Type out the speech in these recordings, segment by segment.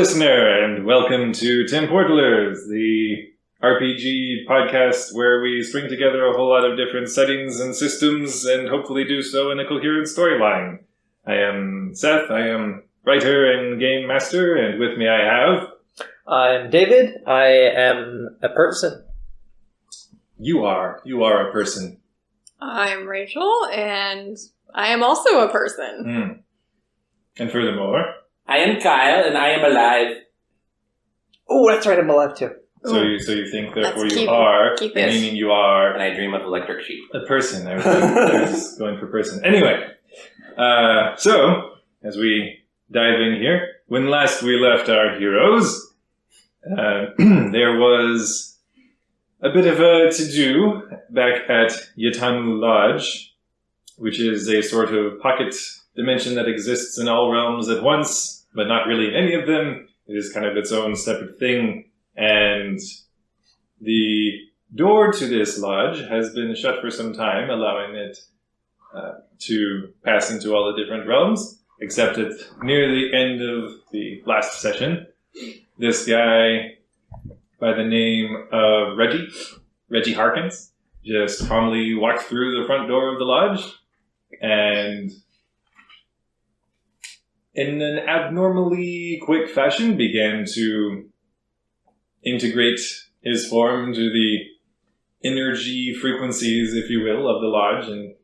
listener, and welcome to Tim Portalers, the RPG podcast where we string together a whole lot of different settings and systems and hopefully do so in a coherent storyline. I am Seth, I am writer and game master, and with me I have... I'm David, I am a person. You are a person. I'm Rachel, and I am also a person. And furthermore... I am Kyle, and I am alive. Oh, that's right, I'm alive too. So you think, therefore Let's you are, keep it. meaning you are... And I dream of electric sheep. A person. I was going for person. Anyway, so, as we dive in here, when last we left our heroes, there was a bit of a to-do back at Yatamu Lodge, which is a sort of pocket dimension that exists in all realms at once, but not really in any of them. It is kind of its own separate thing, and the door to this lodge has been shut for some time, allowing it to pass into all the different realms, except at near the end of the last session, this guy by the name of Reggie Harkins, just calmly walked through the front door of the lodge and in an abnormally quick fashion began to integrate his form into the energy frequencies, if you will, of the lodge, and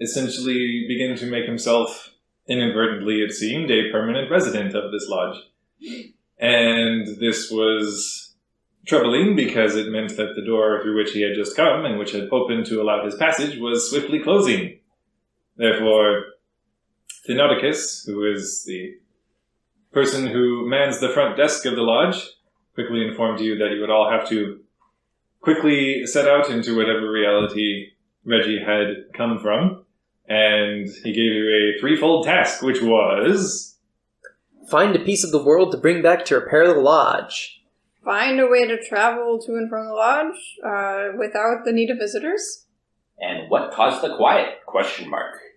essentially begin to make himself, inadvertently it seemed, a permanent resident of this lodge. And this was troubling because it meant that the door through which he had just come, and which had opened to allow his passage, was swiftly closing. Therefore, Thenodicus, who is the person who mans the front desk of the lodge, quickly informed you that you would all have to quickly set out into whatever reality Reggie had come from, and he gave you a threefold task, which was... Find a piece of the world to bring back to repair the lodge. Find a way to travel to and from the lodge without the need of visitors. And what caused the quiet? ?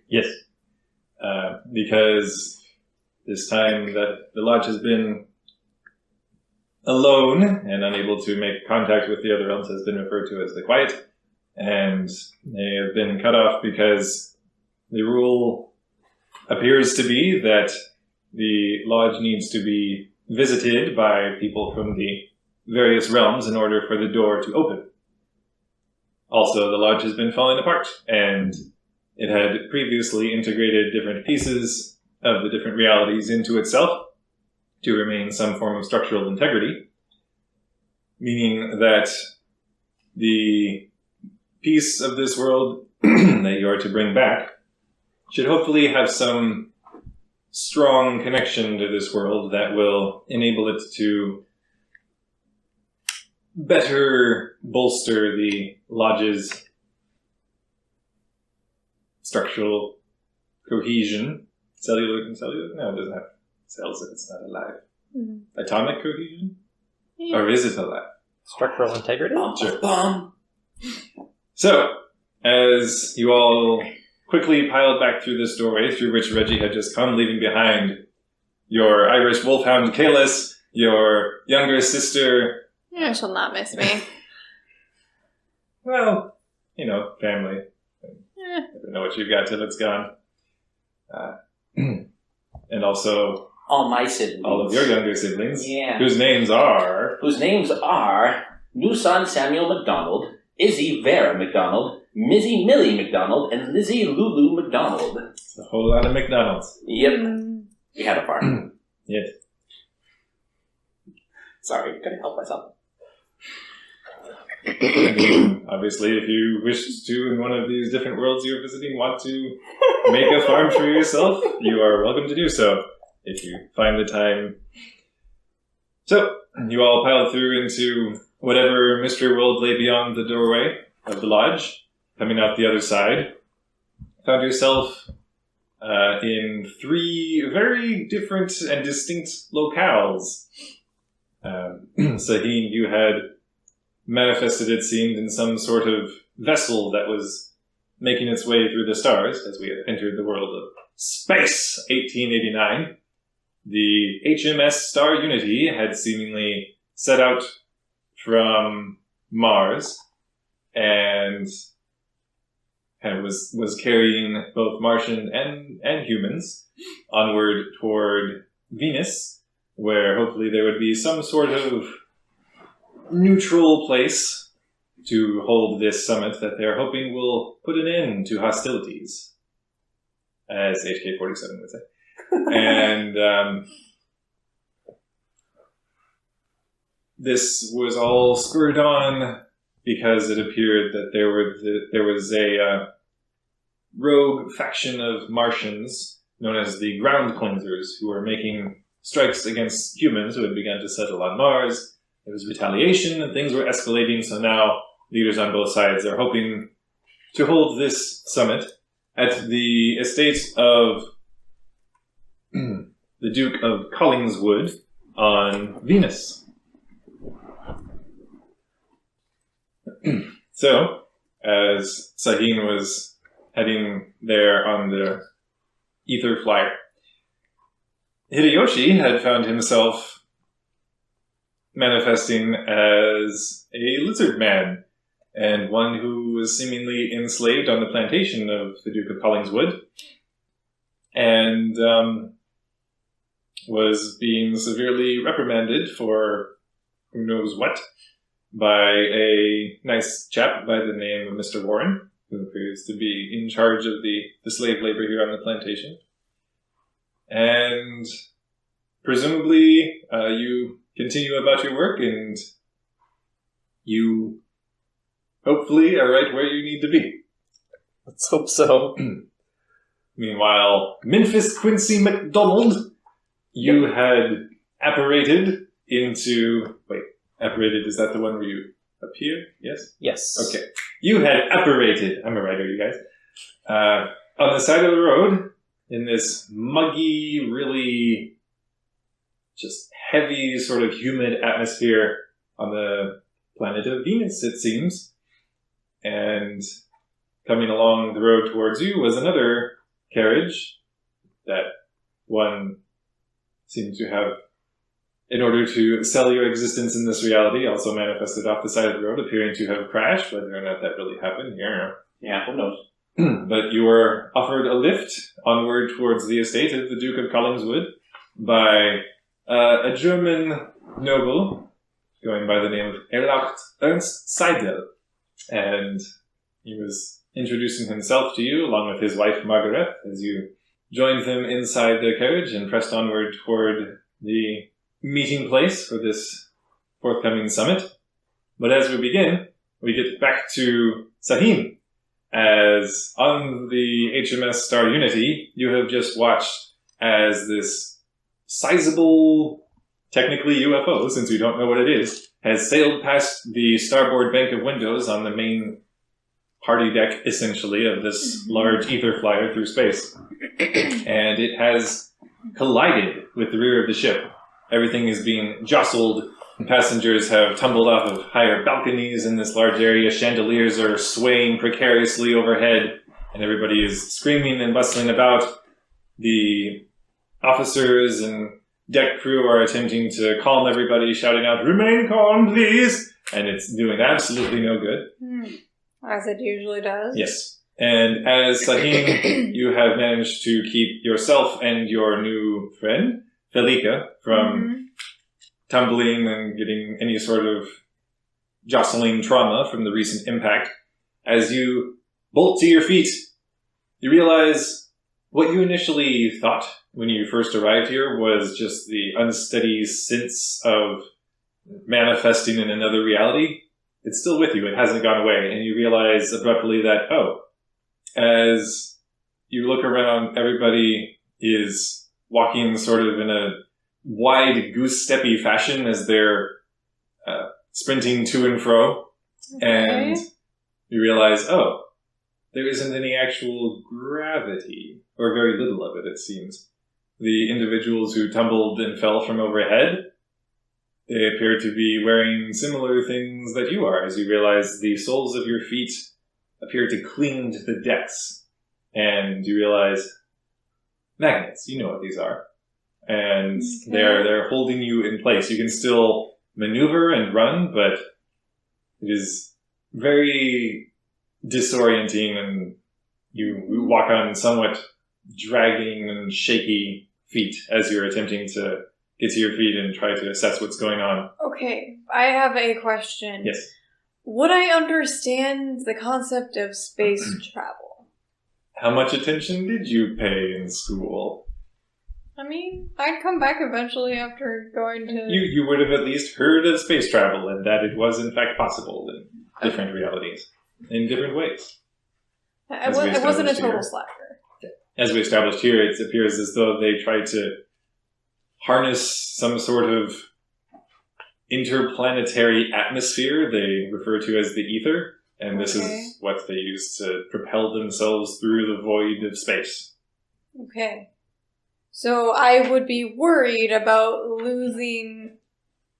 Yes. Because this time that the lodge has been alone and unable to make contact with the other realms has been referred to as the quiet, and they have been cut off because the rule appears to be that the lodge needs to be visited by people from the various realms in order for the door to open. Also, the lodge has been falling apart, and it had previously integrated different pieces of the different realities into itself to remain some form of structural integrity, meaning that the piece of this world that you are to bring back should hopefully have some strong connection to this world that will enable it to better bolster the lodge's structural cohesion. Cellular? No, it doesn't have cells if it's not alive. Mm-hmm. Atomic cohesion? Yeah. Or is it alive? Structural integrity? Sure. So, as you all quickly piled back through this doorway through which Reggie had just come, leaving behind your Irish wolfhound Kalis, your younger sister... You shall not miss me. Well, family. Never know what you've got till it's gone. And also... all my siblings. All of your younger siblings. Yeah. Whose names are... new son Samuel McDonald, Izzy Vera McDonald, Mizzy Millie McDonald, and Lizzie Lulu McDonald. It's a whole lot of McDonald's. Yep. We had a farm. Yes. Sorry, couldn't help myself. I mean, obviously, if you wish to, in one of these different worlds you're visiting, want to make a farm for yourself, you are welcome to do so, if you find the time. So, you all piled through into whatever mystery world lay beyond the doorway of the lodge, coming out the other side. Found yourself in three very different and distinct locales. Saheen, you had manifested, it seemed, in some sort of vessel that was making its way through the stars as we had entered the world of space, 1889. the HMS Star Unity had seemingly set out from Mars and was carrying both Martian and humans onward toward Venus, where hopefully there would be some sort of neutral place to hold this summit that they're hoping will put an end to hostilities, as HK-47 would say. And this was all spurred on because it appeared that there was a rogue faction of Martians known as the Ground Cleansers who were making strikes against humans who had begun to settle on Mars. There was retaliation and things were escalating, so now leaders on both sides are hoping to hold this summit at the estate of the Duke of Collingswood on Venus. So, as Sahin was heading there on the ether flyer, Hideyoshi had found himself manifesting as a lizard man, and one who was seemingly enslaved on the plantation of the Duke of Collingswood, and was being severely reprimanded for who knows what by a nice chap by the name of Mr. Warren, who appears to be in charge of the slave labor here on the plantation. And presumably you continue about your work, and you hopefully are right where you need to be. Let's hope so. Meanwhile, Memphis Quincy McDonald, you had apparated into... Wait, apparated, is that the one where you appear? Yes? Yes. Okay. You had apparated, I'm a writer, you guys, on the side of the road in this muggy, really just heavy, sort of humid atmosphere on the planet of Venus, it seems. And coming along the road towards you was another carriage that one seemed to have, in order to sell your existence in this reality, also manifested off the side of the road, appearing to have crashed. Whether or not that really happened, Yeah, who knows? But you were offered a lift onward towards the estate of the Duke of Collingswood by a German noble going by the name of Erlacht Ernst Seidel. And he was introducing himself to you along with his wife Margaret as you joined them inside the carriage and pressed onward toward the meeting place for this forthcoming summit. But as we begin, we get back to Sahin, as on the HMS Star Unity, you have just watched as this sizable, technically UFO, since we don't know what it is, has sailed past the starboard bank of windows on the main party deck, essentially, of this large ether flyer through space. And it has collided with the rear of the ship. Everything is being jostled, and passengers have tumbled off of higher balconies in this large area. Chandeliers are swaying precariously overhead, and everybody is screaming and bustling about. The officers and deck crew are attempting to calm everybody, shouting out, "Remain calm, please!" And it's doing absolutely no good. As it usually does. Yes. And as Sahin, you have managed to keep yourself and your new friend, Felica, from tumbling and getting any sort of jostling trauma from the recent impact. As you bolt to your feet, you realize what you initially thought when you first arrived here was just the unsteady sense of manifesting in another reality. It's still with you. It hasn't gone away. And you realize abruptly that, as you look around, everybody is walking sort of in a wide goose-steppy fashion as they're sprinting to and fro. Okay. And you realize, there isn't any actual gravity, or very little of it, it seems. The individuals who tumbled and fell from overhead, they appear to be wearing similar things that you are, as you realize the soles of your feet appear to cling to the decks. And you realize, magnets, you know what these are. and they're holding you in place. You can still maneuver and run, but it is very disorienting, and you walk on somewhat dragging and shaky feet as you're attempting to get to your feet and try to assess what's going on. Okay, I have a question. Yes. Would I understand the concept of space travel? How much attention did you pay in school? I mean, I'd come back eventually after going to... You would have at least heard of space travel and that it was in fact possible in different realities, in different ways. I wasn't a total slacker. As we established here, it appears as though they tried to harness some sort of interplanetary atmosphere they refer to as the ether, and this is what they use to propel themselves through the void of space. Okay. So I would be worried about losing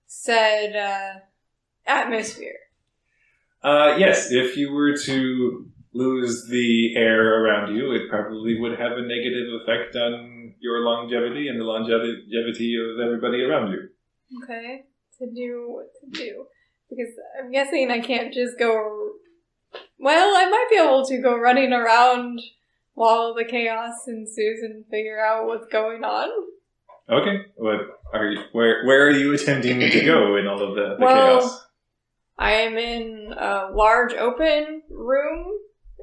said atmosphere. Yes, if you were to lose the air around you, it probably would have a negative effect on your longevity and the longevity of everybody around you. Okay. To do what to do. Because I'm guessing I can't just go... Well, I might be able to go running around while the chaos ensues and figure out what's going on. Okay. Where are you attempting to go in all of the chaos? I am in a large open room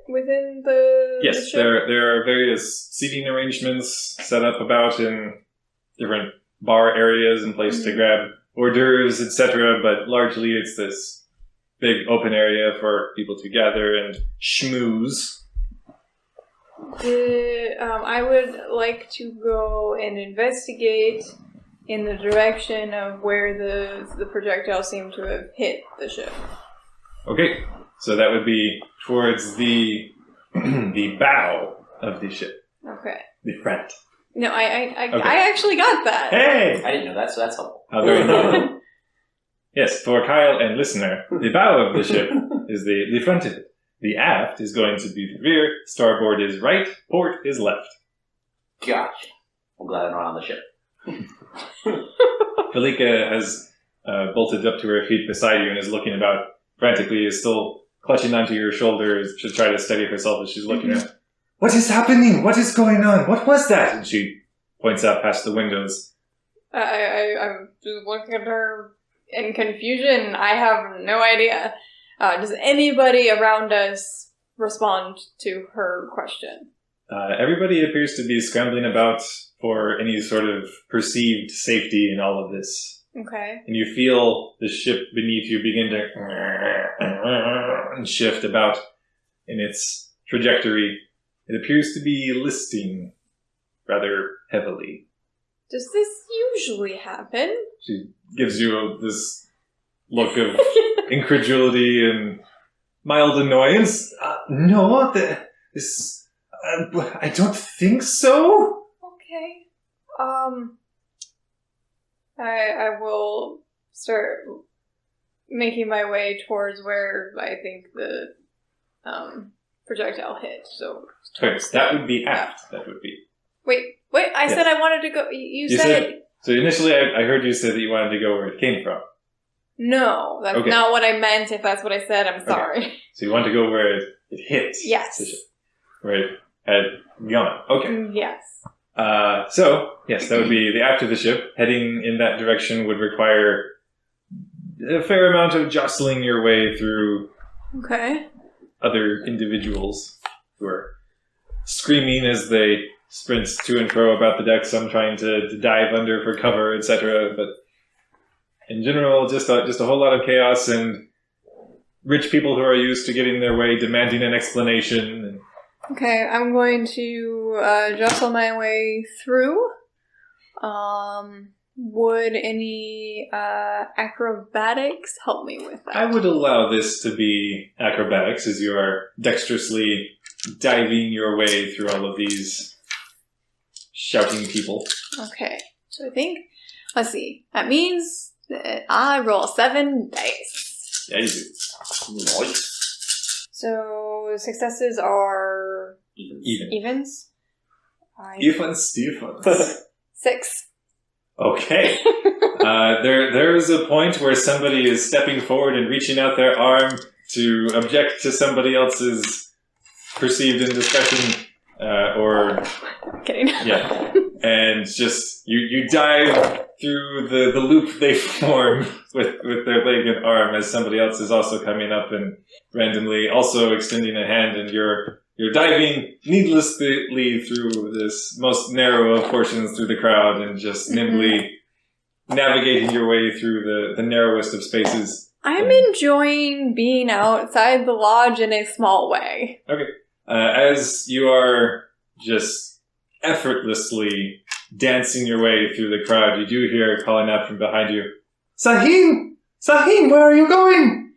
within the Yes, ship. there are various seating arrangements set up about in different bar areas and places to grab hors d'oeuvres, etc. But largely it's this big open area for people to gather and schmooze. I would like to go and investigate in the direction of where the projectile seemed to have hit the ship. Okay, so that would be towards the the bow of the ship. Okay. The front. No, I actually got that. Hey! I didn't know that, so that's helpful. How very nice. Yes, for Kyle and listener, the bow of the ship is the front of it. The aft is going to be the rear, starboard is right, port is left. Gotcha. I'm glad I'm not on the ship. Kalika has bolted up to her feet beside you and is looking about frantically, is still clutching onto your shoulders to try to steady herself as she's looking at. What is happening? What is going on? What was that? And she points out past the windows. I'm just looking at her in confusion. I have no idea. Does anybody around us respond to her question? Everybody appears to be scrambling about for any sort of perceived safety in all of this. Okay. And you feel the ship beneath you begin to shift about in its trajectory. It appears to be listing rather heavily. Does this usually happen? She gives you this look of incredulity and mild annoyance. No, this... I don't think so. Okay. I will start making my way towards where I think the projectile hit. So Okay, that would be aft. That would be. Wait! I said I wanted to go. You said so. Initially, I heard you say that you wanted to go where it came from. no. That's not what I meant. If that's what I said, I'm sorry. Okay. So you want to go where it hits. Yes. The ship, where it had gone. Okay. Yes. So yes, that would be the aft of the ship. Heading in that direction would require a fair amount of jostling your way through. Okay. Other individuals who are screaming as they sprint to and fro about the deck, some trying to dive under for cover, etc. But in general, just a whole lot of chaos and rich people who are used to getting their way demanding an explanation. Okay, I'm going to jostle my way through. Would any acrobatics help me with that? I would allow this to be acrobatics as you are dexterously diving your way through all of these shouting people. Okay, so I think, let's see, that means that I roll 7 dice. Yeah, you do. Nice. So successes are Even. evens. Even Stephens. 6. Okay. There's a point where somebody is stepping forward and reaching out their arm to object to somebody else's perceived indiscretion, or Kidding. yeah, and just you dive through the loop they form with their leg and arm as somebody else is also coming up and randomly also extending a hand, and you're diving needlessly through this most narrow of portions through the crowd and just nimbly navigating your way through the narrowest of spaces. I'm enjoying being outside the lodge in a small way. Okay. As you are just effortlessly dancing your way through the crowd, you do hear calling out from behind you, Sahim! Sahim, where are you going?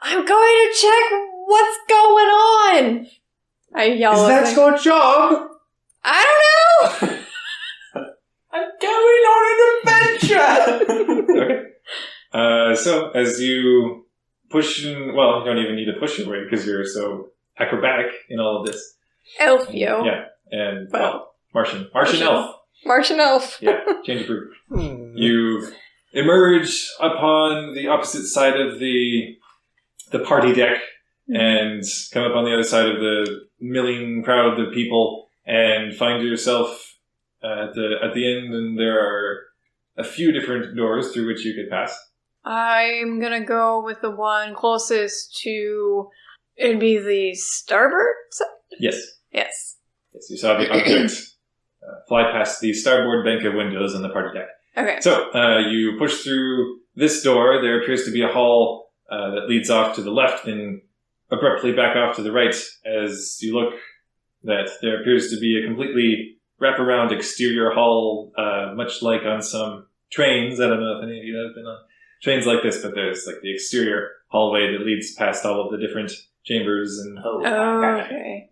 I'm going to check what's going on! I yell Is at that him. your job? I don't know! I'm going on an adventure! Okay. So, as you push, you don't even need to push your way because you're so acrobatic in all of this. Elf you. Yeah, and, Well, Martian Martian. elf. Martian elf. Yeah, change of group. You emerge upon the opposite side of the party deck and come up on the other side of the milling crowd of people and find yourself at the end, and there are a few different doors through which you could pass. I'm gonna go with the one closest to... It'd be the starboard side? Yes. Yes. Yes, you saw the object fly past the starboard bank of windows on the party deck. Okay. So, you push through this door. There appears to be a hall that leads off to the left and abruptly back off to the right. As you look, that there appears to be a completely wraparound exterior hall, much like on some trains. I don't know if any of you have been on trains like this, but there's like the exterior hallway that leads past all of the different chambers and... Oh, okay.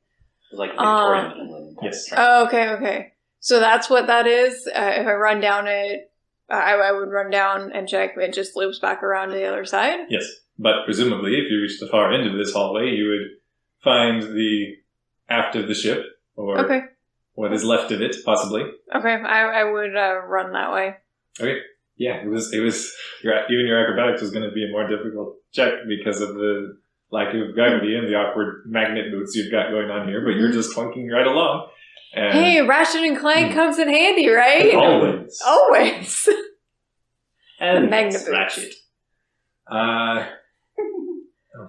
It's like Victorian England. Yes. Oh, okay. So that's what that is? If I run down it, I would run down and check. It just loops back around to the other side? Yes. But presumably, if you reach the far end of this hallway, you would find the aft of the ship, or what is left of it, possibly. Okay, I would run that way. Okay. Yeah, it was. Even your acrobatics was going to be a more difficult check because of the lack of gravity and the awkward magnet boots you've got going on here. But you're just clunking right along. And Hey, Ratchet and Clank comes in handy, right? always. Always. And Magnet boots. Ratchet.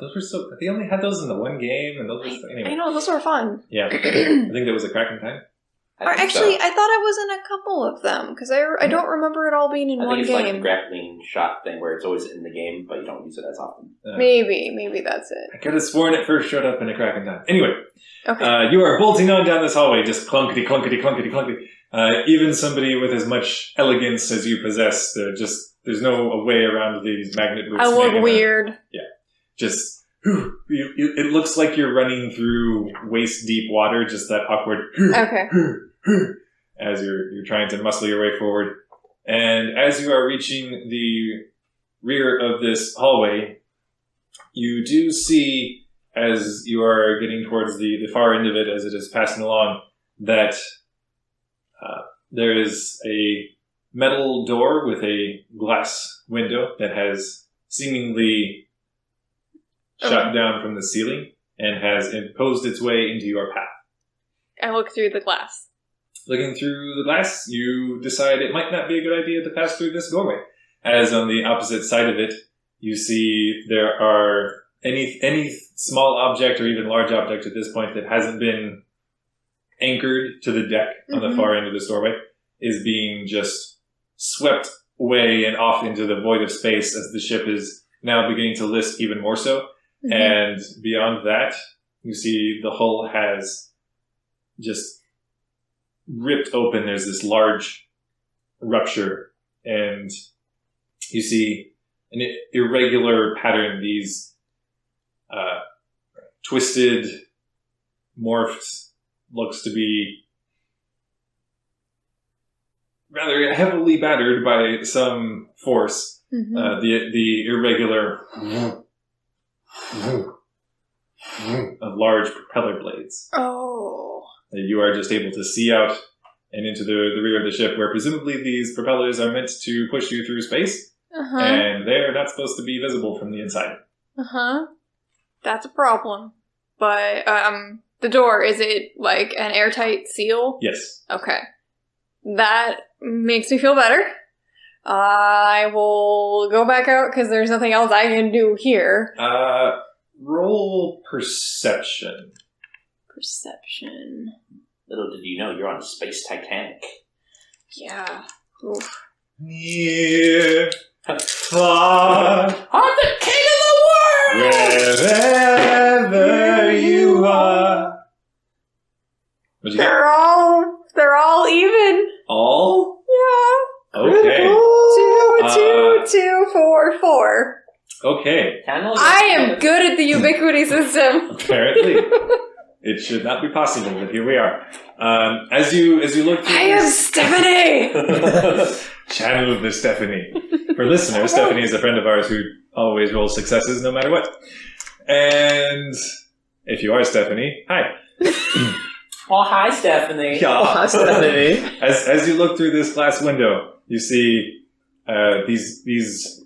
Those were so. They only had those in the one game, and those were so, anyway. I know, those were fun. Yeah, I think that was a cracking time. Or actually, I thought I was in a couple of them, because I don't remember it all being in I one think it's game. like the grappling shot thing where it's always in the game, but you don't use it as often. Maybe that's it. I could have sworn it first showed up in a cracking time. Anyway. Okay. You are bolting on down this hallway, just clunkety, clunkety, clunkety, clunkety. Even somebody with as much elegance as you possess, there's no way around these magnet boots. I look weird. Just, it looks like you're running through waist-deep water, just that awkward, Okay. as you're trying to muscle your way forward. And as you are reaching the rear of this hallway, you do see, as you are getting towards the far end of it, as it is passing along, that there is a metal door with a glass window that has seemingly shot down from the ceiling and has imposed its way into your path. I look through the glass. Looking through the glass, you decide it might not be a good idea to pass through this doorway, as on the opposite side of it, you see there are any small object or even large object at this point that hasn't been anchored to the deck on the far end of this doorway is being just swept away and off into the void of space as the ship is now beginning to list even more so. And beyond that, you see the hull has just ripped open. There's this large rupture, and you see an irregular pattern, these twisted, morphed, looks to be rather heavily battered by some force. The irregular of large propeller blades. Oh. You are just able to see out and into the rear of the ship, where presumably these propellers are meant to push you through space, Uh-huh. and they're not supposed to be visible from the inside. Uh-huh. That's a problem. But, the door, is it like an airtight seal? Yes. Okay. That makes me feel better. I will go back out because there's nothing else I can do here. Roll perception. Perception. Little did you know, you're on Space Titanic. Yeah. Oof. Near, far, I'm the king of the world! wherever you are. What'd you get? They're all even. All? Yeah. Okay. 2, 2, 2, 4, 4. Okay. I am good at the ubiquity system. Apparently. It should not be possible, but here we are. As you look through I am Stephanie! Channel the Stephanie. For listeners, Stephanie is a friend of ours who always rolls successes no matter what. And if you are Stephanie, hi. Oh, hi, Stephanie. Yeah. Hi, Stephanie. As you look through this glass window, you see these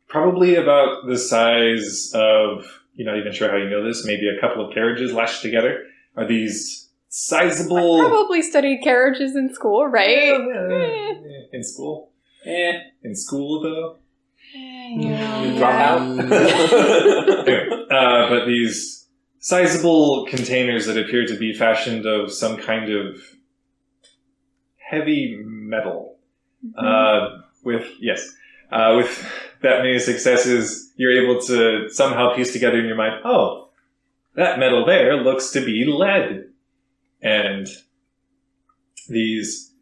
probably about the size of, you're not even sure how you know this, maybe a couple of carriages lashed together, are these sizable... I probably studied carriages in school, right? In school? Eh. In school, though? You drop out? Anyway, but these sizable containers that appear to be fashioned of some kind of heavy metal. With that many successes, you're able to somehow piece together in your mind, oh, that metal there looks to be lead. And these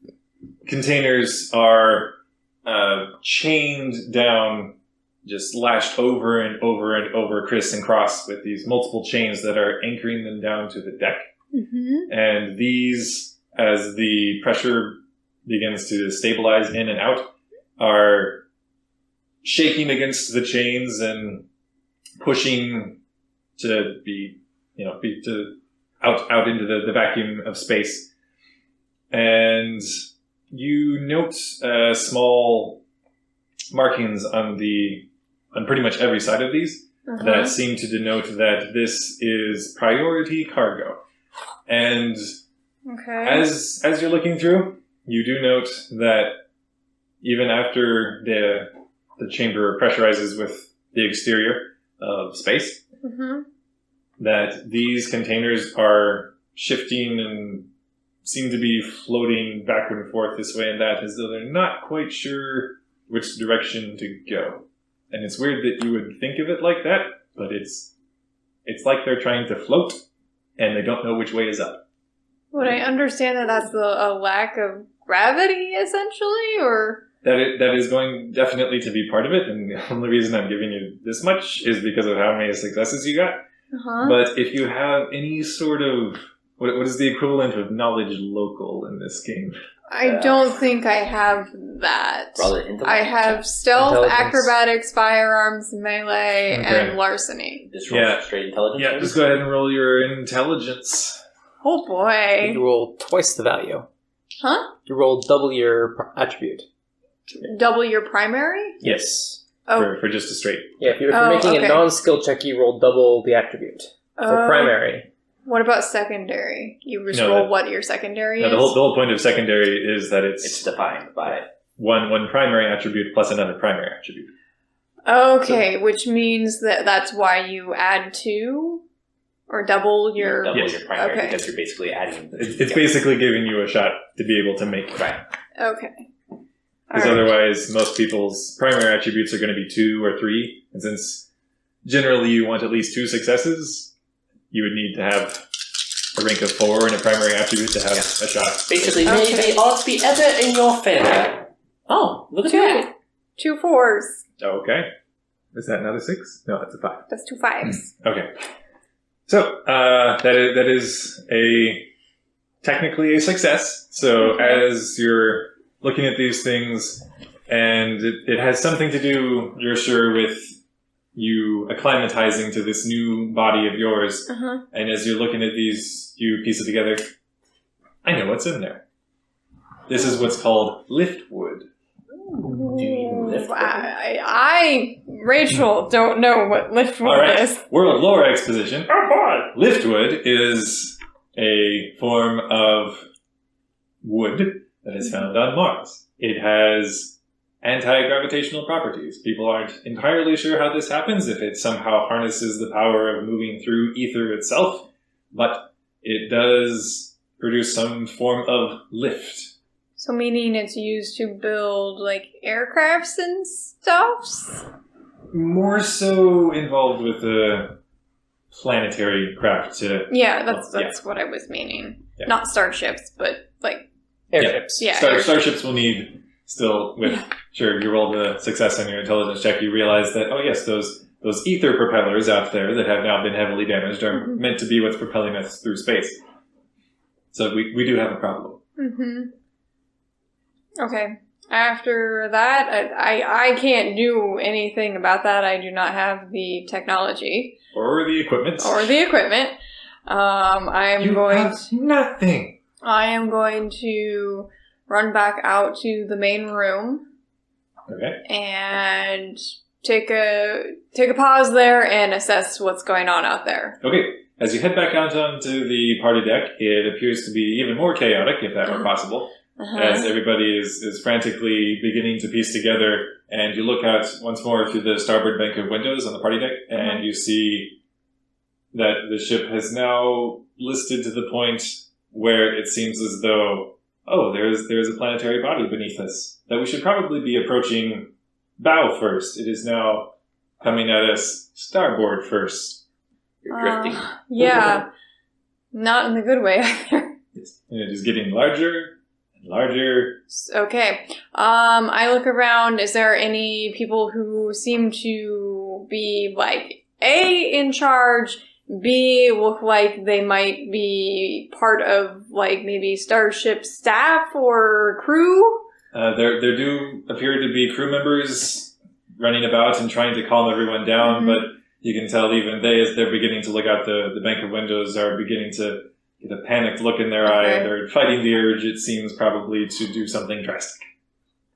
containers are chained down, just lashed over and over and over, criss and cross, with these multiple chains that are anchoring them down to the deck. Mm-hmm. And these, as the pressure begins to stabilize in and out, are shaking against the chains and pushing to be out into the vacuum of space. And you note small markings on pretty much every side of these that seem to denote that this is priority cargo. And Okay. as you're looking through, you do note that even after the chamber pressurizes with the exterior of space, that these containers are shifting and seem to be floating back and forth this way and that, as though they're not quite sure which direction to go. And it's weird that you would think of it like that, but it's like they're trying to float, and they don't know which way is up. Would I understand that that's a lack of gravity, essentially, or... That is going definitely to be part of it, and the only reason I'm giving you this much is because of how many successes you got. But if you have any sort of... What is the equivalent of knowledge local in this game? I don't think I have that. Probably intellect. I have stealth, Intelligence. acrobatics, firearms, melee, Okay. and larceny. Just roll Yeah. straight intelligence. Yeah, maybe? just go ahead and roll your intelligence. Oh boy. You roll twice the value. Huh? You roll double your attribute. Double your primary? Yes. Oh. For just a straight. Yeah, if you're Oh, making okay. a non-skill check, you roll double the attribute. For Oh. primary. What about secondary? You just No, roll that- what your secondary No, is? the whole point of secondary is that It's it's defined by one primary attribute plus another primary attribute. Okay, which means that's why you add 2? Or double your... double Yes. your primary Okay. because you're basically adding. It's basically giving you a shot to be able to make. Right. Okay. Because Alright. otherwise, most people's primary attributes are going to be 2 or 3. And since generally you want at least 2 successes, you would need to have a rank of 4 and a primary attribute to have a shot. Basically, Okay. may the odds be ever in your favor. Oh, look at that. 2 4s. Okay. Is that not a 6? No, that's a 5. That's 2 5s. Okay. So, that is technically a success. So as you're looking at these things, and it has something to do, you're sure, with you acclimatizing to this new body of yours. Uh-huh. And as you're looking at these, you piece it together. I know what's in there. This is what's called liftwood. Do you mean lift? Rachel, don't know what liftwood All right, is. World Lore Exposition. Oh boy! Liftwood is a form of wood that is found on Mars. It has anti-gravitational properties. People aren't entirely sure how this happens, if it somehow harnesses the power of moving through ether itself, but it does produce some form of lift. So meaning it's used to build, like, aircrafts and stuffs? More so involved with the planetary craft to... Yeah, that's what I was meaning. Yeah. Not starships, but, like... Airships. Yeah. Starships will need still with... Sure, you roll the success on your intelligence check, you realize that, oh yes, those ether propellers out there that have now been heavily damaged are meant to be what's propelling us through space. So we do have a problem. Mm-hmm. Okay. After that, I can't do anything about that. I do not have the technology. Or the equipment. Nothing. I am going to run back out to the main room. Okay. And take a pause there and assess what's going on out there. Okay. As you head back out onto the party deck, it appears to be even more chaotic, if that were possible, as everybody is frantically beginning to piece together, and you look out once more through the starboard bank of windows on the party deck, and you see that the ship has now listed to the point where it seems as though, oh, there's a planetary body beneath us, that we should probably be approaching bow first. It is now coming at us starboard first. You're drifting. Yeah. Not in the good way either. And it is getting larger and larger. Okay. I look around. Is there any people who seem to be, like, A, in charge, B, look like they might be part of, like, maybe Starship staff or crew? There do appear to be crew members running about and trying to calm everyone down, but you can tell even they, as they're beginning to look out the bank of windows, are beginning to get a panicked look in their eye, and they're fighting the urge, it seems, probably to do something drastic.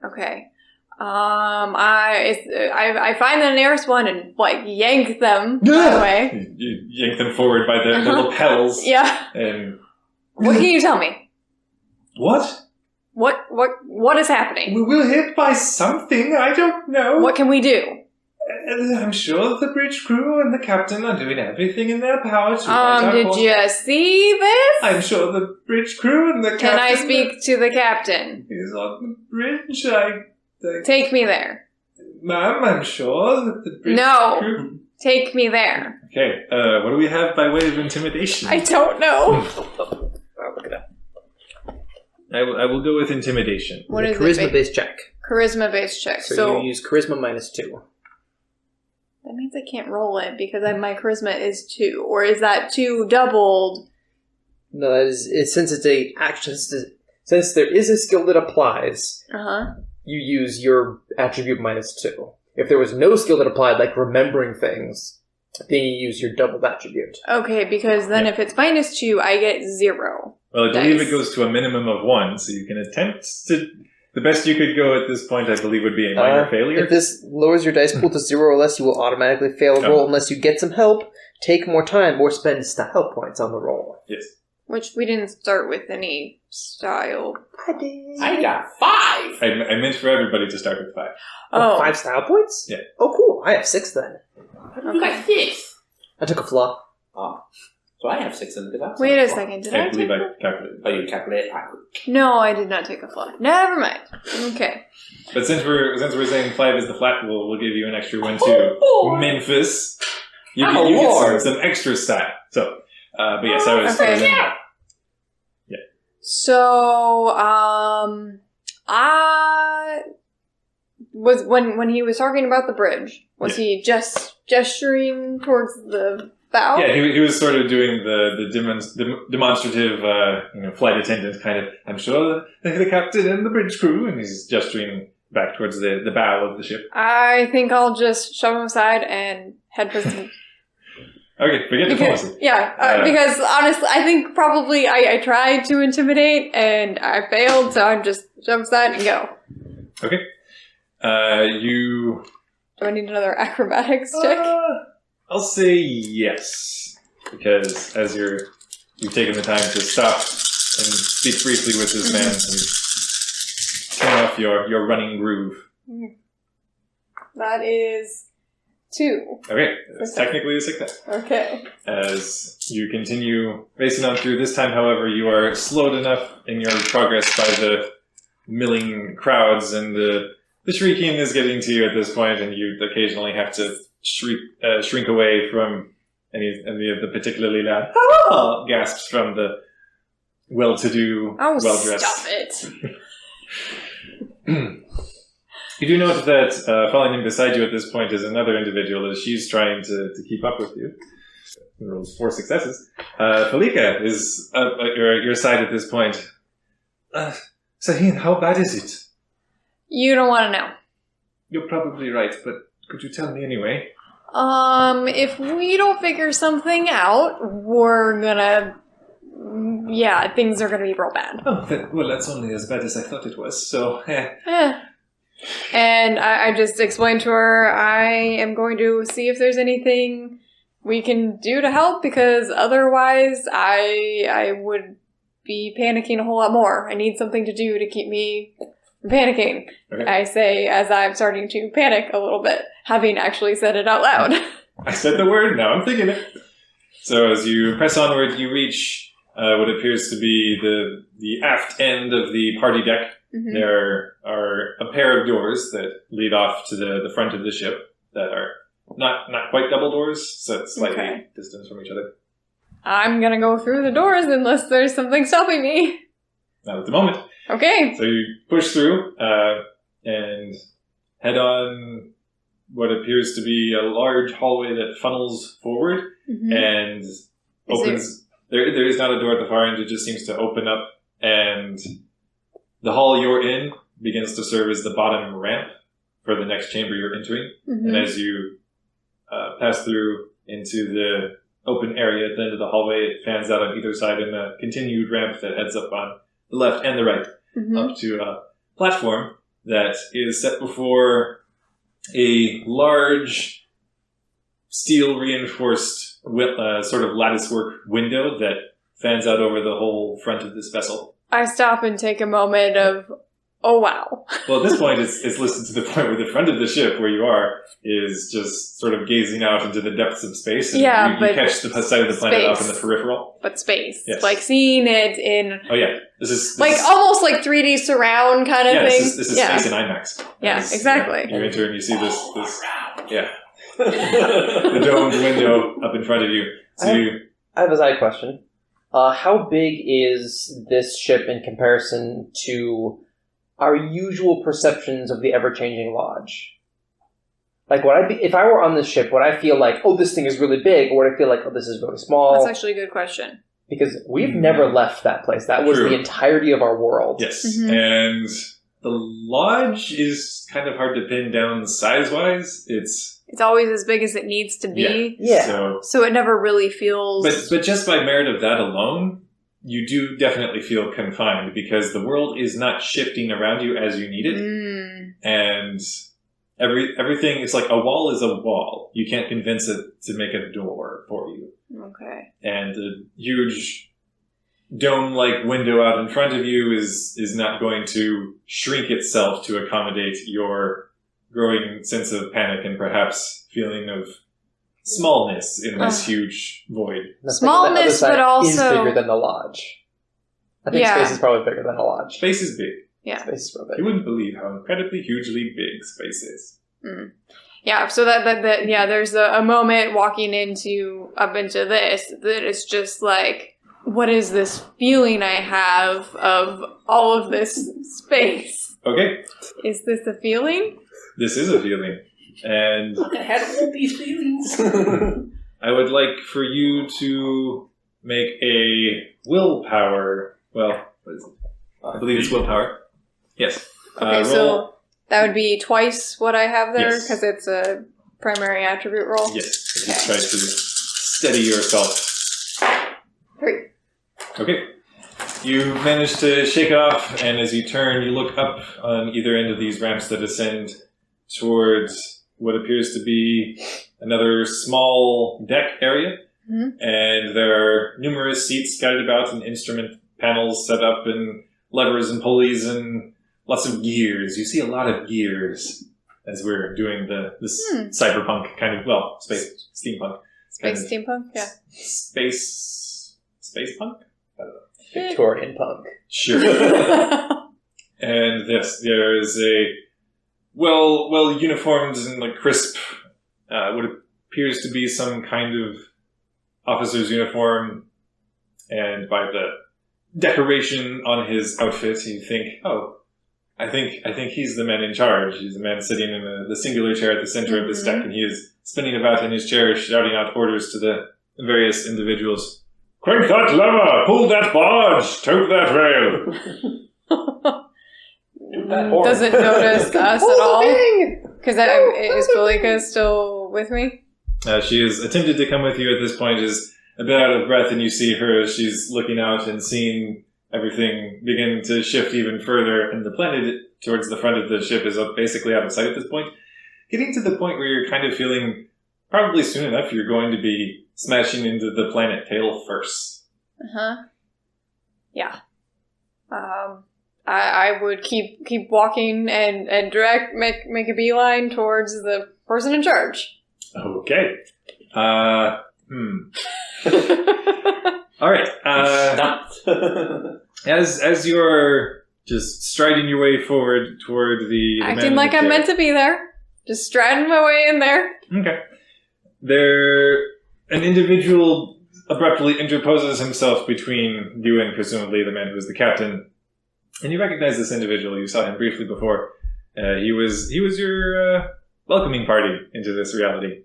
Okay. I find the nearest one and, like, yank them that way. You yank them forward by their lapels. Yeah. And What can you tell me? what? What is happening? We will hit by something, I don't know. What can we do? I'm sure the bridge crew and the captain are doing everything in their power to... Did you see this? I'm sure the bridge crew and the captain... Can I speak to the captain? He's on the bridge, Take me there. Ma'am, I'm sure that the bridge No. crew... Take me there. Okay, what do we have by way of intimidation? I don't know. Oh, look at that. I will go with intimidation. What is it? Charisma-based check. Charisma-based check. So you use charisma -2. That means I can't roll it because my charisma is 2. Or is that 2 doubled? No, that is since it's a action. Since there is a skill that applies, you use your attribute -2. If there was no skill that applied, like remembering things, then you use your doubled attribute. Okay, because then if it's -2, I get 0. Well, I believe it goes to a minimum of 1, so you can attempt to... The best you could go at this point, I believe, would be a minor failure. If this lowers your dice pool to 0 or less, you will automatically fail a roll unless you get some help, take more time, or spend style points on the roll. Yes. Which we didn't start with any style. I got 5! I meant for everybody to start with 5. Oh, 5 style points? Yeah. Oh, cool. I have 6 then. You got 6! I took a flaw. Oh. So I have 6 in the Wait a second, did I believe take I calculated. Oh, you calculate it? No, I did not take a flaw. Never mind. Okay. But since we're saying 5 is the flat, we'll give you an extra 1 too. Memphis. You get some extra style. So, but yes, I was... Okay. Yeah. So, I was when he was talking about the bridge, was he just gesturing towards the bow? Yeah, he was sort of doing the demonstrative, flight attendant kind of. I'm sure the captain and the bridge crew, and he's gesturing back towards the bow of the ship. I think I'll just shove him aside and head for some. Okay, forget diplomacy. Yeah, because honestly, I think probably I tried to intimidate and I failed, so I'm just jump aside and go. Okay. You... Do I need another acrobatics check? I'll say yes. Because as you've taken the time to stop and speak briefly with this man and turn off your running groove. That is 2. Okay, that's technically a success. Okay. As you continue racing on through, this time, however, you are slowed enough in your progress by the milling crowds, and the shrieking is getting to you at this point, and you occasionally have to shrink away from any of the particularly loud gasps from the well-to-do, well-dressed. Stop it. You do note that falling in beside you at this point is another individual, as she's trying to keep up with you. Rolls 4 successes. Felika is at your side at this point. Sahin, how bad is it? You don't want to know. You're probably right, but could you tell me anyway? If we don't figure something out, we're gonna... Yeah, things are gonna be real bad. Oh, well, that's only as bad as I thought it was, so... And I just explained to her I am going to see if there's anything we can do to help, because otherwise I would be panicking a whole lot more. I need something to do to keep me from panicking. Okay. I say as I'm starting to panic a little bit, having actually said it out loud. I said the word, now I'm thinking it. So as you press onward, you reach what appears to be the aft end of the party deck. Mm-hmm. There are a pair of doors that lead off to the front of the ship that are not quite double doors, so it's slightly distance from each other. I'm gonna go through the doors unless there's something stopping me. Not at the moment. Okay. So you push through and head on what appears to be a large hallway that funnels forward and opens. There is not a door at the far end, it just seems to open up, and the hall you're in begins to serve as the bottom ramp for the next chamber you're entering. Mm-hmm. And as you pass through into the open area at the end of the hallway, it fans out on either side in a continued ramp that heads up on the left and the right, up to a platform that is set before a large steel-reinforced sort of latticework window that fans out over the whole front of this vessel. I stop and take a moment of, oh wow. Well, at this point, it's listed to the point where the front of the ship, where you are, is just sort of gazing out into the depths of space. And you catch the side of the planet off in the peripheral. But space. Yes. Like seeing it in... Oh, yeah. This is almost like 3D surround kind of thing. This is space in IMAX. Yeah, exactly. You enter and you see this the domed window up in front of you. So I have a side question. How big is this ship in comparison to our usual perceptions of the ever-changing lodge? Like, if I were on this ship, would I feel like, oh, this thing is really big, or would I feel like, oh, this is really small? That's actually a good question. Because we've never left that place. That was the entirety of our world. Yes, and the lodge is kind of hard to pin down size-wise. It's always as big as it needs to be. Yeah. So it never really feels... But just by merit of that alone, you do definitely feel confined, because the world is not shifting around you as you need it. And everything is like a wall is a wall. You can't convince it to make a door for you. Okay. And a huge dome-like window out in front of you is not going to shrink itself to accommodate your growing sense of panic and perhaps feeling of smallness in this huge void. Smallness, but also... is bigger than the lodge. I think space is probably bigger than the lodge. Space is big. Yeah. Space is probably big. You wouldn't believe how incredibly hugely big space is. Yeah, so that there's a moment walking up into this that it's just like, what is this feeling I have of all of this space? Okay. Is this a feeling? This is a feeling. And I had all these feelings. I would like for you to make a willpower. Well, what is it? I believe it's willpower. Yes. Okay, so that would be twice what I have there, because it's a primary attribute roll? Yes. Just try to steady yourself. 3. Okay. You manage to shake it off, and as you turn, you look up on either end of these ramps that ascend towards what appears to be another small deck area. Mm-hmm. And there are numerous seats scattered about and instrument panels set up and levers and pulleys and lots of gears. You see a lot of gears as we're doing this cyberpunk kind of, well, space steampunk. Space steampunk? Yeah. Space punk? I don't know. Victorian punk. Sure. And yes, there is a well uniformed and like crisp, what appears to be some kind of officer's uniform, and by the decoration on his outfit, you think, oh, I think he's the man in charge. He's the man sitting in the singular chair at the center of this deck, and he is spinning about in his chair, shouting out orders to the various individuals. Crank that lever! Pull that barge! Tote that rail! Doesn't notice us at all. Because is Belika still with me? She has attempted to come with you at this point, is a bit out of breath, and you see her as she's looking out and seeing everything begin to shift even further, and the planet towards the front of the ship is basically out of sight at this point. Getting to the point where you're kind of feeling, probably soon enough, you're going to be smashing into the planet tail first. Uh-huh. Yeah. I would keep walking and make a beeline towards the person in charge. Okay. All right. As you're just striding your way forward toward the acting like I'm meant to be there, just striding my way in there. Okay. An individual abruptly interposes himself between you and presumably the man who is the captain, and you recognize this individual. You saw him briefly before. He was your welcoming party into this reality,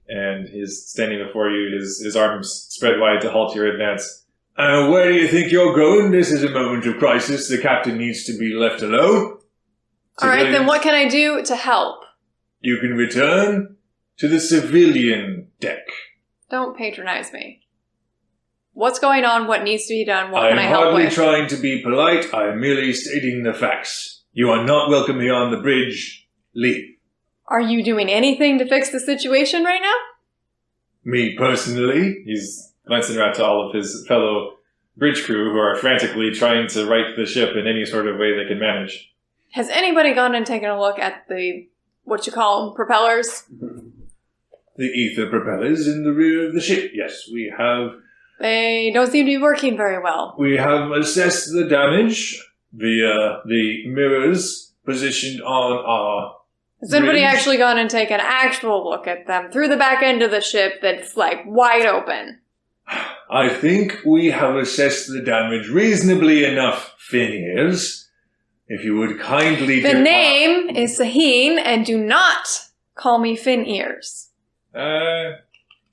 and he's standing before you, his arms spread wide to halt your advance. Where do you think you're going? This is a moment of crisis. The captain needs to be left alone. All right, then what can I do to help? You can return to the civilian deck. Don't patronize me. What's going on? What needs to be done? What can I help with? I'm hardly trying to be polite. I am merely stating the facts. You are not welcome here on the bridge. Leave. Are you doing anything to fix the situation right now? Me personally? He's glancing around to all of his fellow bridge crew who are frantically trying to right the ship in any sort of way they can manage. Has anybody gone and taken a look at the, what you call them, propellers? The ether propellers in the rear of the ship. Yes, we have. They don't seem to be working very well. We have assessed the damage via the mirrors positioned on our Has anybody bridge. actually gone and taken an actual look at them through the back end of the ship that's like wide open? I think we have assessed the damage reasonably enough, Phineas. If you would kindly The name is Saheen, and do not call me Fin Ears.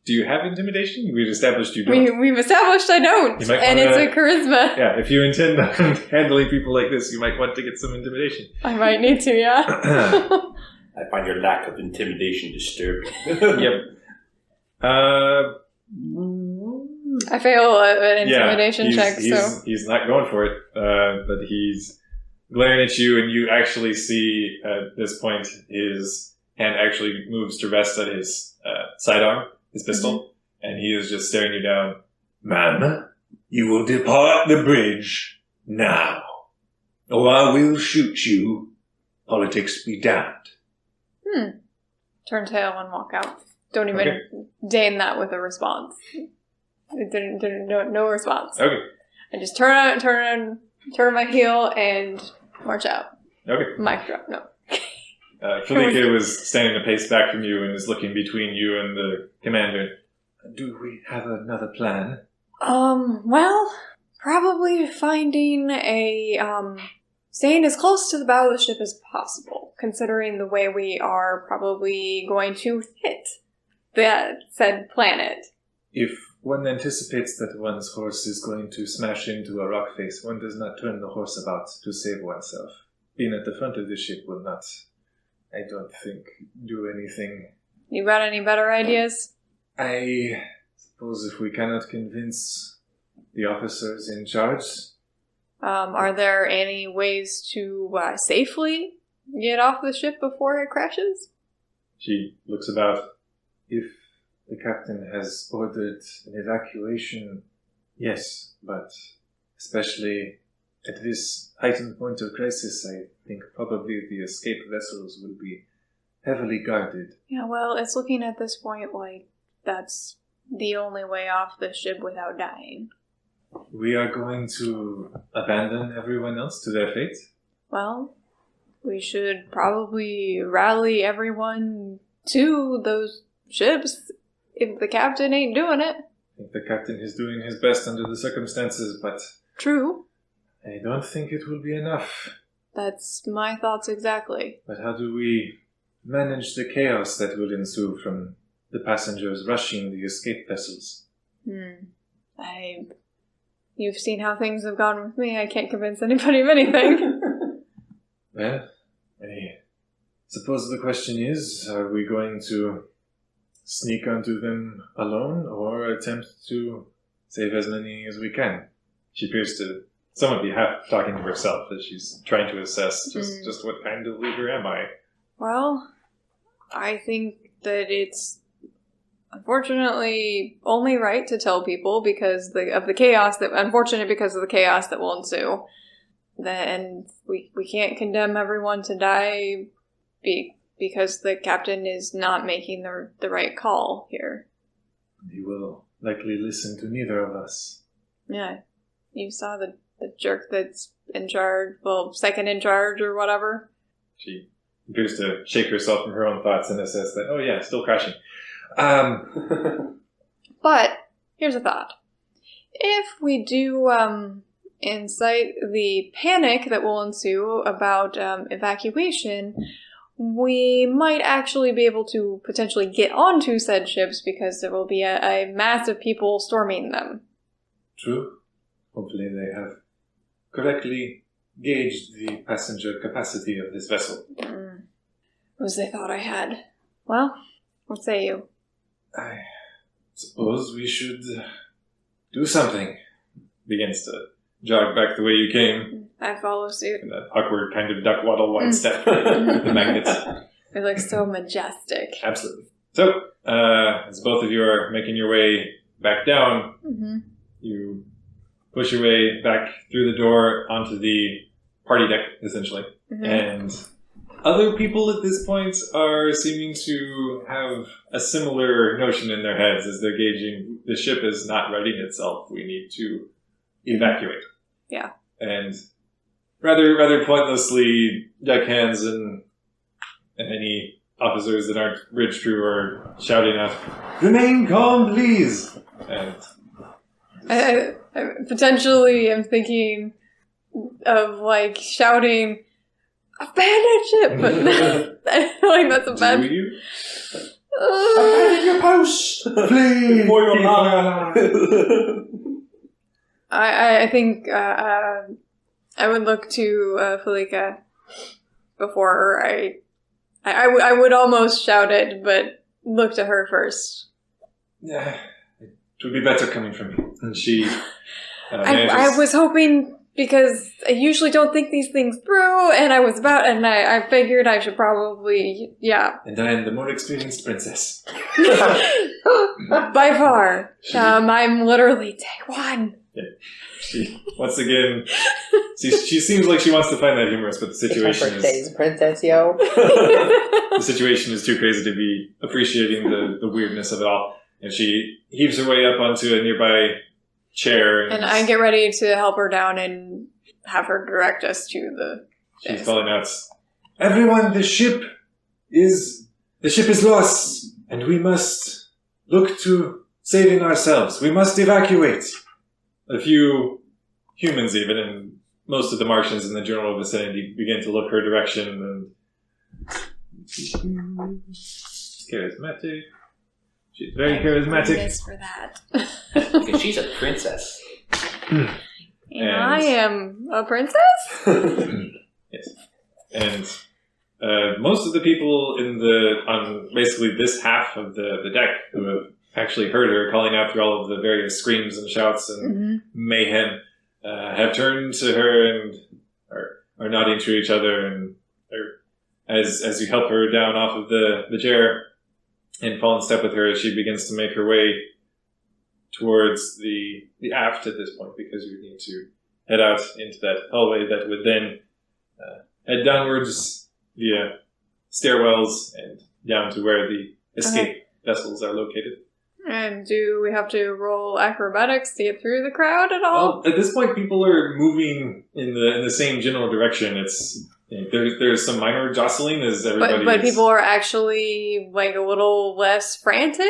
Do you have intimidation? We've established you don't. We've established I don't, and it's a charisma. Yeah, if you intend on handling people like this, you might want to get some intimidation. I might need to, yeah. I find your lack of intimidation disturbing. Yep. I fail an intimidation check, so... He's not going for it, but he's glaring at you, and you actually see, at this point, his hand actually moves to rest at his sidearm, his pistol, and he is just staring you down. Ma'am, you will depart the bridge now, or I will shoot you. Politics be damned. Turn tail and walk out. Don't even deign that with a response. No response. Okay. I just turn my heel and march out. Okay. Mic drop. No. Felicia was standing a pace back from you and is looking between you and the commander. Do we have another plan? Well, probably finding staying as close to the bow of the ship as possible, considering the way we are probably going to hit that said planet. If one anticipates that one's horse is going to smash into a rock face, one does not turn the horse about to save oneself. Being at the front of the ship will not, I don't think, do anything. You got any better ideas? I suppose if we cannot convince the officers in charge... Are there any ways to safely get off the ship before it crashes? She looks about. If the captain has ordered an evacuation, yes, but especially at this heightened point of crisis, I think probably the escape vessels will be heavily guarded. Yeah, well, it's looking at this point like that's the only way off the ship without dying. We are going to abandon everyone else to their fate? Well, we should probably rally everyone to those ships if the captain ain't doing it. I think the captain is doing his best under the circumstances, but... True. I don't think it will be enough. That's my thoughts exactly. But how do we manage the chaos that will ensue from the passengers rushing the escape vessels? You've seen how things have gone with me. I can't convince anybody of anything. Well, I suppose the question is, are we going to sneak onto them alone or attempt to save as many as we can? She appears to somewhat be half talking to herself as she's trying to assess just what kind of leader am I? Well, I think that it's unfortunately only right to tell people because of the chaos that will ensue. And we can't condemn everyone to die because the captain is not making the right call here. He will likely listen to neither of us. Yeah, you saw the jerk that's in charge, second in charge or whatever. She appears to shake herself from her own thoughts and assess that, oh yeah, still crashing. But, here's a thought. If we do incite the panic that will ensue about evacuation, we might actually be able to potentially get onto said ships because there will be a mass of people storming them. True. Hopefully they have correctly gauged the passenger capacity of this vessel. As they thought I had. Well, what say you? I suppose we should do something. Begins to jog back the way you came. I follow suit. In that awkward kind of duck waddle wide step. The magnets. It looks so majestic. Absolutely. So, as both of you are making your way back down, you push your way back through the door onto the party deck, essentially. And other people at this point are seeming to have a similar notion in their heads as they're gauging the ship is not righting itself. We need to evacuate. Yeah. And rather pointlessly, deckhands and any officers that aren't bridge crew are shouting out, "Remain calm, please!" And I potentially am thinking of shouting, "Abandon ship!" But I feel like that's a bad... Do you? Abandon your post! Please! For your life! I think I would look to Felika before I would almost shout it, but look to her first. Yeah, it would be better coming from you. And she I was hoping, because I usually don't think these things through, and I figured I should probably, yeah. And I am the more experienced princess. By far. I'm literally day one. Yeah. She, once again, she seems like she wants to find that humorous, but the situation is... princess, yo. The situation is too crazy to be appreciating the weirdness of it all. And she heaves her way up onto a nearby chair. And I get ready to help her down and have her direct us to the... She's calling out, "Everyone, the ship is lost, and we must look to saving ourselves. We must evacuate." A few humans even, and most of the Martians in the general vicinity begin to look her direction. And charismatic. She's very charismatic. Yes, for that. Because she's a princess. And I am a princess? Yes. And most of the people on basically this half of the deck who have actually heard her calling out through all of the various screams and shouts and mayhem have turned to her and are nodding to each other, and as you help her down off of the chair and fall in step with her as she begins to make her way towards the aft at this point, because you need to head out into that hallway that would then head downwards via stairwells and down to where the escape vessels are located. And do we have to roll acrobatics to get through the crowd at all? Well, at this point, people are moving in the same general direction. It's there's some minor jostling as everybody. But people are actually like a little less frantic.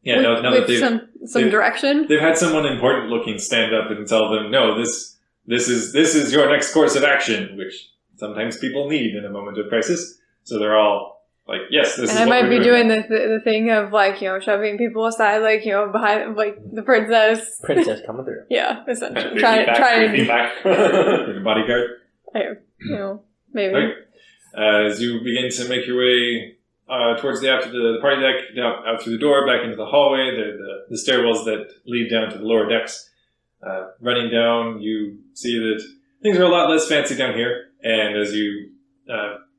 Yeah, now that they've some direction. They've had someone important looking stand up and tell them, "No, this is your next course of action," which sometimes people need in a moment of crisis. So they're all like, "Yes, this is." And what I might we're be doing the thing of like shoving people aside, like behind like the princess. Princess coming through. Yeah, essentially. 3 feet back. Your bodyguard. Maybe. Okay. As you begin to make your way towards the aft of the party deck, down out through the door, back into the hallway, the stairwells that lead down to the lower decks. Running down, you see that things are a lot less fancy down here, and as you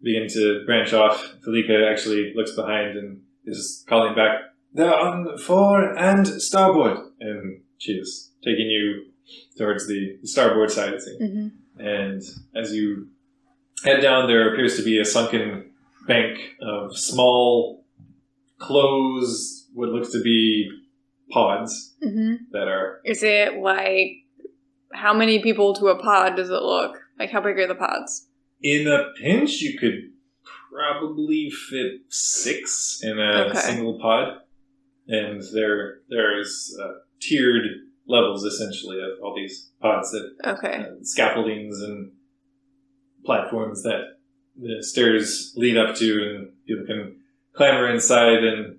begin to branch off, Felika actually looks behind and is calling back, "They're on fore and starboard," and she is taking you towards the starboard side of things. Mm-hmm. And as you head down, there appears to be a sunken bank of small, closed, what looks to be pods that are... Is it like, how many people to a pod does it look? Like, how big are the pods? In a pinch, you could probably fit 6 in a single pod. And there's tiered levels, essentially, of all these pods that scaffoldings and platforms that the stairs lead up to, and people can clamber inside and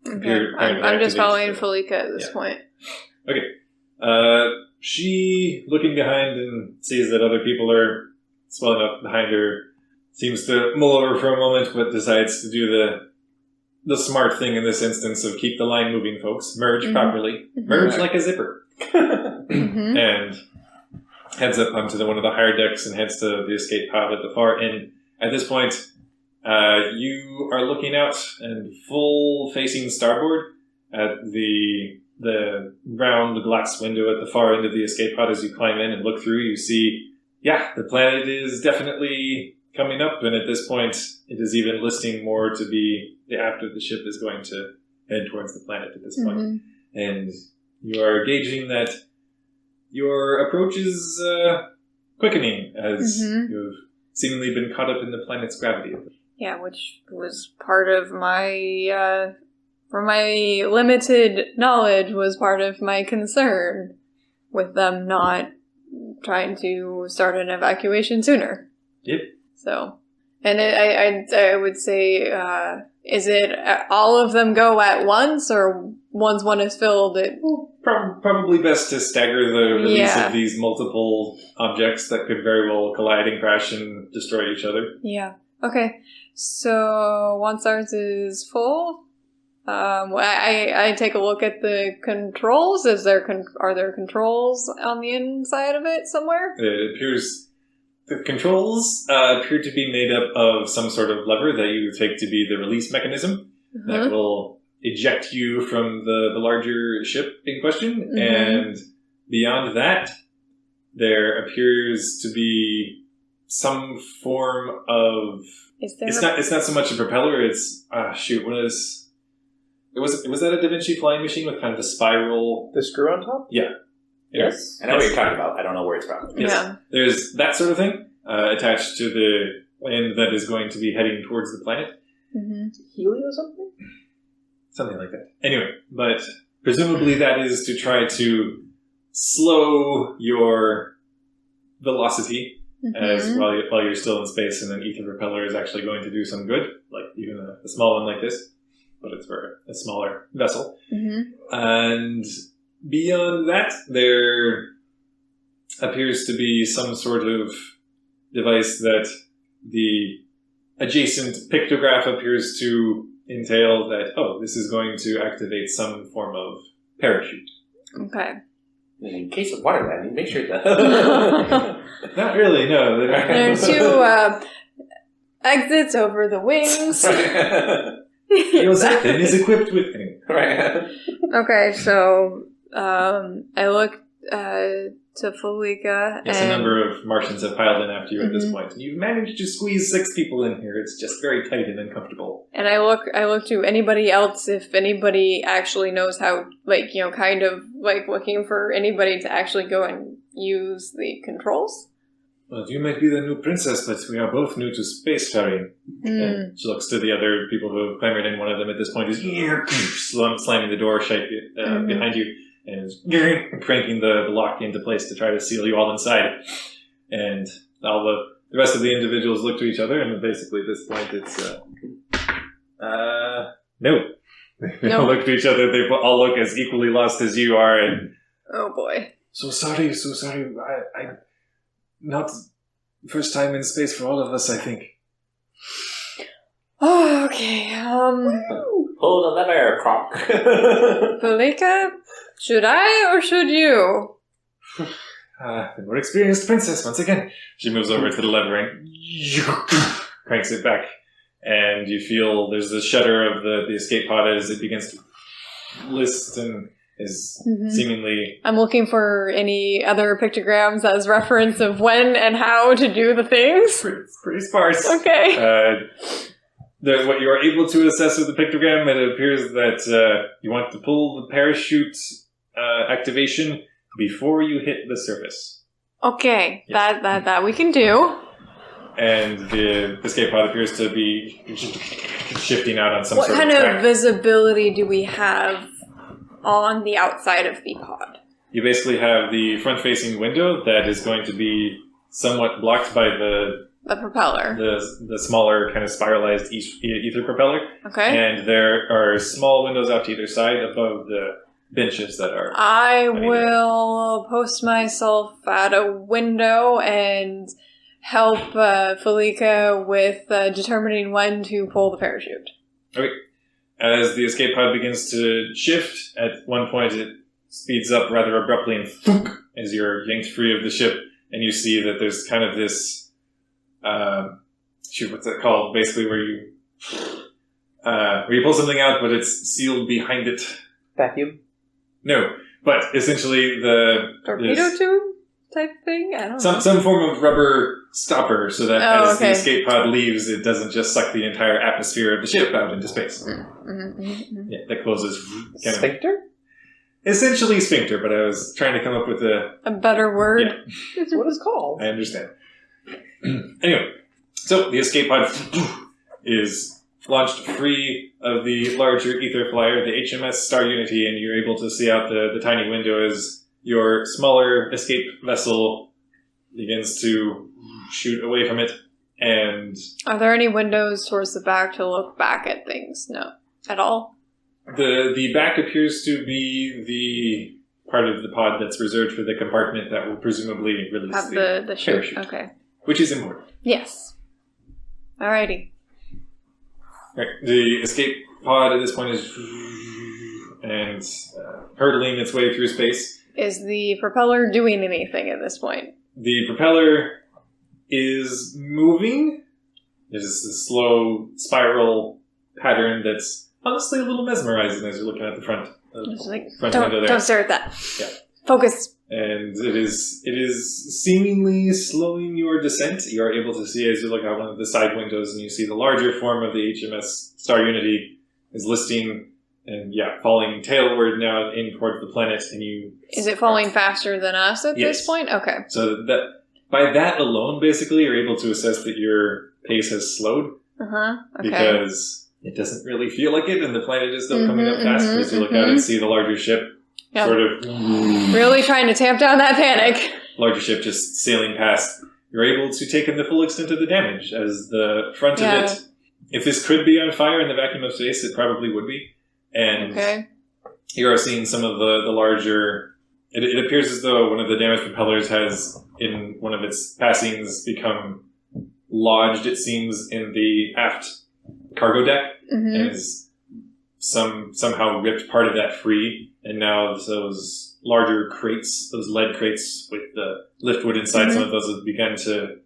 appear. I'm just following Felika at this point. Okay. She, looking behind and sees that other people are swelling up behind her, seems to mull over for a moment, but decides to do the smart thing in this instance of keep the line moving, folks. Merge properly. Merge like a zipper. And heads up onto one of the higher decks and heads to the escape pod at the far end. At this point, you are looking out and full facing starboard at the round glass window at the far end of the escape pod. As you climb in and look through, you see, the planet is definitely coming up, and at this point, it is even listing more to be the aft of the ship is going to head towards the planet at this point. And you are gauging that your approach is quickening as you've seemingly been caught up in the planet's gravity. Yeah, which was part of my, for my limited knowledge, was part of my concern with them not trying to start an evacuation sooner. Yep. So, and I would say, is it all of them go at once, or once one is filled, it... Probably best to stagger the release of these multiple objects that could very well collide and crash and destroy each other. Yeah. Okay. So once ours is full, I take a look at the controls. Are there controls on the inside of it somewhere? It appears the controls appear to be made up of some sort of lever that you take to be the release mechanism that will eject you from the larger ship in question. And beyond that, there appears to be some form of... It's not so much a propeller, it's... was that a Da Vinci flying machine with kind of a spiral... The screw on top? Yeah. Yes. I know what you're talking about. I don't know where it's from. Yes. Yeah. There's that sort of thing attached to the end that is going to be heading towards the planet. Helio something? Something like that. Anyway, but presumably that is to try to slow your velocity as while you're still in space, and an ether propeller is actually going to do some good, like even a small one like this, but it's for a smaller vessel. And beyond that, there appears to be some sort of device that the adjacent pictograph appears to entail that, this is going to activate some form of parachute. Okay. In case of water landing, make sure that... Not really, no. There are two exits over the wings. Your Zeppelin is equipped with... Right. Okay, so I look to Felica. Yes, a number of Martians have piled in after you at this point. And you've managed to squeeze 6 people in here. It's just very tight and uncomfortable. And I look to anybody else if anybody actually knows how, kind of looking for anybody to actually go and use the controls. Well, you might be the new princess, but we are both new to spacefaring. And she looks to the other people who have clambered in. One of them at this point is slamming the door shut behind you. And is cranking the lock into place to try to seal you all inside. And all the rest of the individuals look to each other, and basically at this point it's, no. They all look to each other, they all look as equally lost as you are, and... Oh boy. So sorry. I not first time in space for all of us, I think. Oh, okay, Pull the lever, Croc. Felica, should I or should you? The more experienced princess, once again. She moves over to the lever and cranks it back. And you feel there's the shudder of the escape pod as it begins to list and is seemingly... I'm looking for any other pictograms as reference of when and how to do the things. Pretty sparse. Okay. What you are able to assess with the pictogram, it appears that you want to pull the parachute activation before you hit the surface. Okay, Yes. that we can do. And the escape pod appears to be shifting out on some What sort kind of of track. visibility do we have on the outside of the pod? You basically have the front-facing window that is going to be somewhat blocked by the propeller. the smaller kind of spiralized ether propeller. Okay. And there are small windows out to either side above the benches that are... I will post myself at a window and help Felica with determining when to pull the parachute. Okay. As the escape pod begins to shift, at one point it speeds up rather abruptly and thunk, as you're yanked free of the ship, and you see that there's kind of this... what's that called? Basically where you pull something out, but it's sealed behind it. Vacuum? No, but essentially Torpedo tube type thing? I don't know. Some form of rubber stopper, so that as okay. the escape pod leaves, it doesn't just suck the entire atmosphere of the ship out into space. Yeah, that closes. Kind of, Sphincter? essentially sphincter, but I was trying to come up with A better word. Yeah. That's what it's called. I understand. Anyway, so the escape pod is launched free of the larger ether flyer, the HMS Star Unity, and you're able to see out the tiny window as your smaller escape vessel begins to shoot away from it. And Are there any windows towards the back to look back at things? No. At all? the back appears to be the part of the pod that's reserved for the compartment that will presumably release Have the chute. parachute, Okay. which is important. Yes. Alrighty. Right. The escape pod at this point is and hurtling its way through space. Is the propeller doing anything at this point? The propeller is moving. There's this slow spiral pattern that's honestly a little mesmerizing as you're looking at the front Just like, window there. don't stare at that. Yeah. Focus. And it is seemingly slowing your descent. You are able to see as you look out one of the side windows, and you see the larger form of the HMS Star Unity is listing and falling tailward now in towards the planet. And Is it falling faster than us at Yes. this point? Okay. So that by that alone, basically, you're able to assess that your pace has slowed Okay. because it doesn't really feel like it, and the planet is still coming up fast. As you look out and see the larger ship, Yep. sort of Really trying to tamp down that panic. larger ship just sailing past, you're able to take in the full extent of the damage as the front of it. If this could be on fire in the vacuum of space, it probably would be. And Okay. you are seeing some of the larger... It appears as though one of the damaged propellers has, in one of its passings, become lodged, it seems, in the aft cargo deck, and is somehow ripped part of that free, and now those larger crates, those lead crates with the liftwood inside, some of those have begun to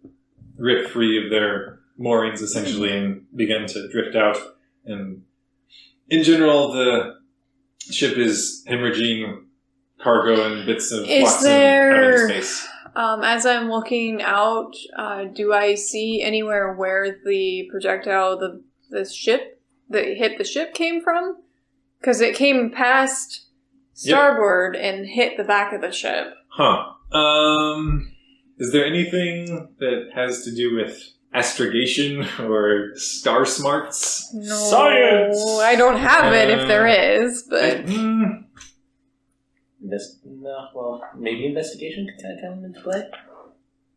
rip free of their moorings, essentially, and begin to drift out. And in general, the ship is hemorrhaging cargo and bits of flotsam out into space. As I'm looking out, do I see anywhere where the projectile, the ship that hit the ship came from? Because it came past starboard and hit the back of the ship. Huh. Is there anything that has to do with astrogation or star smarts? No, Science! I don't have it if there is, but... Maybe investigation could kind of come into play.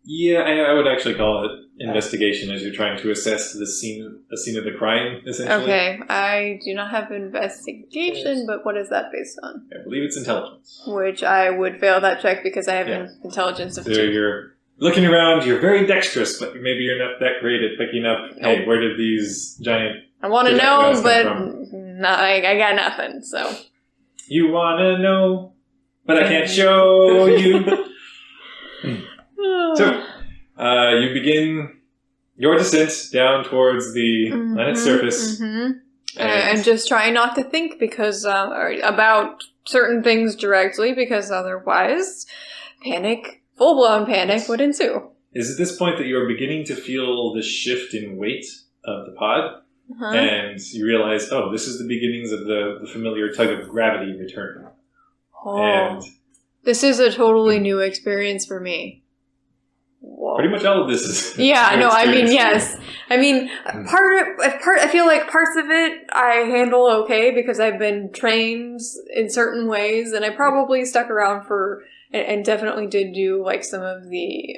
Yeah, I would actually call it investigation, as you're trying to assess the scene of the crime, essentially. Okay, I do not have investigation, but what is that based on? I believe it's intelligence. Which I would fail that check because I have an intelligence of 2. So you're looking around, you're very dexterous, but maybe you're not that great at picking up, hey, where did these giant... I want to know, but I got nothing, so... You want to know, but I can't show you. So, you begin your descent down towards the planet's surface. And just try not to think because about certain things directly, because otherwise, full-blown panic would ensue. Is at this point that you're beginning to feel the shift in weight of the pod, and you realize, oh, this is the beginnings of the familiar tug of gravity return. Oh. And this is a totally new experience for me. Whoa. Pretty much all of this is. Yeah, no, I mean, yes. I mean, I feel like parts of it I handle okay because I've been trained in certain ways, and I probably stuck around for, and definitely did do, like, some of the,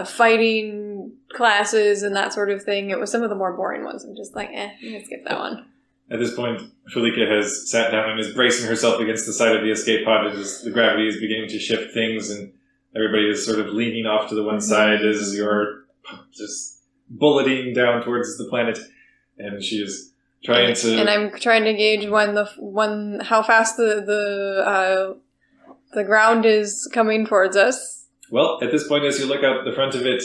fighting classes and that sort of thing. It was some of the more boring ones. I'm just like, I'm gonna skip that one. At this point, Felika has sat down and is bracing herself against the side of the escape pod as the gravity is beginning to shift things, and everybody is sort of leaning off to the one side as you're just bulleting down towards the planet, and she is trying to. And I'm trying to gauge how fast the ground is coming towards us. Well, at this point, as you look out the front of it,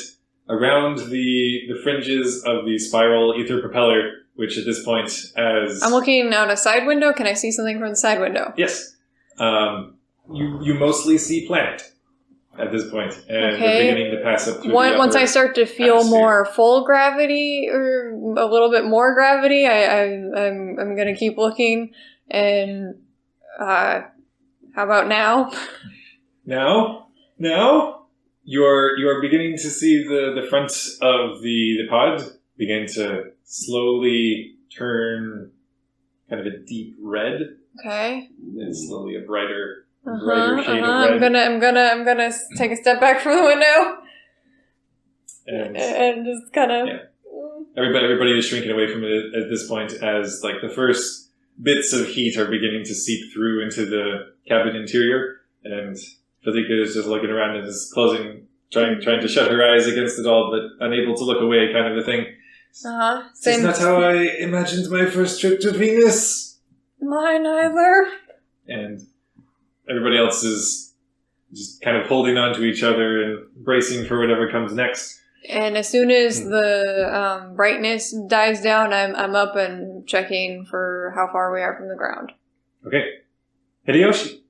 around the fringes of the spiral ether propeller, which at this point, as I'm looking out a side window, can I see something from the side window? Yes, you mostly see planet. At this point, and they're beginning to pass up through once I start to feel more full gravity or a little bit more gravity, I'm going to keep looking. And how about now? Now, you're beginning to see the front of the pod begin to slowly turn kind of a deep red. Okay. And slowly a brighter shade of red. I'm gonna take a step back from the window and just kind of. Yeah. Everybody is shrinking away from it at this point, as like the first bits of heat are beginning to seep through into the cabin interior, and Felika is just looking around and is trying to shut her eyes against it all, but unable to look away, kind of a thing. It's not how I imagined my first trip to Venus. Mine either. And everybody else is just kind of holding on to each other and bracing for whatever comes next. And as soon as the brightness dies down, I'm up and checking for how far we are from the ground. Okay. Hideyoshi.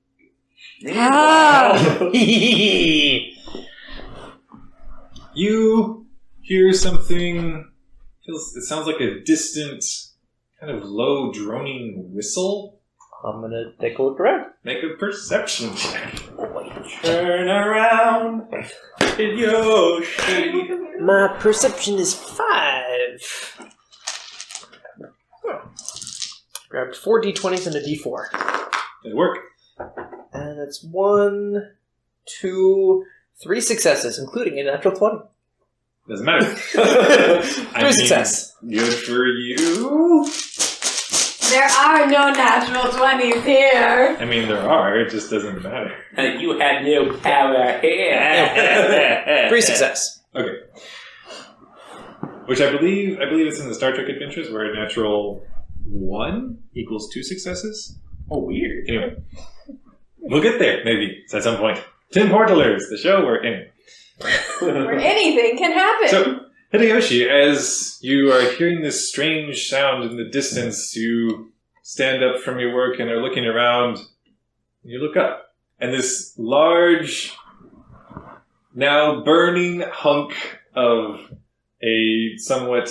You hear something. It sounds like a distant, kind of low droning whistle. I'm gonna take a look around. Make a perception check. Turn around, Hideyoshi. My perception is 5. Grabbed 4 d20s and a d4. It'll work. And that's 1, 2, 3 successes, including a natural 20. Doesn't matter. 3 success. Good for you. There are no natural 20s here. I mean, there are. It just doesn't matter. You had no power here. 3 success. Okay. which I believe it's in the Star Trek Adventures where a natural 1 equals 2 successes. Oh, weird. Anyway, we'll get there maybe at some point. Tin Portalers, the show where Where anything can happen. So, Hideyoshi, as you are hearing this strange sound in the distance, you stand up from your work and are looking around. You look up, and this large, now burning hunk of a somewhat,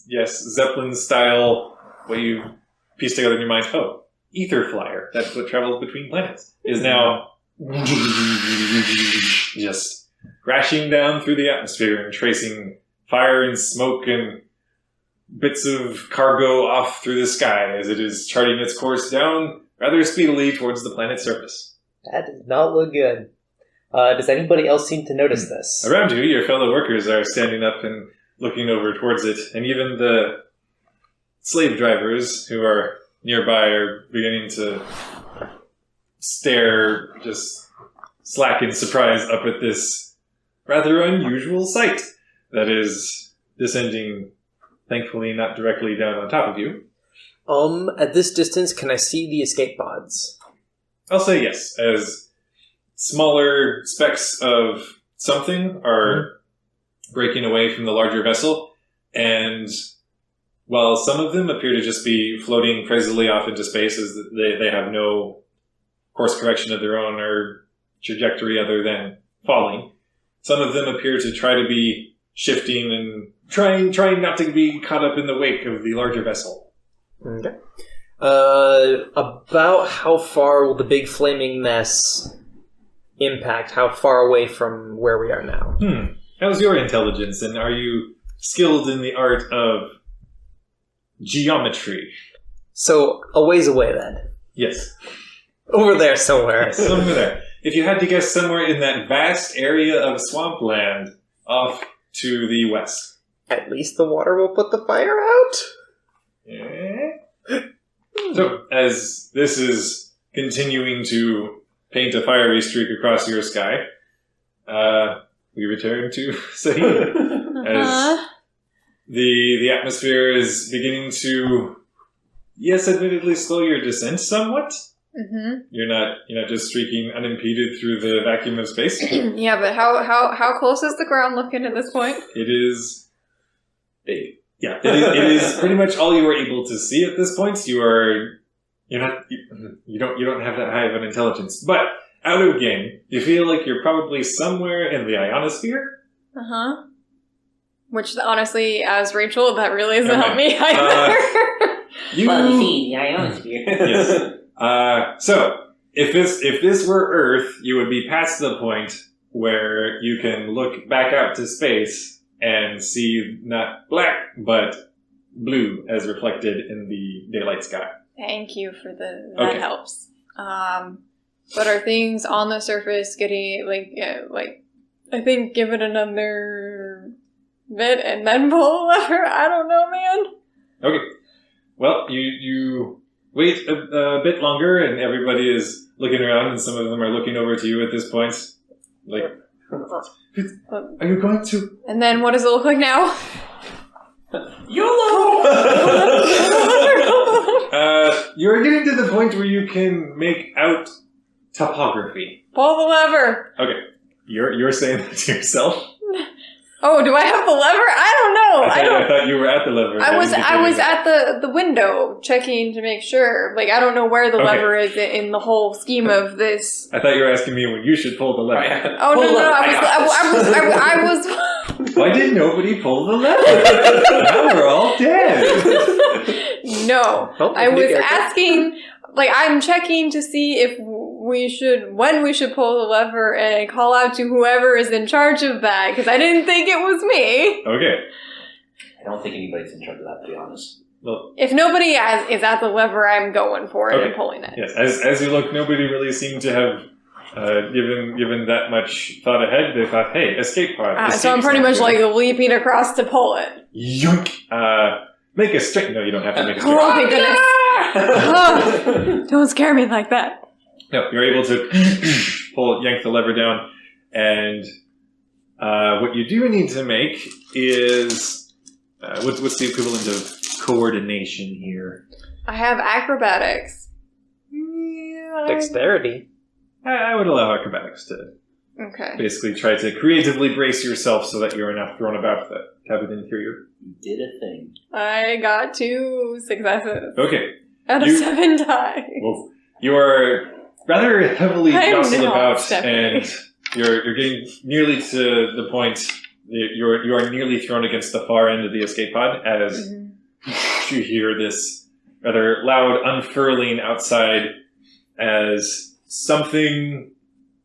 Zeppelin-style, what you piece together in your mind, ether flyer, that's what travels between planets, is now just crashing down through the atmosphere and tracing fire and smoke and bits of cargo off through the sky as it is charting its course down rather speedily towards the planet's surface. That does not look good. Does anybody else seem to notice this? Around you, your fellow workers are standing up and looking over towards it, and even the slave drivers who are nearby are beginning to stare, just slack in surprise up at this rather unusual sight that is descending, thankfully not directly down on top of you. At this distance, can I see the escape pods? I'll say yes, as smaller specks of something are breaking away from the larger vessel, and while some of them appear to just be floating crazily off into space as they have no course correction of their own or trajectory other than falling, some of them appear to try to be shifting and trying not to be caught up in the wake of the larger vessel. Okay. About how far will the big flaming mess impact? How far away from where we are now? How's your intelligence, and are you skilled in the art of geometry? So, a ways away then. Yes. Over there somewhere. Yes, somewhere there. If you had to guess, somewhere in that vast area of swampland off to the west. At least the water will put the fire out? So, as this is continuing to paint a fiery streak across your sky, we return to Sahib. As the atmosphere is beginning to, yes, admittedly slow your descent somewhat. Mm-hmm. You're not just streaking unimpeded through the vacuum of space. Yeah, but how close is the ground looking at this point? It is big. Yeah, it is pretty much all you are able to see at this point. You don't have that high of an intelligence, but out of game, you feel like you're probably somewhere in the ionosphere. Which, honestly, as Rachel, that really doesn't help me either. Well, you see, the ionosphere. Yes. So, if this were Earth, you would be past the point where you can look back out to space and see not black, but blue as reflected in the daylight sky. Thank you for that helps. But are things on the surface getting, I think give it another bit and then pull the lever? I don't know, man. Okay. Well, you wait a bit longer, and everybody is looking around, and some of them are looking over to you at this point. Are you going to? And then what does it look like now? YOLO! You're getting to the point where you can make out topography. Pull the lever. Okay. You're saying that to yourself? Oh, do I have the lever? I don't know. I thought you were at the lever. I was at the window checking to make sure. I don't know where the lever is in the whole scheme of this. I thought you were asking me when you should pull the lever. Oh, no. I was. Why did nobody pull the lever? Now we're all dead. No. I was asking, I'm checking to see if when we should pull the lever and call out to whoever is in charge of that, because I didn't think it was me. Okay. I don't think anybody's in charge of that, to be honest. Well, if nobody is at the lever, I'm going for it and pulling it. Yes, as you look, nobody really seemed to have given that much thought ahead. They thought, hey, escape pod. So I'm pretty much leaping across to pull it. Yoink! Make a straight. No, you don't have to make a straight. Oh my goodness. Oh, don't scare me like that. No, you're able to yank the lever down, and what you do need to make is what's the equivalent of coordination here? I have acrobatics. Yeah, Dexterity. I would allow acrobatics to Okay. basically try to creatively brace yourself so that you're not thrown about that cabin interior. You did a thing. I got 2 successes Okay. out of 7 dice. Well, you are rather heavily I am jostled not about, stepping. and you're getting nearly to the point. You are nearly thrown against the far end of the escape pod as you hear this rather loud unfurling outside as something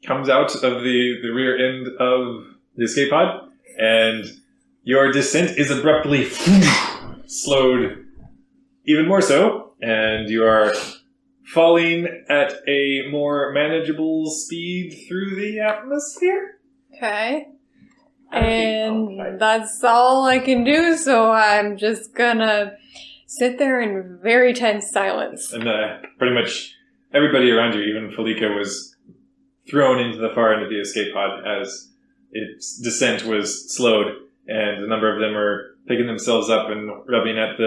comes out of the rear end of the escape pod, and your descent is abruptly slowed even more so, and you are falling at a more manageable speed through the atmosphere. Okay. And that's all I can do, so I'm just gonna sit there in very tense silence. And pretty much everybody around you, even Felica, was thrown into the far end of the escape pod as its descent was slowed, and a number of them are picking themselves up and rubbing at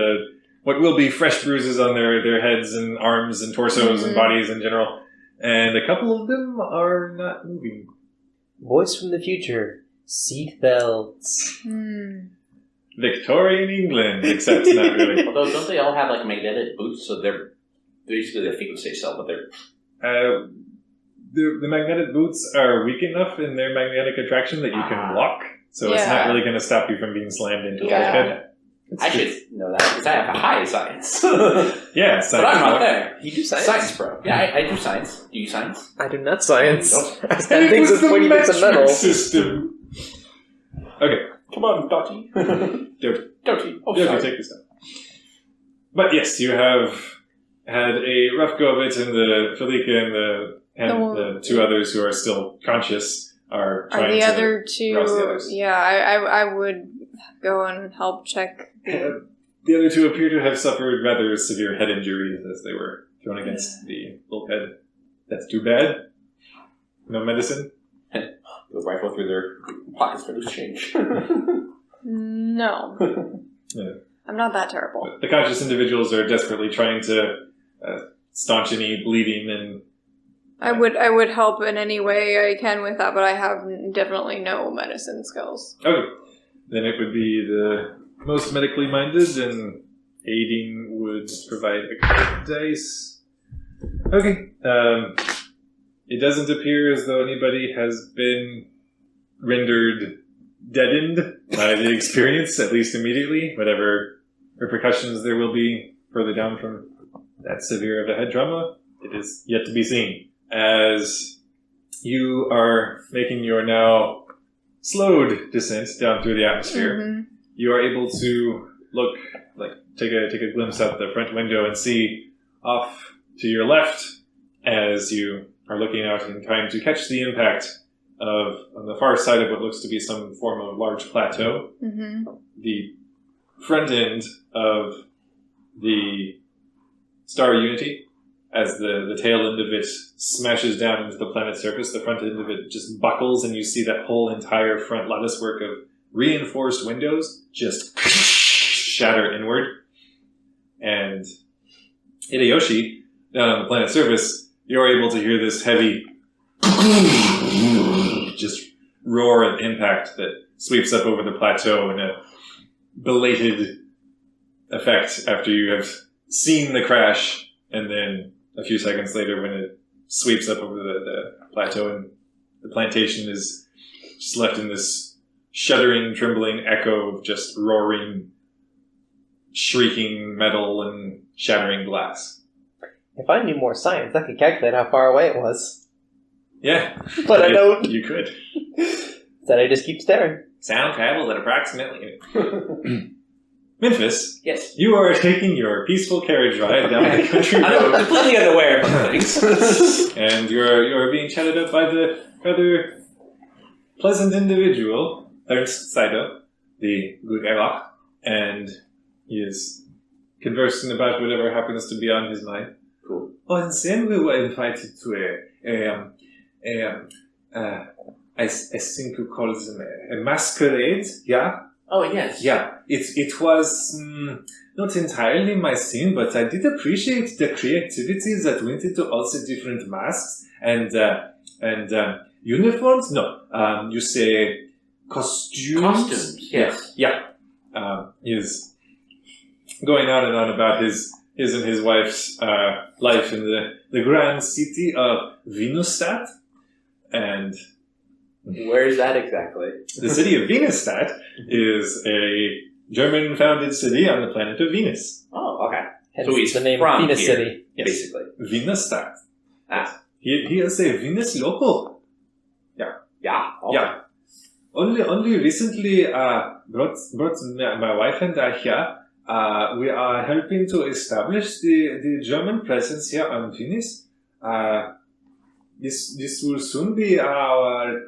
what will be fresh bruises on their heads and arms and torsos and bodies in general. And a couple of them are not moving. Voice from the future. Seat belts. Victorian England, except not really. Although, don't they all have like magnetic boots? So they're basically their feet would stay still, but they're. The magnetic boots are weak enough in their magnetic attraction that you can walk, so it's not really going to stop you from being slammed into the bulkhead. I should know that because I have a high science. Yeah, science. But I'm not there. You do science? Science, bro. Yeah, I do science. Do you science? I do not science. Don't. I stand things with pointy bits of metal. System. Okay. Come on, Dottie. Dottie. Oh, Yeah, sorry. take this down. But yes, you have had a rough go of it, and the Felica and the 2 others who are still conscious are trying the to other rouse 2? the others. Yeah, I would go and help check. The other 2 appear to have suffered rather severe head injuries as they were thrown against the bulkhead. That's too bad. No medicine? Go rifle through their pockets for loose change. No. Yeah. I'm not that terrible. The conscious individuals are desperately trying to staunch any bleeding, and I would help in any way I can with that, but I have definitely no medicine skills. okay, then it would be the most medically minded, and aiding would provide a dice. Okay, it doesn't appear as though anybody has been rendered deadened by the experience, at least immediately. Whatever repercussions there will be further down from that severe of a head trauma, it is yet to be seen. As you are making your now slowed descent down through the atmosphere, you are able to look, take a glimpse out the front window and see off to your left as you are looking out in time to catch the impact of, on the far side of what looks to be some form of large plateau, the front end of the Star Unity. As the tail end of it smashes down into the planet's surface, the front end of it just buckles, and you see that whole entire front latticework of reinforced windows just shatter inward. And Hideyoshi, down on the planet's surface, you're able to hear this heavy just roar of impact that sweeps up over the plateau in a belated effect after you have seen the crash, and then a few seconds later when it sweeps up over the plateau and the plantation is just left in this shuddering, trembling echo of just roaring, shrieking metal and shattering glass. If I knew more science, I could calculate how far away it was. Yeah. But I don't. You could. Then I just keep staring. Sound travels at approximately... Memphis, Yes. you are taking your peaceful carriage ride down the country I'm road, completely unaware of things. and you're being chatted up by the rather pleasant individual, Ernst Saito, the good Erlach, and he is conversing about whatever happens to be on his mind. Cool. Oh, and then we were invited to I think we call them a masquerade, yeah? Oh, yes. Yeah, it was not entirely my scene, but I did appreciate the creativity that went into all the different masks and uniforms. No, you say costumes. Costumes, yes. Yeah. He's going on and on about his and his wife's life in the grand city of Venusstadt. And where is that exactly? the city of Venusstadt is a German-founded city on the planet of Venus. Oh, okay. Hence So he's the name from Venus here, City. Yes. basically. Venusstadt. Ah. He is a Venus local. Yeah. Okay. Yeah. Only recently brought my wife and I here. We are helping to establish the German presence here on Venus. This will soon be our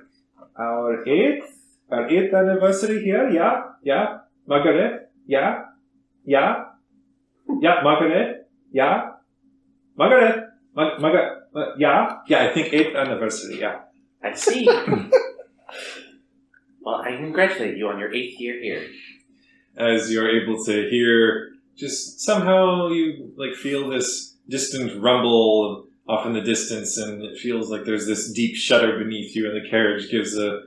eighth anniversary here. Yeah, Margaret. Yeah, Margaret. Yeah, Margaret. Yeah. I think 8th anniversary. Yeah. I see. Well, I congratulate you on your 8th year here. As you're able to hear, just somehow you feel this distant rumble off in the distance, and it feels like there's this deep shudder beneath you, and the carriage gives a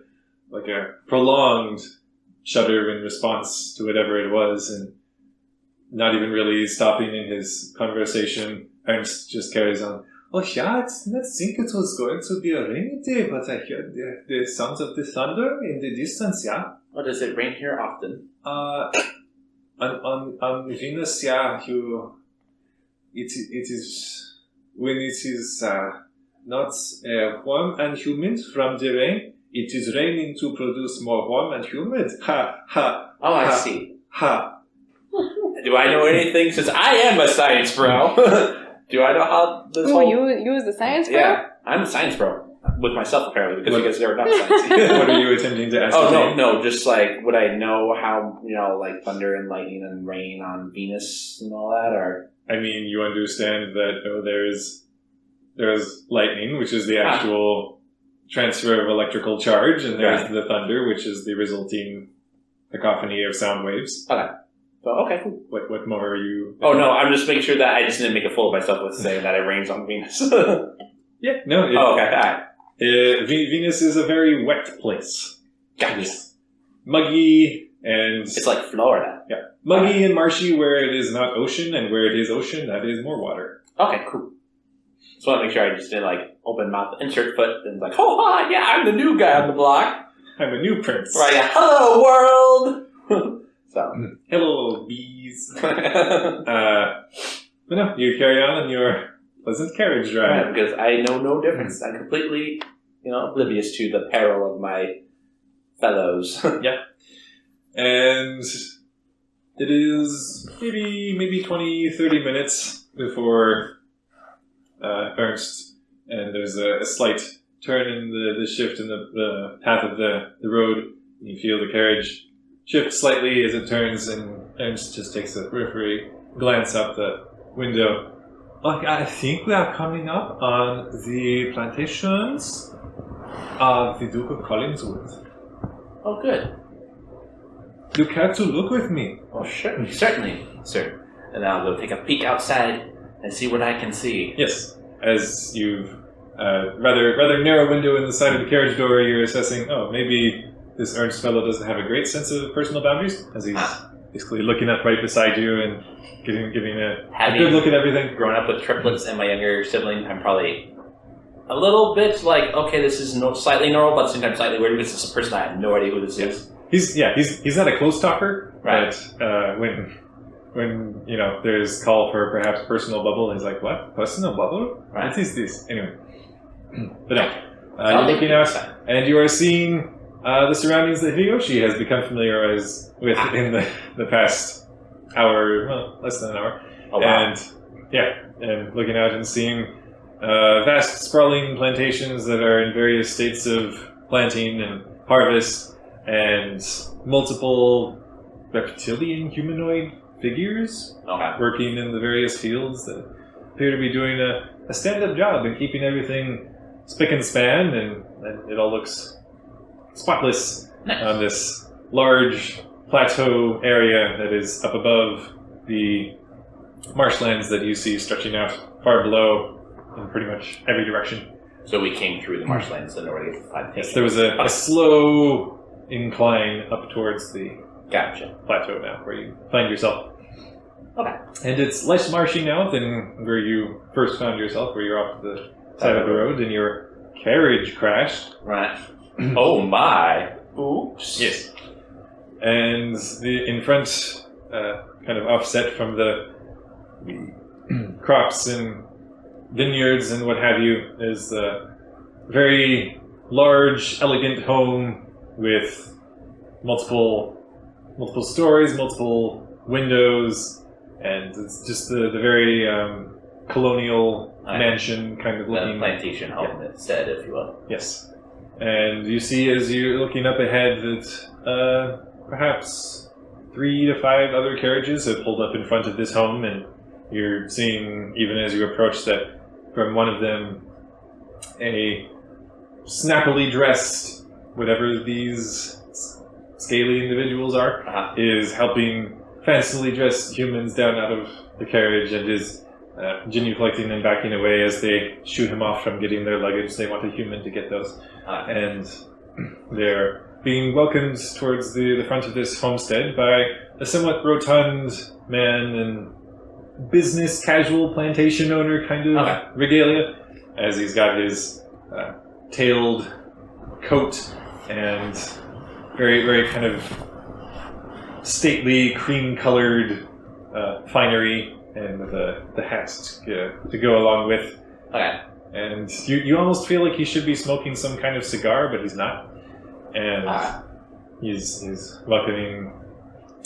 prolonged shudder in response to whatever it was, and not even really stopping in his conversation, Ernst just carries on. Oh yeah, I did not think it was going to be a rainy day, but I heard the sounds of the thunder in the distance, yeah. Oh, does it rain here often? On Venus, yeah, it is when it is not warm and humid from the rain, it is raining to produce more warm and humid. Ha, ha. Oh, I ha, see. Ha. Do I know anything? Since I am a science bro. Do I know how this whole... you was the science bro? Yeah, I'm a science bro. With myself, apparently, because you guys are not science. What are you attempting to ask? Oh, no, just would I know how, thunder and lightning and rain on Venus and all that, or... I mean, you understand that there's lightning, which is the actual transfer of electrical charge, and there's the thunder, which is the resulting cacophony of sound waves. Okay. So, okay, cool. What more are you... Oh, no, I'm just making sure that I just didn't make a fool of myself with saying that it rains on Venus. Yeah, no. Okay, all right. Venus is a very wet place. Gotcha. It's muggy and... It's like Florida. Yeah. Muggy and marshy where it is not ocean, and where it is ocean, that is more water. Okay, cool. Just want to make sure I just didn't, open mouth, insert foot, and oh, yeah, I'm the new guy on the block. I'm a new prince. Right, yeah. Hello, world! So. Hello, bees. But no, you carry on in your pleasant carriage ride. Right, because I know no difference. I'm completely, oblivious to the peril of my fellows. Yeah. And it is maybe 20, 30 minutes before Ernst, and there's a slight turn in the shift in the path of the road. You feel the carriage shift slightly as it turns, and Ernst just takes a periphery glance out the window. Oh, I think we are coming up on the plantations of the Duke of Collingswood. Oh, good. You care to look with me? Oh, sure. Certainly, sir. And I'll go take a peek outside and see what I can see. Yes. As you've rather narrow window in the side of the carriage door, you're assessing, maybe this Ernst fellow doesn't have a great sense of personal boundaries, as he's basically looking up right beside you and giving a good look at everything. Growing up with triplets and my younger sibling, I'm probably a little bit okay, this is slightly normal, but sometimes slightly weird because it's a person I have no idea who this is. He's not a close talker, right? But when there's call for perhaps personal bubble, he's like, what? Personal bubble? Right. What is this? Anyway. But no. You're looking out, and you are seeing the surroundings that Hiyoshi has become familiar with in the past hour, well, less than an hour. Oh, wow. And looking out and seeing vast sprawling plantations that are in various states of planting and harvest, and multiple reptilian humanoid figures working in the various fields that appear to be doing a stand-up job in keeping everything spick and span, and it all looks spotless on this large plateau area that is up above the marshlands that you see stretching out far below in pretty much every direction. So we came through the marshlands in order to get to the plantation. Yes, there was a slow incline up towards the Gotcha. plateau now, where you find yourself. Okay. And it's less marshy now than where you first found yourself, where you're off to the side of the road, and your carriage crashed. Right. Oh my. Oops. Yes. And in front, kind of offset from the crops and vineyards and what have you, is a very large, elegant home with multiple stories, multiple windows, and it's just the very colonial mansion kind of looking. The plantation home instead, if you will. Yes. And you see as you're looking up ahead that perhaps 3 to 5 other carriages have pulled up in front of this home, and you're seeing, even as you approach, that from one of them, a snappily dressed, whatever these scaly individuals are, is helping fancily dressed humans down out of the carriage and is genuflecting and backing away as they shoo him off from getting their luggage. They want a human to get those. And they're being welcomed towards the front of this homestead by a somewhat rotund man and business casual plantation owner kind of regalia, as he's got his tailed coat and very, very kind of stately cream-colored finery and the hat to go along with. Okay. And you almost feel like he should be smoking some kind of cigar, but he's not. And he's welcoming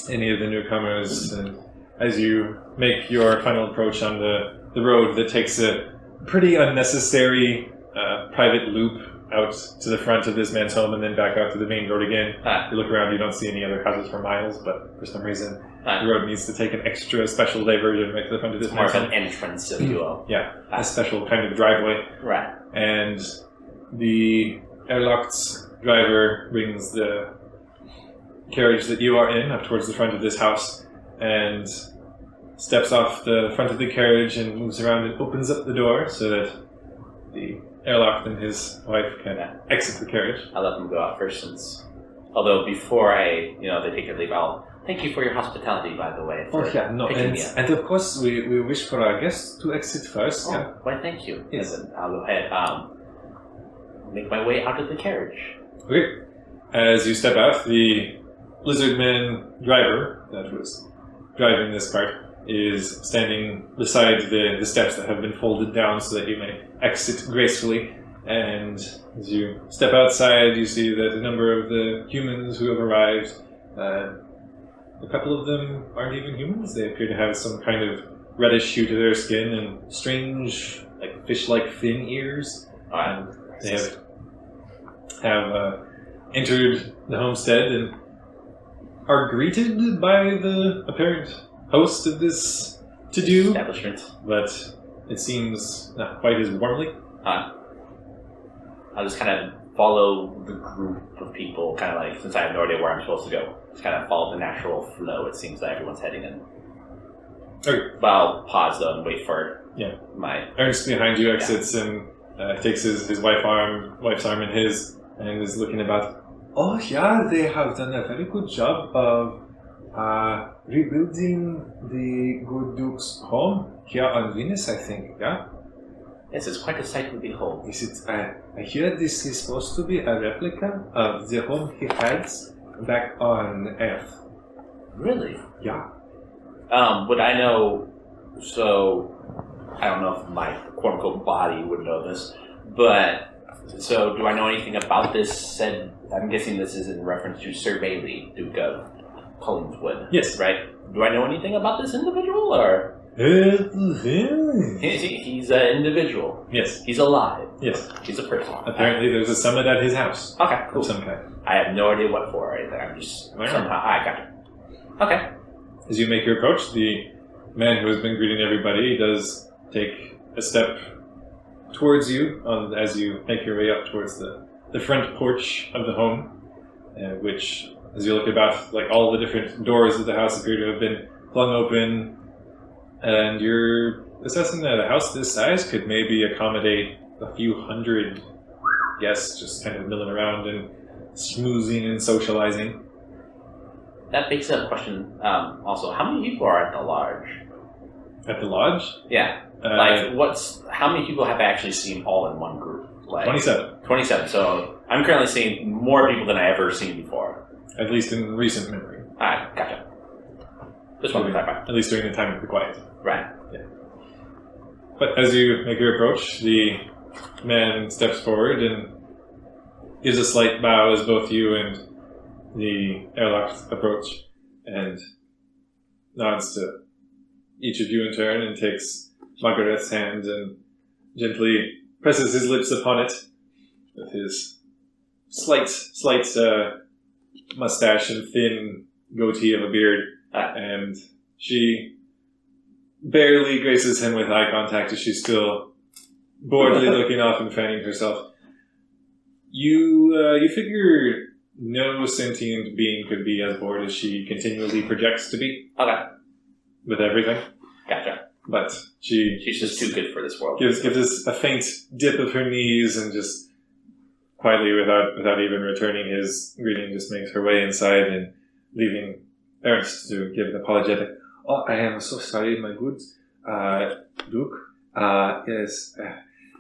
any of the newcomers. And as you make your final approach on the road that takes a pretty unnecessary private loop out to the front of this man's home and then back out to the main road again. You look around, you don't see any other houses for miles, but for some reason the road needs to take an extra special diversion right to the front of this more man's of home. an entrance, if you will. Yeah, a special kind of driveway. Right. And the airlock's driver brings the carriage that you are in up towards the front of this house and steps off the front of the carriage and moves around and opens up the door so that the airlock and his wife can exit the carriage. I'll let them go out first, since... Although before they take their leave, I'll thank you for your hospitality, by the way. And of course we wish for our guests to exit first. Oh, yeah. Why, thank you. Yes. And then I'll go ahead, make my way out of the carriage. Okay. As you step out, the lizardman driver that was driving this cart is standing beside the steps that have been folded down so that you may exit gracefully. And as you step outside, you see that a number of the humans who have arrived, a couple of them aren't even humans. They appear to have some kind of reddish hue to their skin and strange, like fish-like fin ears. And they have entered the homestead and are greeted by the apparent host of this to-do establishment, but it seems not quite as warmly. I'll just kind of follow the group of people, kind of like, since I have no idea where I'm supposed to go, just kind of follow the natural flow. It seems that everyone's heading in. Okay. But I'll pause though and wait for my... Ernst behind you exits and takes his wife's arm in his and is looking about. Oh yeah, they have done a very good job of rebuilding the good Duke's home here on Venus, I think, yeah? Yes, it's quite a sight to behold. Is it? I hear this is supposed to be a replica of the home he had back on Earth. Really? Yeah. Would I know... So, I don't know if my quote-unquote body would know this, but... So, do I know anything about this? I'm guessing this is in reference to Sir Bailey, Duke of Collingswood. Yes. Right? Do I know anything about this individual, or...? He's an individual. Yes. He's alive. Yes. He's a person. Apparently there's a summit at his house. Okay, cool. Of some kind. I have no idea what for right there. I'm just somehow... I got it. Okay. As you make your approach, the man who has been greeting everybody does take a step towards you as you make your way up towards the front porch of the home, which as you look about, like all the different doors of the house appear to have been flung open, and you're assessing that a house this size could maybe accommodate a few hundred guests just kind of milling around and schmoozing and socializing. That begs up a question. Also, how many people are at the lodge? At the lodge? Yeah. How many people have I actually seen all in one group? 27. 27. So I'm currently seeing more people than I ever seen before. At least in recent memory. Alright, gotcha. Just want to clarify. At least during the time of the quiet. Right. Yeah. But as you make your approach, the man steps forward and gives a slight bow as both you and the airlock approach, and nods to each of you in turn and takes Margaret's hand and gently presses his lips upon it with his slight mustache and thin goatee of a beard. And she barely graces him with eye contact as she's still boredly looking off and fanning herself. You figure no sentient being could be as bored as she continually projects to be. Okay. With everything. Gotcha. But she's just too good for this world. Gives us a faint dip of her knees and just quietly, without even returning his greeting, just makes her way inside and leaving Ernst to give an apologetic. Oh, I am so sorry, my good Duke. Yes,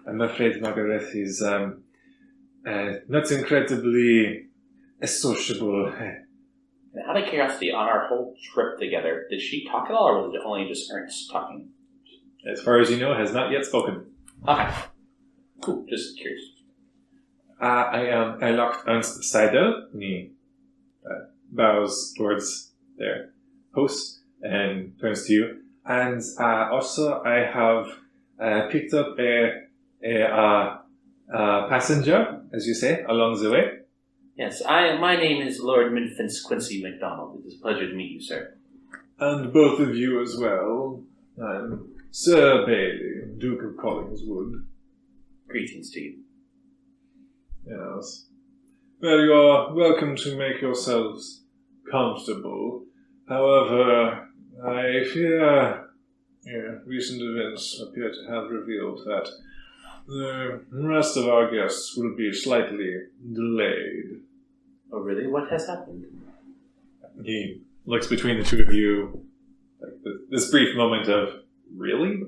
I'm afraid Margaret is not incredibly sociable. Out of curiosity, on our whole trip together, did she talk at all, or was it only just Ernst talking? As far as you know, has not yet spoken. Okay. Cool. Just curious. I locked Ernst Seidel. He bows towards their host and turns to you. And also, I have picked up a passenger, as you say, along the way. Yes, my name is Lord Minfins Quincy MacDonald. It is a pleasure to meet you, sir. And both of you as well. I'm Sir Bailey, Duke of Collingswood. Greetings to you. Yes. Well, you are welcome to make yourselves comfortable. However, I fear recent events appear to have revealed that the rest of our guests will be slightly delayed. Oh, really? What has happened? He looks between the two of you, like this brief moment of, really?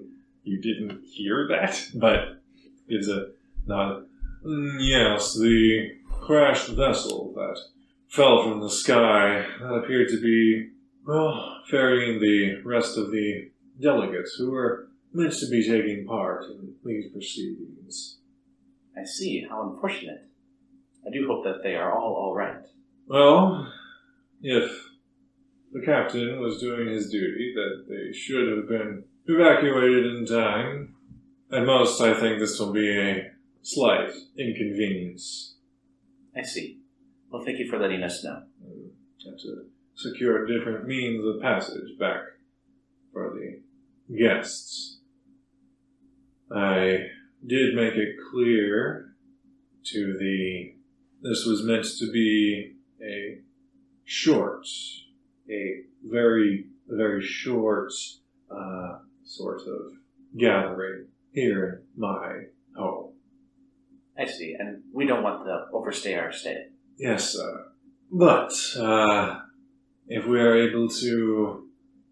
You didn't hear that? But gives a nod. Yes, the crashed vessel that fell from the sky, that appeared to be, ferrying the rest of the delegates who were meant to be taking part in these proceedings. I see. How unfortunate. I do hope that they are all right. Well, if the captain was doing his duty, that they should have been evacuated in time. At most, I think this will be a slight inconvenience. I see. Well, thank you for letting us know. Have to secure different means of passage back for the guests. I did make it clear to this was meant to be a very, very short sort of gathering here in my home. I see, and we don't want to overstay our stay. Yes, sir. But if we are able to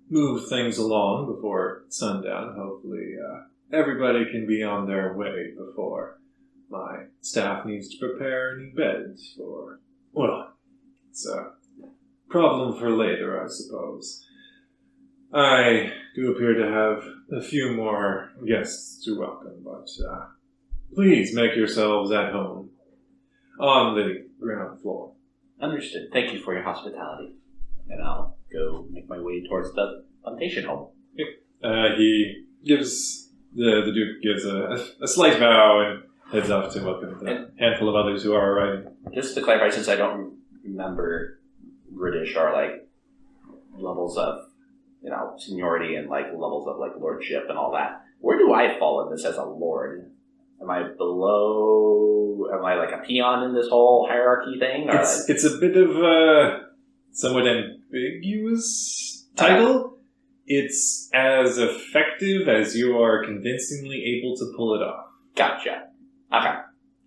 move things along before sundown, hopefully everybody can be on their way before my staff needs to prepare any beds for... Well, it's a problem for later, I suppose. I do appear to have a few more guests to welcome, but please make yourselves at home on the ground floor. Understood. Thank you for your hospitality. And I'll go make my way towards the plantation home. He gives... The Duke gives a slight bow and heads off to welcome the handful of others who are arriving. Just to clarify, since I don't remember British or levels of seniority and levels of lordship and all that, where do I fall in this as a lord? Am I below? Am I a peon in this whole hierarchy thing? Or it's a bit of somewhat ambiguous title. It's as effective as you are convincingly able to pull it off. Gotcha. Okay.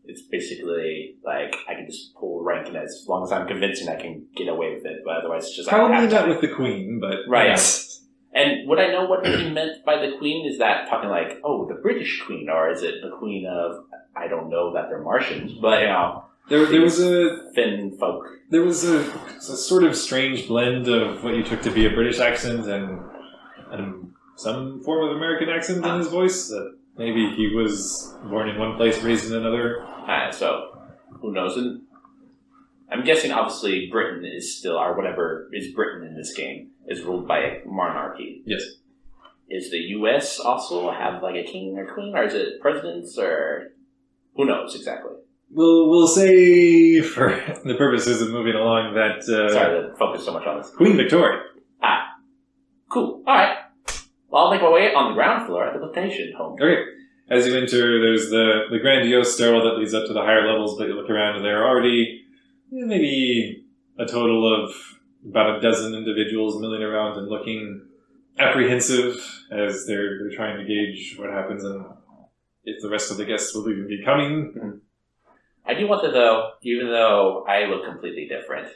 It's basically like I can just pull rank, and as long as I'm convincing, I can get away with it. But otherwise, it's just probably not with the queen, but right. Yes. And would I know what he meant by the queen? Is that talking like, oh, the British queen, or is it the queen of? I don't know that they're Martians, but there was a Finn folk. There was a sort of strange blend of what you took to be a British accent and some form of American accent in his voice. That maybe he was born in one place, raised in another. So who knows? And I'm guessing, obviously, Britain is still, or whatever is Britain in this game, is ruled by a monarchy. Yes. Is the U.S. also have like a king or queen, or is it presidents, or who knows exactly? We'll say, for the purposes of moving along, that sorry to focus so much on this. Queen Victoria. Cool. All right. Well, I'll make my way on the ground floor at the plantation home. Okay. As you enter, there's the grandiose stairwell that leads up to the higher levels, but you look around and there are already maybe a total of about a dozen individuals milling around and looking apprehensive as they're trying to gauge what happens and if the rest of the guests will even be coming. Mm-hmm. I do want to, though, even though I look completely different,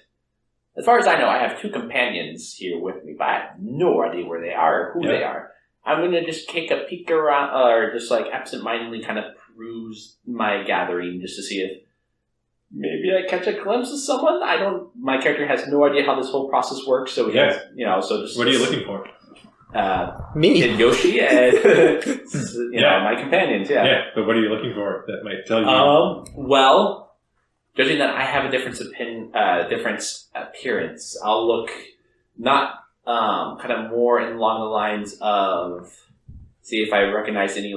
as far as I know, I have two companions here with me, but I have no idea where they are or who they are. I'm going to just take a peek around, or just like absentmindedly kind of peruse my gathering just to see if maybe I catch a glimpse of someone. My character has no idea how this whole process works, so so just... What are you looking for? Me. And Yoshi and, my companions, Yeah, but what are you looking for that might tell you? Well, judging that I have a different appearance, I'll look not kind of more along the lines of see if I recognize any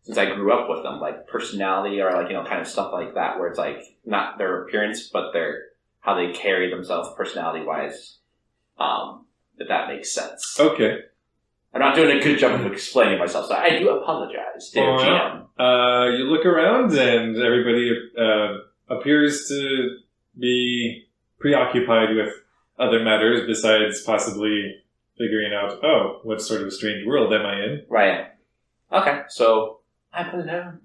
since I grew up with them, like personality or kind of stuff like that, where it's like not their appearance, but how they carry themselves personality wise. If that makes sense. Okay. I'm not doing a good job of explaining myself, so I do apologize, dear GM. You look around and everybody appears to be preoccupied with other matters besides possibly figuring out, what sort of strange world am I in? Right. Okay, so I'm alone.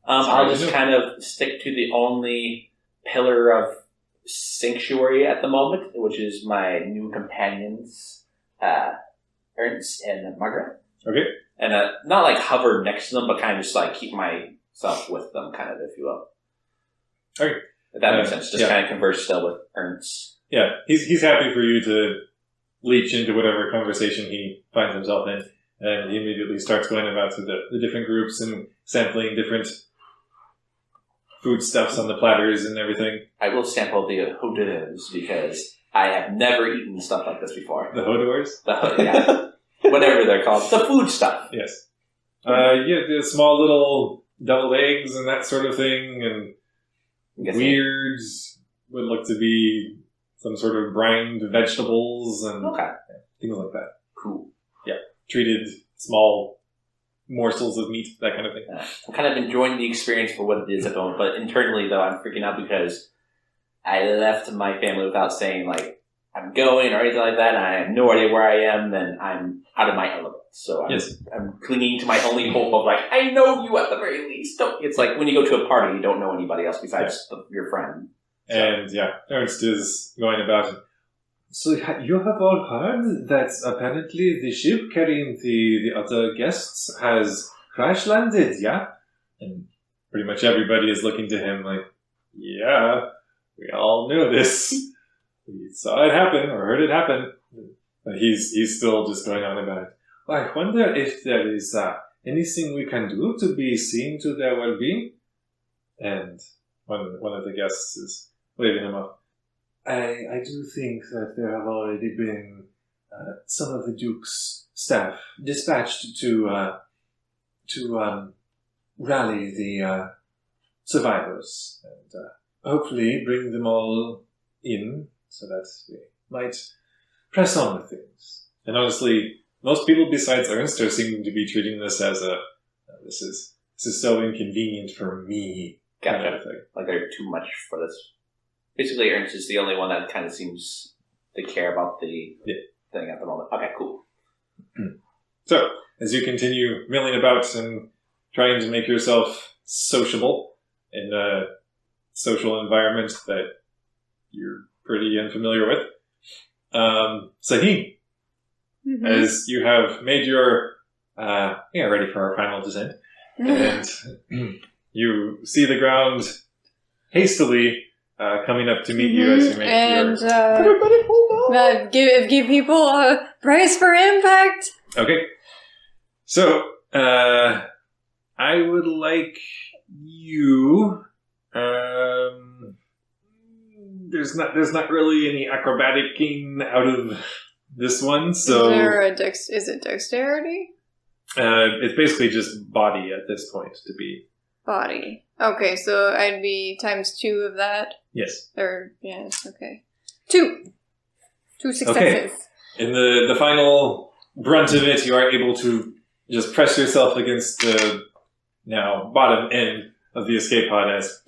I'll just kind of stick to the only pillar of sanctuary at the moment, which is my new companions, Ernst and Margaret. Okay. And not like hover next to them, but kind of just like keep myself with them, kind of, if you will. Okay. If that makes sense. Just kind of converse still with Ernst. Yeah, he's happy for you to leech into whatever conversation he finds himself in, and he immediately starts going about to the different groups and sampling different foodstuffs on the platters and everything. I will sample the hors d'oeuvres because I have never eaten stuff like this before. The hors d'oeuvres? Yeah. Whatever they're called. The food stuff. Yes. The small little deviled eggs and that sort of thing, and weirds would look to be some sort of brined vegetables and things like that. Cool. Yeah. Treated small morsels of meat, that kind of thing. I'm kind of enjoying the experience for what it is at the moment, but internally, though, I'm freaking out because I left my family without saying, I'm going or anything like that, and I have no idea where I am, then I'm out of my element. So I'm clinging to my only hope of, I know you at the very least. It's like when you go to a party, you don't know anybody else besides your friend. So. And, Ernst is going about it. So you have all heard that apparently the ship carrying the other guests has crash landed, yeah? And pretty much everybody is looking to him like, yeah, we all knew this. We saw it happen or heard it happen. But he's still just going on about it. Well, I wonder if there is anything we can do to be seen to their well-being? And one of the guests is waving him up. I do think that there have already been some of the Duke's staff dispatched to rally the survivors and hopefully bring them all in so that we might press on with things. And honestly, most people besides Ernst are seeming to be treating this as this is so inconvenient for me. Gotcha. Like they're too much for this. Basically, Ernst is the only one that kind of seems to care about the thing at the moment. Okay, cool. So, as you continue milling about and trying to make yourself sociable in a social environment that you're pretty unfamiliar with, Sahim, as you have made your ready for our final descent, and you see the ground hastily coming up to meet you as you make and, your... Everybody hold on! give people a brace for impact. Okay. So, I would like you... there's not really any acrobaticing out of this one, so... Is there is it dexterity? It's basically just body at this point to be... Body. Okay, so I'd be ×2 of that? Yes. Or, yes, okay. 2 successes. Okay. In the final brunt of it, you are able to just press yourself against the now bottom end of the escape pod as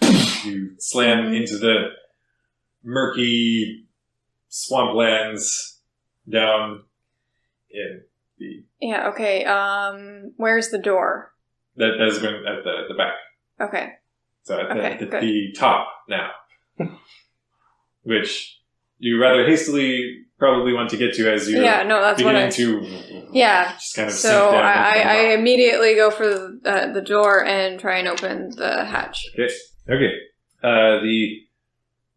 you slam into the murky swamplands down in the... Yeah, okay, where's the door? That is going at the back. Okay. So at Okay, the top now. Which you rather hastily probably want to get to as you're that's what beginning to just kind of sink So down. I immediately go for the door and try and open the hatch. Okay. The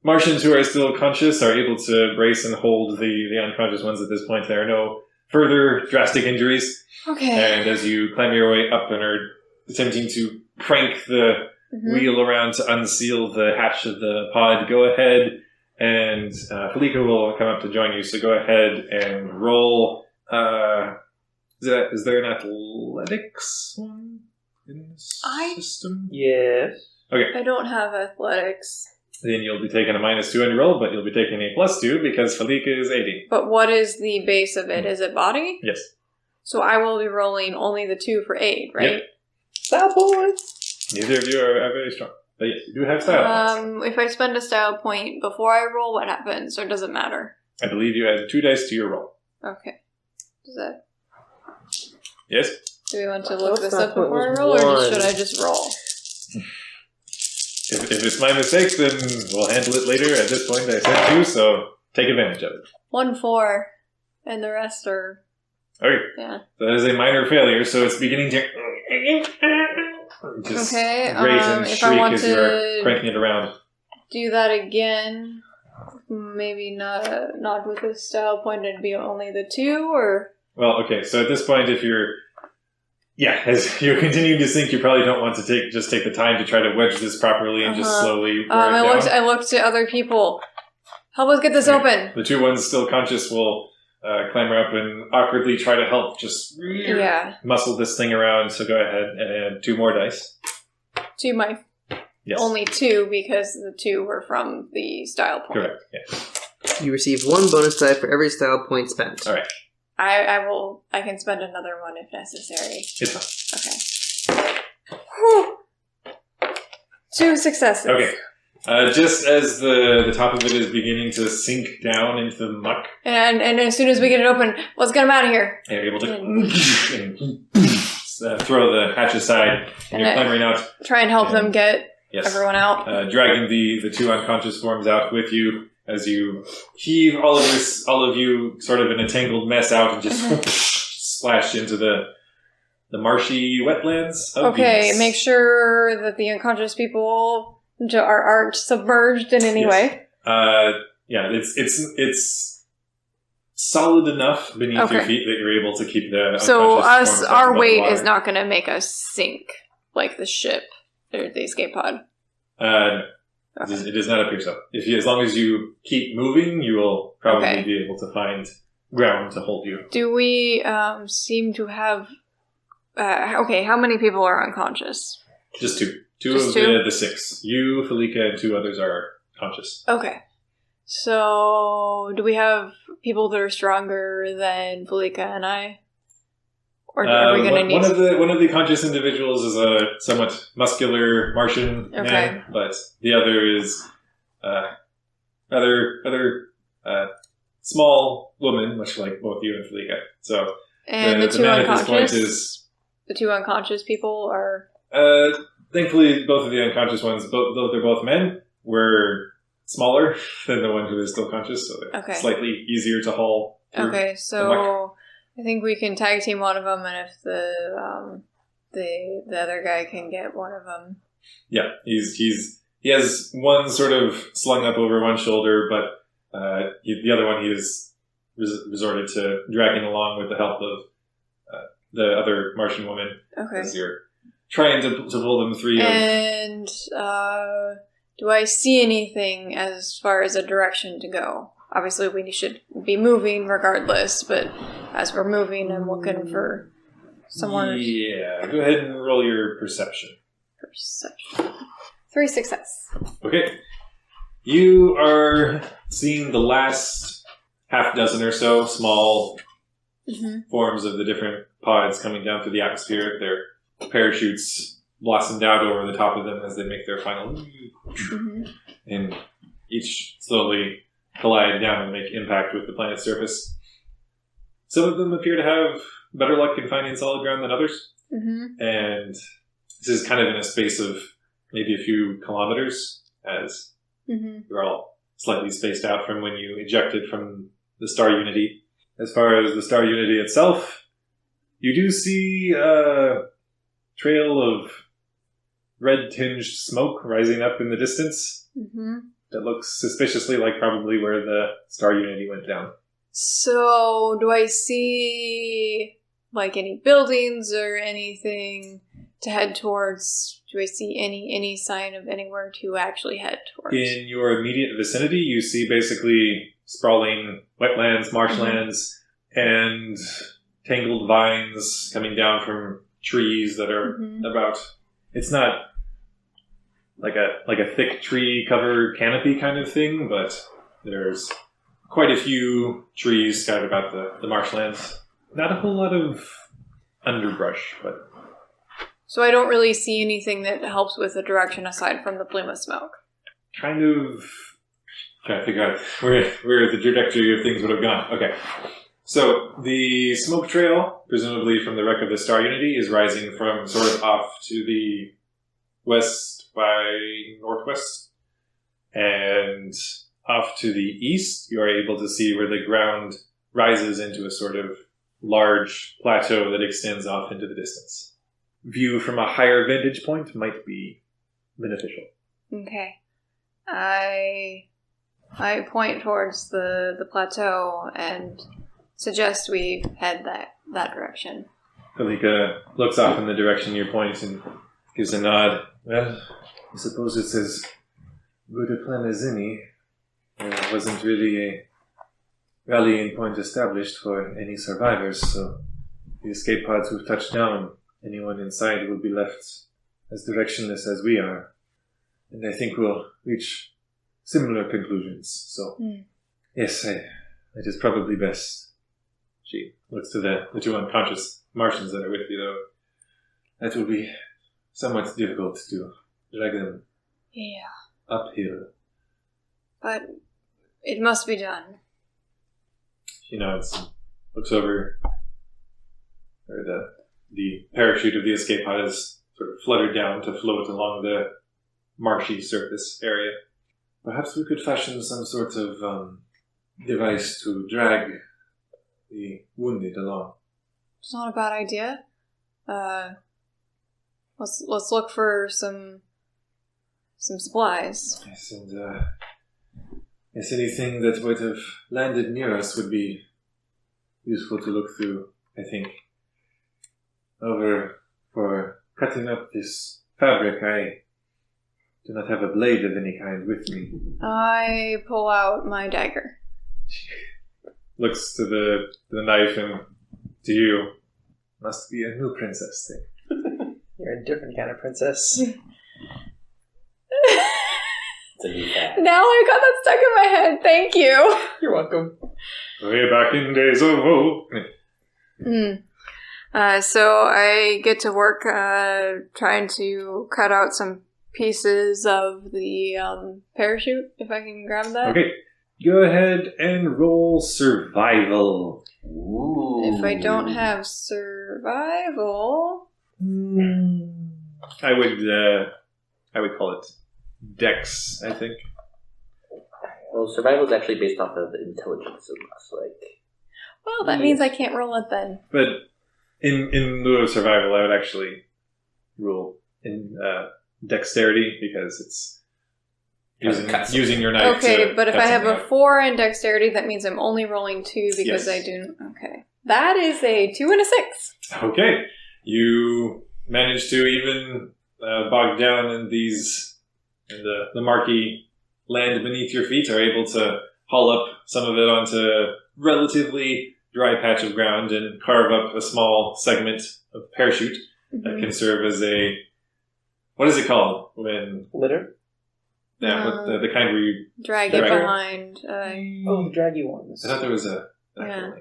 Martians who are still conscious are able to brace and hold the unconscious ones at this point. There are no further drastic injuries. Okay. And as you climb your way up and are attempting to crank the wheel around to unseal the hatch of the pod, go ahead and Felica will come up to join you. So go ahead and roll. Is there an athletics one in this system? Yes. Okay. I don't have athletics. Then you'll be taking a -2 on your roll, but you'll be taking a +2 because Felica is 80. But what is the base of it? Is it body? Yes. So I will be rolling only the 2 for aid, right? Yep. Style points! Neither of you are very strong. But yes, you do have style points. If I spend a style point before I roll, what happens? Or does it matter? I believe you add 2 dice to your roll. Okay. Does that... Yes? Do we want to look this Style up point before I was roll, or one. should I just roll? If it's my mistake, then we'll handle it later. At this point, I said 2, so take advantage of it. 1, 4, and the rest are... Okay. Yeah. So that is a minor failure, so it's beginning to... just Okay, grate and if I shriek want as you to- are cranking it around. Do that again. Maybe not with the style point, it'd be only the 2, or... Well, okay, so at this point, if you're... Yeah, as you're continuing to sink, you probably don't want to take the time to try to wedge this properly and just slowly wear it down. I looked to other people. Help us get this open. The 2 ones still conscious will clamber up and awkwardly try to help just muscle this thing around. So go ahead and add 2 more dice. 2 Yes. only 2 because the 2 were from the style point. Correct, yeah. You receive 1 bonus die for every style point spent. All right. I can spend another one if necessary. It's fine. Okay. Whew. 2 successes. Okay. Just as the top of it is beginning to sink down into the muck, And as soon as we get it open, let's get them out of here. you're able to throw the hatch aside, and you're clambering out, Try and help them get everyone out. dragging the 2 unconscious forms out with you as you heave all of you sort of in a tangled mess out and just splash into the marshy wetlands of Venus. Make sure that the unconscious people aren't submerged in any way. It's solid enough beneath your feet that you're able to keep the So unconscious forms our above weight the water. is not going to make us sink like the ship or the escape pod. It does not appear so. As long as you keep moving, you will probably be able to find ground to hold you. Do we seem to have... how many people are unconscious? Just 2. Just Two two? of the 6. You, Felica, and 2 others are conscious. Okay. So, do we have people that are stronger than Felica and I? Or are we going to need... One of the conscious individuals is a somewhat muscular Martian man, but the other is rather small woman, much like both you and Felica. So And the two man at this point unconscious? is... The two unconscious people are... Thankfully, both of the unconscious ones, though they're both men, were smaller than the one who is still conscious, so they're slightly easier to haul through. Okay, so I think we can tag team one of them, and if the other guy can get one of them. Yeah, he has one sort of slung up over one shoulder, but the other one he has resorted to dragging along with the help of the other Martian woman. Okay. As you're trying to pull them free. And do I see anything as far as a direction to go? Obviously, we should be moving regardless, but as we're moving, I'm looking for somewhere. Yeah, go ahead and roll your perception. 3 success. Okay. You are seeing the last half dozen or so small forms of the different pods coming down through the atmosphere. Their parachutes blossomed out over the top of them as they make their final... And each slowly collide down and make impact with the planet's surface. Some of them appear to have better luck in finding solid ground than others. And this is kind of in a space of maybe a few kilometers, as you're all slightly spaced out from when you ejected from the Star Unity. As far as the Star Unity itself, you do see a trail of red-tinged smoke rising up in the distance. That looks suspiciously like probably where the Star Unity went down. So, do I see, like, any buildings or anything to head towards? Do I see any sign of anywhere to actually head towards? In your immediate vicinity, you see basically sprawling wetlands, marshlands, and tangled vines coming down from trees that are about... It's not like a thick tree cover canopy kind of thing, but there's quite a few trees scattered about the marshlands. Not a whole lot of underbrush, but... So I don't really see anything that helps with the direction aside from the plume of smoke. Kind of trying to figure out where the trajectory of things would have gone. Okay. So the smoke trail, presumably from the wreck of the Star Unity, is rising from sort of off to the west by northwest. And off to the east, you are able to see where the ground rises into a sort of large plateau that extends off into the distance. View from a higher vantage point might be beneficial. Okay. I point towards the plateau and suggest we head that direction. Kalika looks off in the direction you're pointing and gives a nod. Well, I suppose it's as good a plan as any. There wasn't really a rallying point established for any survivors, so the escape pods who've touched down, anyone inside will be left as directionless as we are. And I think we'll reach similar conclusions. So, yes, it is probably best. She looks to the two unconscious Martians that are with you, though. That will be somewhat difficult to drag them uphill. But it must be done. She nods, looks over, or the parachute of the escape pod is sort of fluttered down to float along the marshy surface area. Perhaps we could fashion some sort of device to drag the wounded along. It's not a bad idea. Let's look for some supplies. Yes, and yes, anything that would have landed near us would be useful to look through, I think. However, for cutting up this fabric, I do not have a blade of any kind with me. I pull out my dagger. Looks to the knife and to you. Must be a new princess thing. You're a different kind of princess. Now I got that stuck in my head. Thank you. You're welcome. Way back in days of old. So I get to work trying to cut out some pieces of the parachute, if I can grab that. Okay. go ahead and roll survival. Ooh. If I don't have survival... I would call it Dex, I think. Well, survival is actually based off of intelligence, unless, Well, that means I can't roll it then. But in lieu of survival, I would actually rule in dexterity because it's using your knife. Okay, but if cut I have something a out. 4 in dexterity, that means I'm only rolling 2 because Yes. I do... Okay. That is a 2 and a 6. Okay, you manage to even bog down in the marky land beneath your feet, are able to haul up some of it onto a relatively dry patch of ground and carve up a small segment of parachute that can serve as a... What is it called? When... Litter? Yeah, the kind where you... Drag it Drag- behind. Oh, the draggy ones. I thought there was a... Yeah.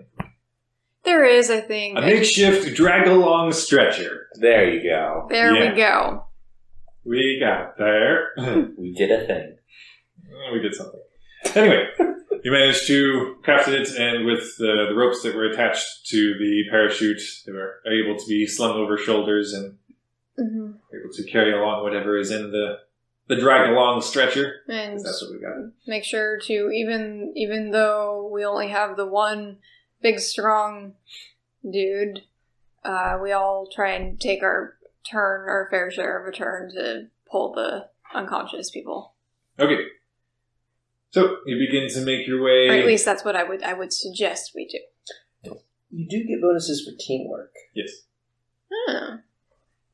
There is, I think. A makeshift drag-along stretcher. There you go. There Yeah. we go. We got there. We did a thing. We did something. Anyway, you managed to craft it, and with the ropes that were attached to the parachute, they were able to be slung over shoulders and able to carry along whatever is in the drag-along stretcher. And 'Cause that's what we got. make sure to, even though we only have the one big strong dude, we all try and take our fair share of a turn to pull the unconscious people. Okay. So, you begin to make your way... Or at least that's what I would suggest we do. You do get bonuses for teamwork. Yes.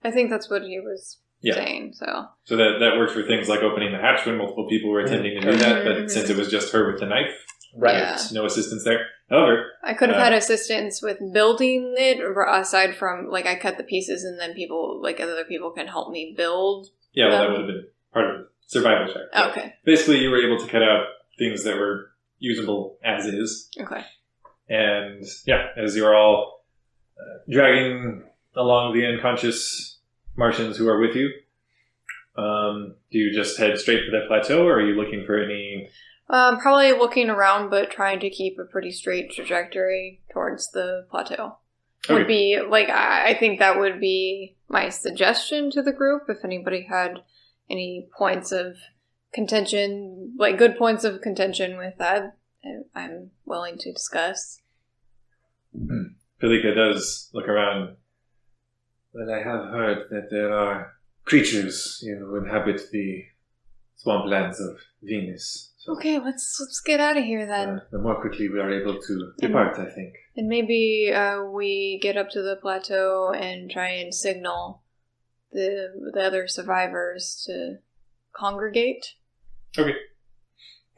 I think that's what he was Yeah. saying, so. So that works for things like opening the hatch when multiple people were attempting to do that, but since it was just her with the knife, Right. Yeah. no assistance there. However, I could have had assistance with building it, aside from, I cut the pieces and then other people can help me build. yeah, well, that would have been part of the survival check. Oh, okay. Basically, you were able to cut out things that were usable as is. Okay. And, yeah, as you're all dragging along the unconscious Martians who are with you, do you just head straight for that plateau, or are you looking for any... Probably looking around, but trying to keep a pretty straight trajectory towards the plateau. Would be, I think that would be my suggestion to the group, if anybody had any points of contention, good points of contention with that, I'm willing to discuss. Philika does look around. But I have heard that there are creatures who inhabit the swamplands of Venus. So, Okay, let's get out of here then. the more quickly we are able to depart, I think. And maybe we get up to the plateau and try and signal the other survivors to congregate. Okay.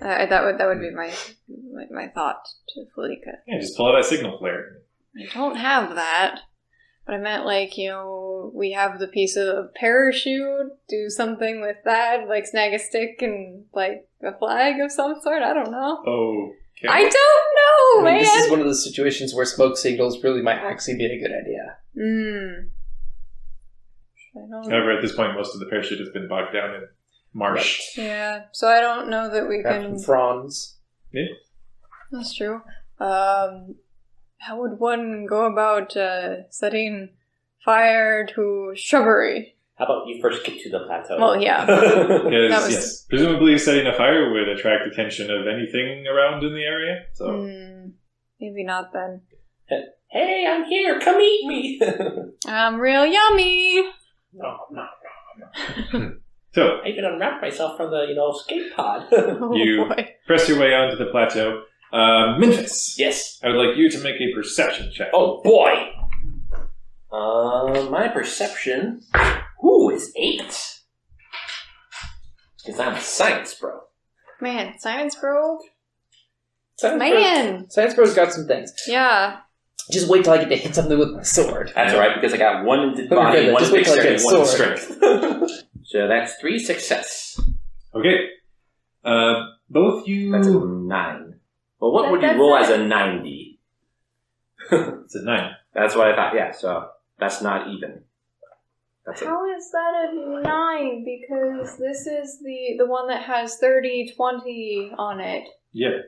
That would be my thought to Felika. Yeah, just pull out that signal flare. I don't have that, but I meant we have the piece of parachute. Do something with that, snag a stick and a flag of some sort. I don't know. Okay. I don't know, man. This is one of those situations where smoke signals really might actually be a good idea. I don't. However, at this point, most of the parachute has been bogged down in marsh. Yeah, so I don't know that we Perhaps can. some fronds. Yeah. That's true. How would one go about setting fire to shrubbery? How about you first get to the plateau? Well, yeah. Because, That was- yes, presumably setting a fire would attract attention of anything around in the area. So, Maybe not then. Hey, I'm here. Come eat me. I'm real yummy. No. so I even unwrapped myself from the, escape pod. Oh You- boy. press your way onto the plateau. Memphis, Yes. I would like you to make a perception check. Oh boy. My perception, is 8. Because I'm a science bro. Man, science bro. Science Bro's got some things. Yeah. Just wait till I get to hit something with my sword. That's alright, because I got 1 in Okay, body, then 1 just in wait till I dexterity, get 1 in sword. strength. So that's 3 success. Okay. Both you... That's a 9. Well, what would you That's roll a- as a 90? It's a 9. That's what I thought, yeah, so that's not even. That's it. How is that a 9? Because this is the one that has 30, 20 on it. Yeah.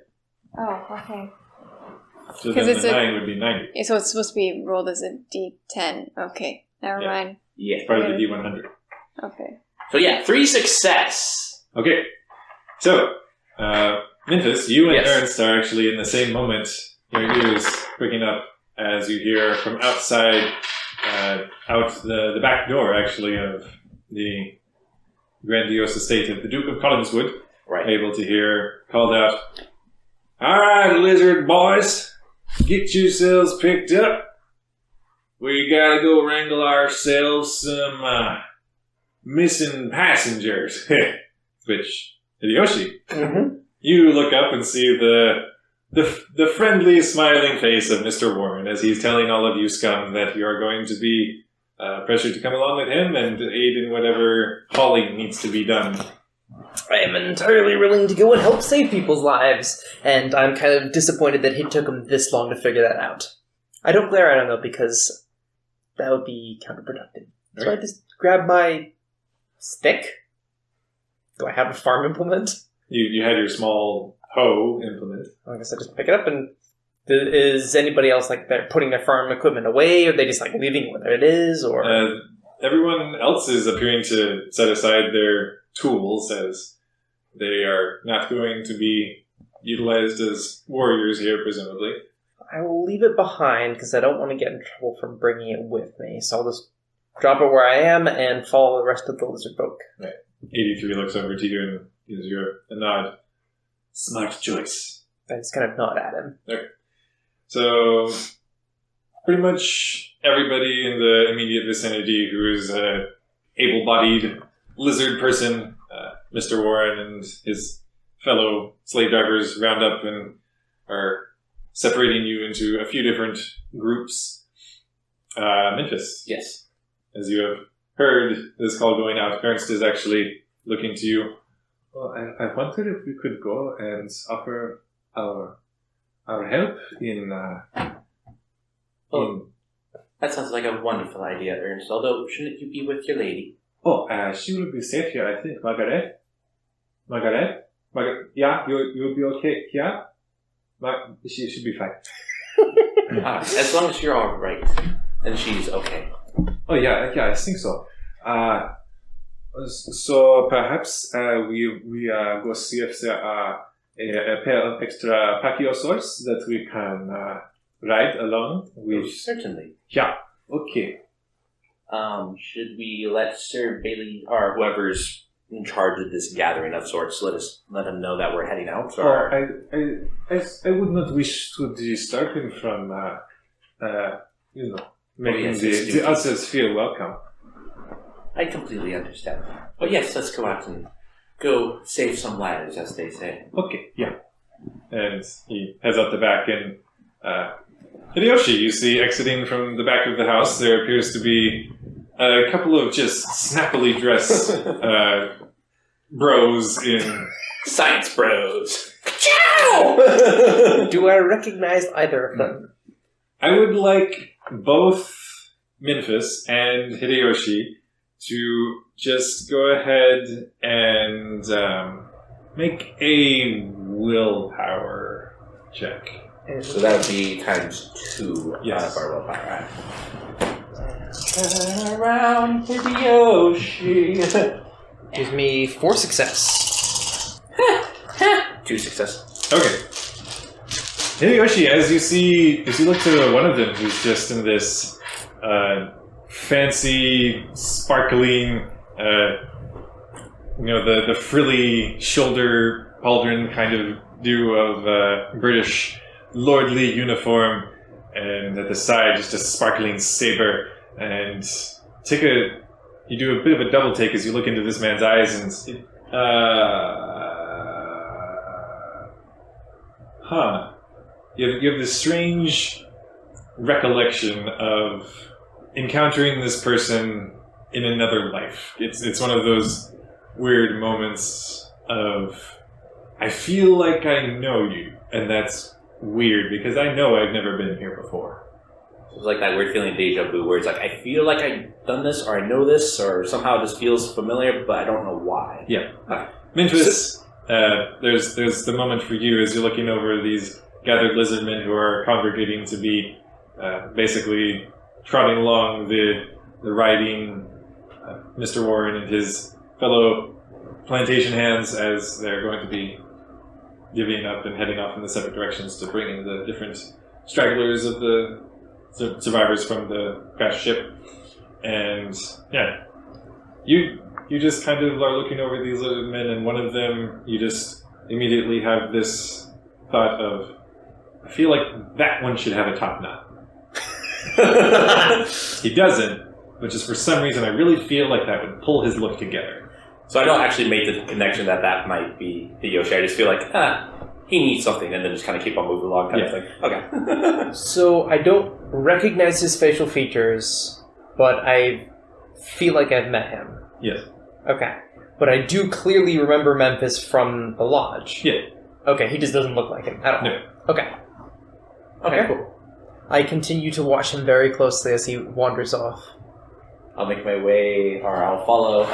Oh, okay. So then the 9 would be 90. So it's supposed to be rolled as a D10. Okay, never mind. Yeah. Part of the D100. Okay. So yeah, 3 success. Okay. So, Memphis, you and Yes. Ernst are actually in the same moment. Your ears pricking up as you hear from outside, out the back door, actually, of the grandiose estate of the Duke of Collingswood. Right. Able to hear called out, "All right, lizard boys, get yourselves picked up. We gotta go wrangle ourselves some missing passengers." Which, Hideyoshi, you look up and see the friendly, smiling face of Mr. Warren as he's telling all of you scum that you are going to be pressured to come along with him and aid in whatever hauling needs to be done. I am entirely willing to go and help save people's lives, and I'm kind of disappointed that it took him this long to figure that out. I don't glare at him, though, because that would be counterproductive. So I just grab my stick. Do I have a farm implement? You had your small hoe implement. I guess I just pick it up, and is anybody else like they're putting their farm equipment away, or are they just like leaving it where it is, or Everyone else is appearing to set aside their tools as they are not going to be utilized as warriors here, presumably. I will leave it behind because I don't want to get in trouble for bringing it with me. So I'll just drop it where I am and follow the rest of the lizard folk. Right. 83 looks over to you and gives you a nod. Smart choice. I just kind of nod at him. Okay. So, pretty much everybody in the immediate vicinity who is a able-bodied lizard person, Mr. Warren and his fellow slave drivers round up and are separating you into a few different groups. Memphis. Yes. As you have heard this call going out, Ernst is actually looking to you. Well, I wondered if we could go and offer our help in That sounds like a wonderful idea, Ernst. Although, shouldn't you be with your lady? She will be safe here, I think. Margaret? Yeah, you'll be okay. Yeah? She should be fine. As long as you're all right, and she's okay. Oh, yeah, I think so. So perhaps we go see if there are a pair of extra pachyosaurs that we can ride along with. Certainly. Yeah, okay. Should we let Sir Bailey, or whoever's in charge of this gathering of sorts, let him know that we're heading out? Or? I would not wish to disturb him from, making the others feel welcome. I completely understand. But yes, let's go out and go save some lives, as they say. Okay, yeah. And he heads out the back, and Hideyoshi, you see exiting from the back of the house. There appears to be a couple of just snappily dressed bros in... Science bros! Do I recognize either of them? I would like both Memphis and Hideyoshi to just go ahead and make a willpower check. So that would be times 2 Yes. out of our willpower. Turn around, Hideyoshi. Gives me 4 success. 2 success. Okay. Hideyoshi, as you look to one of them who's just in this fancy, sparkling, the frilly shoulder pauldron kind of do of British lordly uniform, and at the side just a sparkling saber, and you do a bit of a double take as you look into this man's eyes, and you have this strange recollection of encountering this person in another life. It's one of those weird moments of, I feel like I know you, and that's weird because I know I've never been here before. It's like that weird feeling deja vu where it's like, I feel like I've done this, or I know this, or somehow it just feels familiar, but I don't know why. Yeah. Memphis, there's the moment for you as you're looking over these gathered lizardmen who are congregating to be basically trotting along the riding Mr. Warren and his fellow plantation hands as they're going to be divvying up and heading off in the separate directions to bring in the different stragglers of the survivors from the crashed ship. And yeah, you just kind of are looking over these little men, and one of them, you just immediately have this thought of, I feel like that one should have a top knot. He doesn't, but just for some reason I really feel like that would pull his look together. So I don't actually make the connection that might be Hideyoshi. I just feel like, he needs something, and then just kind of keep on moving along kind of thing. Okay. So I don't recognize his facial features, but I feel like I've met him. Yes. Okay. But I do clearly remember Memphis from the lodge. Yeah. Okay, he just doesn't look like him at all. No. Okay. Okay, cool. I continue to watch him very closely as he wanders off. I'll make my way, or I'll follow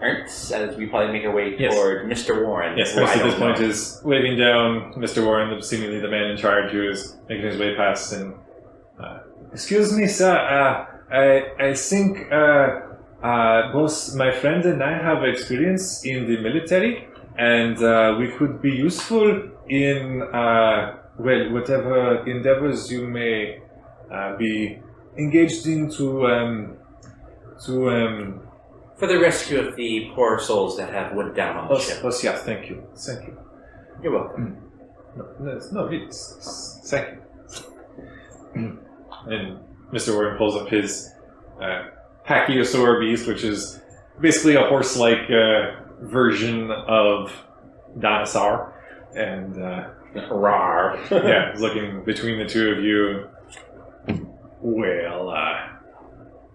Ernst as we probably make our way toward Mr. Warren. Yes, Ernst at this point is waving down Mr. Warren, seemingly the man in charge, who is making his way past. And excuse me, sir. I think both my friend and I have experience in the military, and we could be useful in whatever endeavors you may be engaged in to for the rescue of the poor souls that have went down on the ship. Oh, yeah, thank you. Thank you. You're welcome. No, thank you. And Mr. Warren pulls up his Pachyosaur beast, which is basically a horse-like version of dinosaur. And, rawr. yeah, he's looking between the two of you. Well,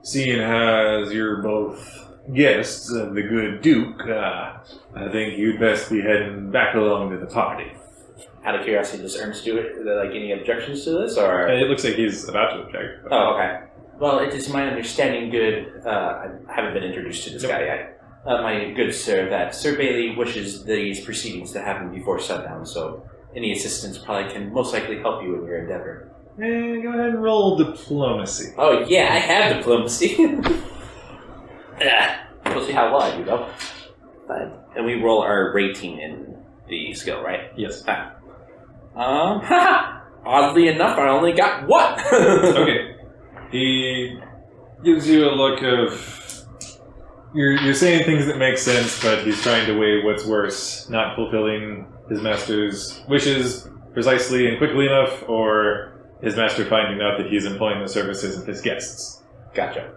seeing as you're both guests of the good Duke, I think you'd best be heading back along to the party. Out of curiosity, does Ernst do it? Are there any objections to this, or? It looks like he's about to object. But... Oh, okay. Well, it is my understanding, I haven't been introduced to this guy yet. My good sir, that Sir Bailey wishes these proceedings to happen before sundown, so any assistance probably can most likely help you in your endeavor. Go ahead and roll diplomacy. Oh, yeah, I have diplomacy. We'll see how well I do, though. And we roll our rating in the skill, right? Yes. Oddly enough, I only got one. Okay. He gives you a look of... You're saying things that make sense, but he's trying to weigh what's worse, not fulfilling his master's wishes precisely and quickly enough, or his master finding out that he's employing the services of his guests. Gotcha.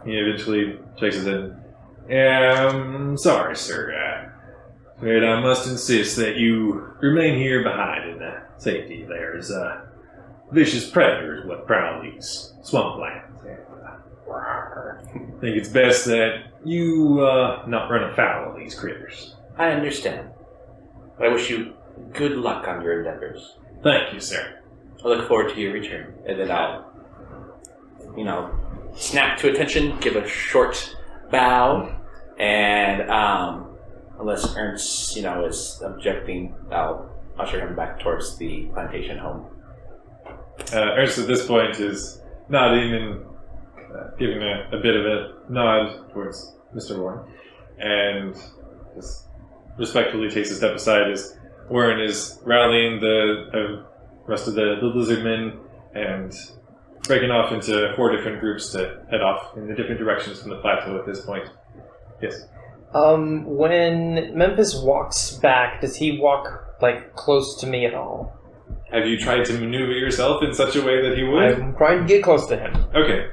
He eventually shakes his head. Sorry, sir. But I must insist that you remain here behind in safety. There's vicious predators what prowl these swamplands. I think it's best that you not run afoul of these critters. I understand. I wish you good luck on your endeavors. Thank you, sir. I look forward to your return. And then I'll, snap to attention, give a short bow, and unless Ernst, is objecting, I'll usher him back towards the plantation home. Ernst at this point is nodding and giving a bit of a nod towards Mr. Warren, and just respectfully takes a step aside as Warren is rallying the rest of the lizardmen and breaking off into 4 different groups to head off in the different directions from the plateau at this point. Yes. When Memphis walks back, does he walk, close to me at all? Have you tried to maneuver yourself in such a way that he would? I'm trying to get close to him. Okay.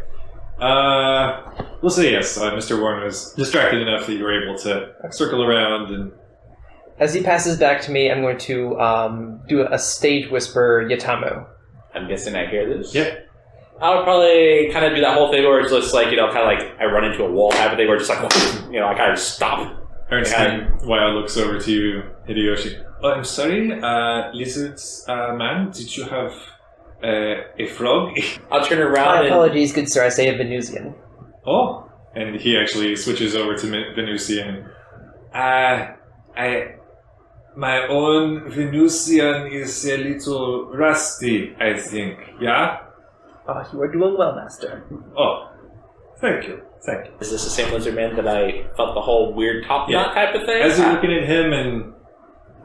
We'll say yes. Mr. Warren was distracted enough that you were able to circle around and... As he passes back to me, I'm going to do a stage whisper Yatamu. I'm guessing I hear this? Yeah. I would probably kind of do that whole thing where it's just kind of like I run into a wall type of thing where it's just I kind of stop. Ernst Wild looks over to you, Hideyoshi. Oh, I'm sorry, lizards man, did you have a frog? I'll turn around My apologies, good sir, I say a Venusian. Oh, and he actually switches over to Venusian. My own Venusian is a little rusty, I think. Yeah? You are doing well, Master. Oh, thank you. Thank you. Is this the same lizard man that I felt the whole weird top knot type of thing? As you're looking at him and...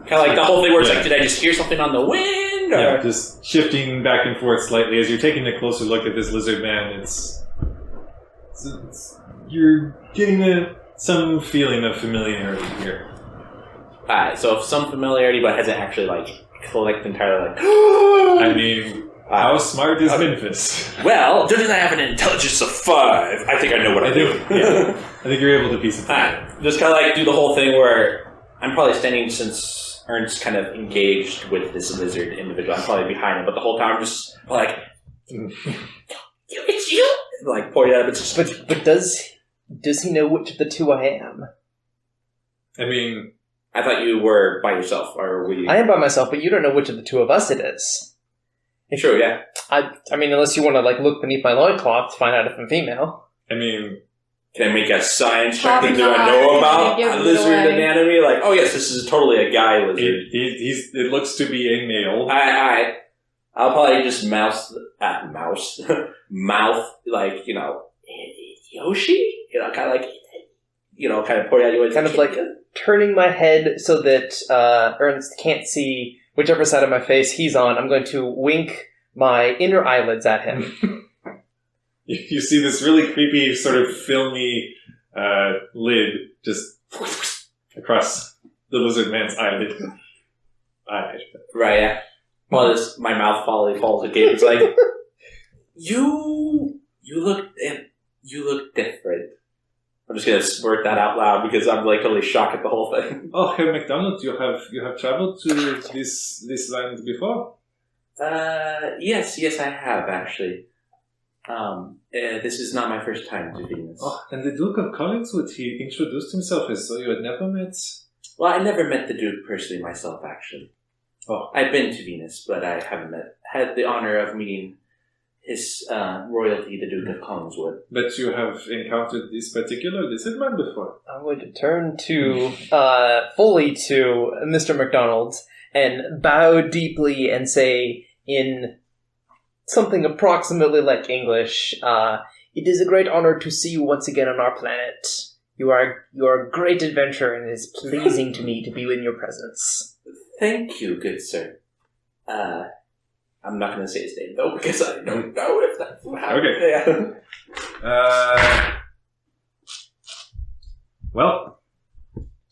Kind of like the whole thing where it's like, did I just hear something on the wind? Or? Yeah, just shifting back and forth slightly. As you're taking a closer look at this lizard man, you're getting some feeling of familiarity here. Alright, so some familiarity, but hasn't actually, like, collected entirely, like... I mean, how smart is Memphis? Well, judging I have an intelligence of 5, I think I know what I'm doing. Yeah, I think you're able to piece it together. Just kind of like do the whole thing where I'm probably standing since Ernst's kind of engaged with this lizard individual. I'm probably behind him, but the whole time I'm just like, it's you! Like, pointing at him. But does he know which of the two I am? I mean... I thought you were by yourself, or were you... I am by myself, but you don't know which of the two of us it is. True, yeah. I mean, unless you want to, like, look beneath my loincloth to find out if I'm female. I mean... Can I make a science check? Do I know about lizard anatomy? Like, oh yes, this is totally a guy lizard. It looks to be a male. I'll probably just mouth, like, Yoshi? Kind of like, kind of point at you. Kind of like turning my head so that Ernst can't see whichever side of my face he's on. I'm going to wink my inner eyelids at him. You see this really creepy, sort of filmy lid just across the lizard man's eyelid. Right, yeah. Well, my mouth probably falls again. It's like, you look different. I'm just gonna spurt that out loud because I'm like totally shocked at the whole thing. Oh, Herr McDonald, you have traveled to this land before? Yes, I have actually. This is not my first time to Venus. Oh, and the Duke of Collingswood, he introduced himself as though you had never met. Well, I never met the Duke personally myself, actually. Oh, I've been to Venus, but I haven't had the honor of meeting His Royalty, the Duke of Collingswood. But you have encountered this particular lizard man before. I'm going to turn to fully to Mr. McDonald and bow deeply and say in something approximately like English, it is a great honor to see you once again on our planet. You are a great adventurer, and it is pleasing to me to be in your presence. Thank you, good sir. I'm not going to say his name, though, because I don't know if that's how. Okay. Yeah. Well,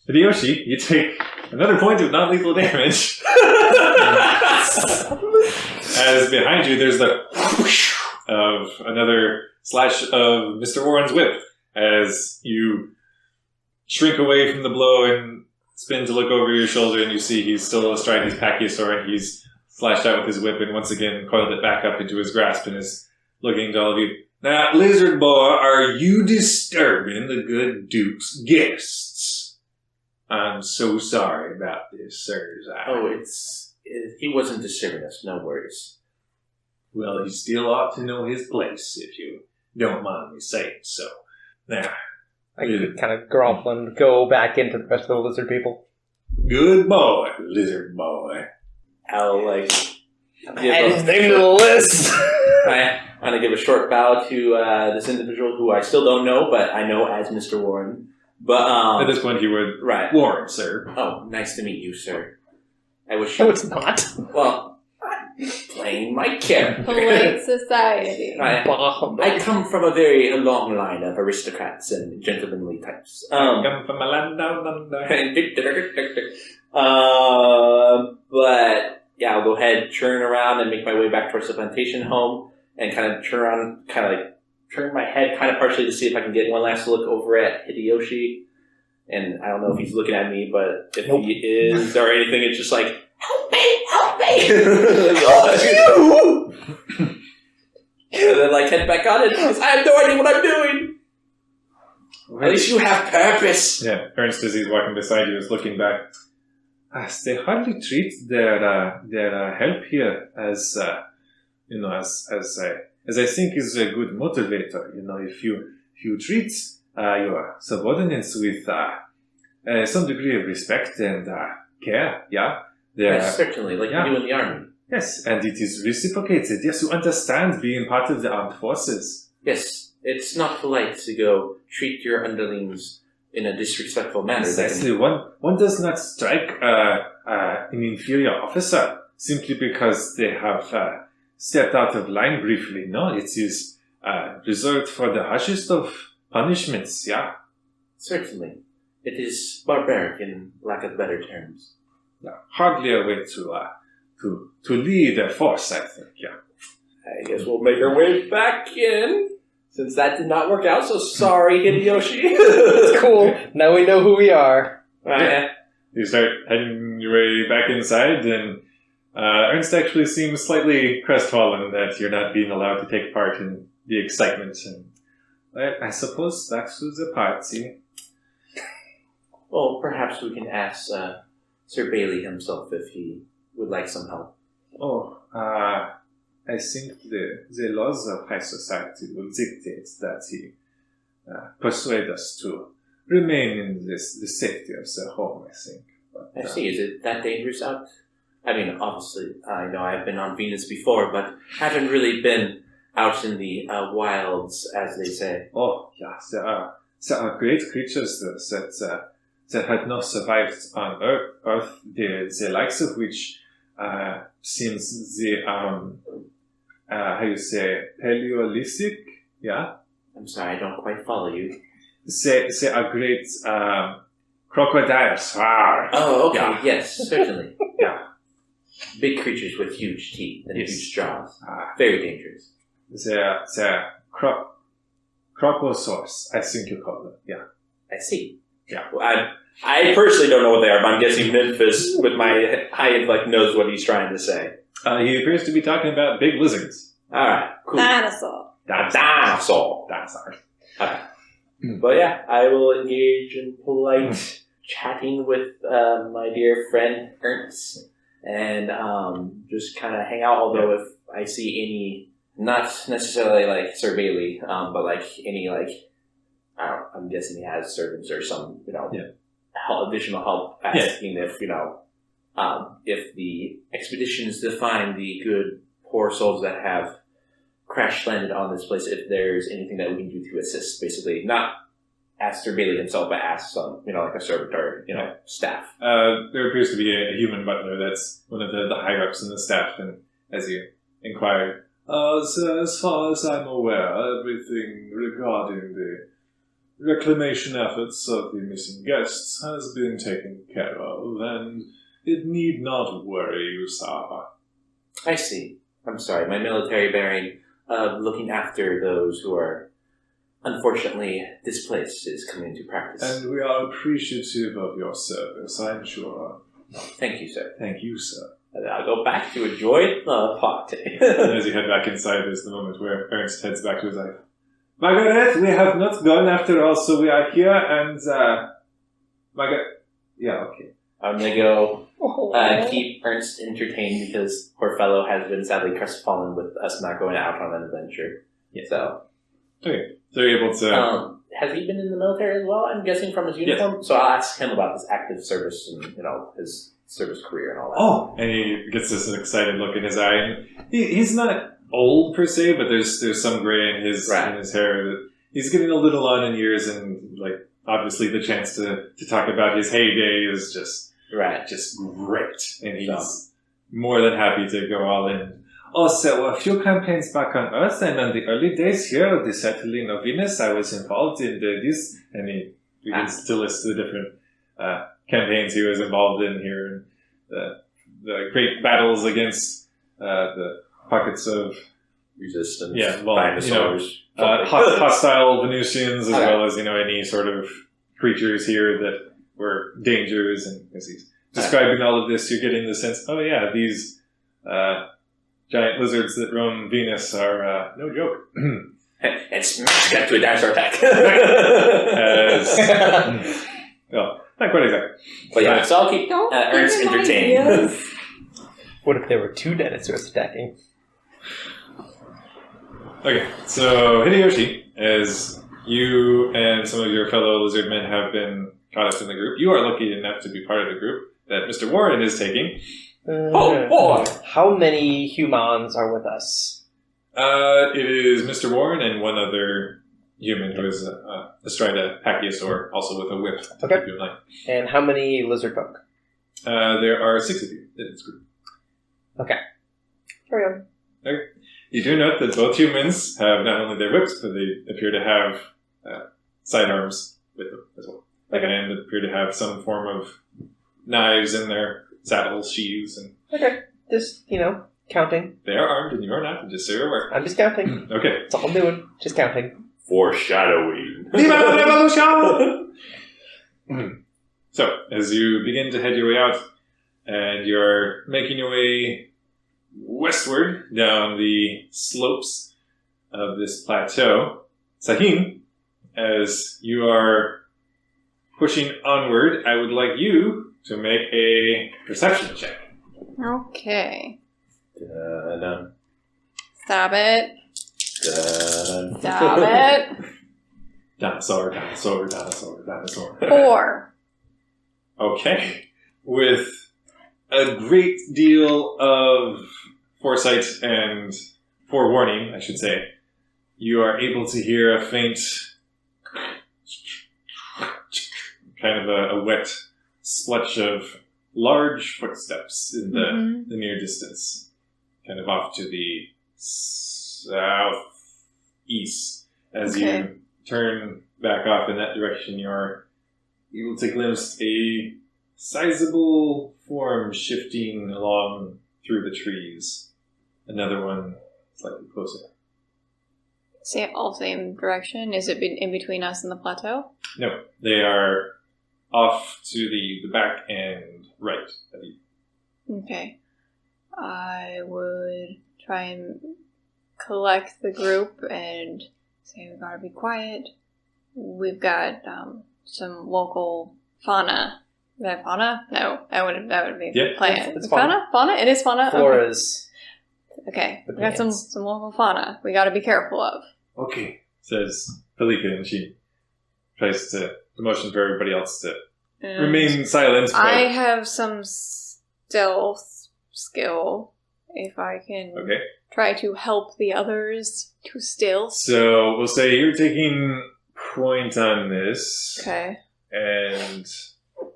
Hideyoshi, you take another point of non-lethal damage. As behind you, there's the whoosh of another slash of Mr. Warren's whip as you shrink away from the blow and spin to look over your shoulder, and you see he's still astride his Pachyosaur, and he's slashed out with his whip and once again coiled it back up into his grasp and is looking to all of you. Now, Lizard Boy, are you disturbing the good Duke's guests? I'm so sorry about this, sirs. He wasn't disturbing us, no worries. Well, he still ought to know his place, if you don't mind me saying so. Now, I kind of grovel and go back into the rest of the lizard people. Good boy, Lizard Boy. I'll, add his name to the list. I'm going to give a short bow to this individual who I still don't know, but I know as Mr. Warren. But at this point, he would. Right. Warren, sir. Oh, nice to meet you, sir. I wish. No, it's not. Well, I'm playing my character. Polite society. I come from a very long line of aristocrats and gentlemanly types. I come from a land down under. But yeah, I'll go ahead, turn around, and make my way back towards the plantation home, and kind of turn around, turn my head kind of partially to see if I can get one last look over at Hideyoshi. And I don't know if he's looking at me, but if he is or anything, it's just like, help me, help me! And then head back on it because I have no idea what I'm doing. At least you have purpose. Yeah, Ernst, as he's walking beside you, is looking back. They hardly treat their help here as as I think is a good motivator. If you treat your subordinates with some degree of respect and care, yeah? Yes, certainly, like yeah. you do in the army. Yes, and it is reciprocated. Yes, you understand being part of the armed forces. Yes, it's not polite to go treat your underlings in a disrespectful manner. Precisely. One does not strike an inferior officer simply because they have stepped out of line briefly. No, it is reserved for the harshest of punishments, yeah? Certainly. It is barbaric in lack of better terms. Yeah. Hardly a way to lead a force, I think, yeah. I guess we'll make our way back in, since that did not work out, so sorry, Hideyoshi. It's cool. Now we know who we are. You start heading your way back inside, and Ernst actually seems slightly crestfallen that you're not being allowed to take part in the excitement. And I suppose back to the party. Well, perhaps we can ask Sir Bailey himself if he would like some help. Oh, I think the laws of high society will dictate that he persuade us to remain in the safety of the home, I think. But, I see. Is it that dangerous out? I mean, obviously, I know I've been on Venus before, but haven't really been out in the wilds, as they say. Oh, yeah, there are great creatures that had not survived on Earth, the likes of which seems the how you say, Paleolithic, yeah? I'm sorry, I don't quite follow you. They are great crocodiles. Oh, okay, yeah. yes, certainly. Yeah. Big creatures with huge teeth and Yes. huge jaws. Very dangerous. They're crocosaurs, I think you call them, yeah. I see. Yeah. Well, I personally don't know what they are, but I'm guessing Memphis, with my high intellect, knows what he's trying to say. He appears to be talking about big lizards. Alright, cool. Dinosaur. Dinosaur. Dinosaurs. Okay. But yeah, I will engage in polite chatting with my dear friend Ernst and just kind of hang out. Although if I see any, not necessarily like Sir Bailey, but like any like, I don't know, I'm guessing he has servants or some, additional help asking if, if the expeditions to find the good, poor souls that have crash landed on this place, if there's anything that we can do to assist, basically. Not ask Sir Bailey himself, but ask some, like a servant or, staff. There appears to be a human butler that's one of the higher-ups in the staff, and as you inquire, as far as I'm aware, everything regarding the reclamation efforts of the missing guests has been taken care of, and it need not worry you, sir. I see. I'm sorry, my military bearing of looking after those who are unfortunately displaced is coming into practice. And we are appreciative of your service, I'm sure. Thank you, sir. Thank you, sir. And I'll go back to enjoy the party. And as you head back inside, there's the moment where Ernst heads back to his wife. Margaret, we have not gone after all, so we are here, and, Margaret, yeah, okay. I'm gonna go keep Ernst entertained because poor fellow has been sadly crestfallen with us not going out on an adventure. Yeah. So. Okay, so you're able to... has he been in the military as well? I'm guessing from his uniform? Yes. So I'll ask him about his active service and, his service career and all that. Oh! And he gets this excited look in his eye. And he's not old per se, but there's some gray in his hair. That he's getting a little on in years, and obviously the chance to talk about his heyday is just great. And he's more than happy to go all in. Oh, so a few campaigns back on Earth, and in the early days here of the settling of Venus, I was involved in this, and he begins to list the different campaigns he was involved in here, and the great battles against the pockets of resistance, dinosaurs, hostile Venusians, as well as any sort of creatures here that were dangers. And as he's describing all of this, you're getting the sense, oh yeah, these giant lizards that roam Venus are no joke. And smash that to a dinosaur attack. Well, not quite exactly. But yeah, so I'll keep Ernst entertained. What if there were two dinosaurs attacking? Okay, so Hideyoshi, as you and some of your fellow lizard men have been caught up in the group, you are lucky enough to be part of the group. that Mr. Warren is taking. Oh, boy! How many humans are with us? It is Mr. Warren and one other human who is astride a pachyosaur, also with a whip. To Okay. keep you in line. And how many lizard folk? There are 6 of you in this group. Okay. Carry on. You do note that both humans have not only their whips, but they appear to have sidearms with them as well. Okay. And appear to have some form of knives in their saddles, sheaths, and Okay. Just, counting. they are armed and you are not, just so you're aware. I'm just counting. Okay. That's all I'm doing. Just counting. Foreshadowing. So, as you begin to head your way out, and you're making your way westward down the slopes of this plateau, Sahin, as you are pushing onward, I would like you to make a perception check. Okay. Dun-dun, Stop it. dun-dun. Stop it. Dinosaur. 4. Okay. With a great deal of foresight and forewarning, I should say, you are able to hear a faint, kind of a wet splutch of large footsteps in the near distance, kind of off to the southeast. As you turn back off in that direction, you're able to glimpse a sizable form shifting along through the trees. Another one slightly closer. All same direction? Is it in between us and the plateau? No, they are off to the back and right of you. Okay. I would try and collect the group and say we gotta be quiet. We've got some local fauna. Is that fauna? No, that would be plant. It's fauna. Fauna? It is fauna? Flora's. Okay. The We got some plants. local fauna we gotta be careful of. Okay, says Felika, and she tries to motion for everybody else to remain silent. But I have some stealth skill. If I can okay, try to help the others to stealth. so we'll say you're taking point on this. Okay. And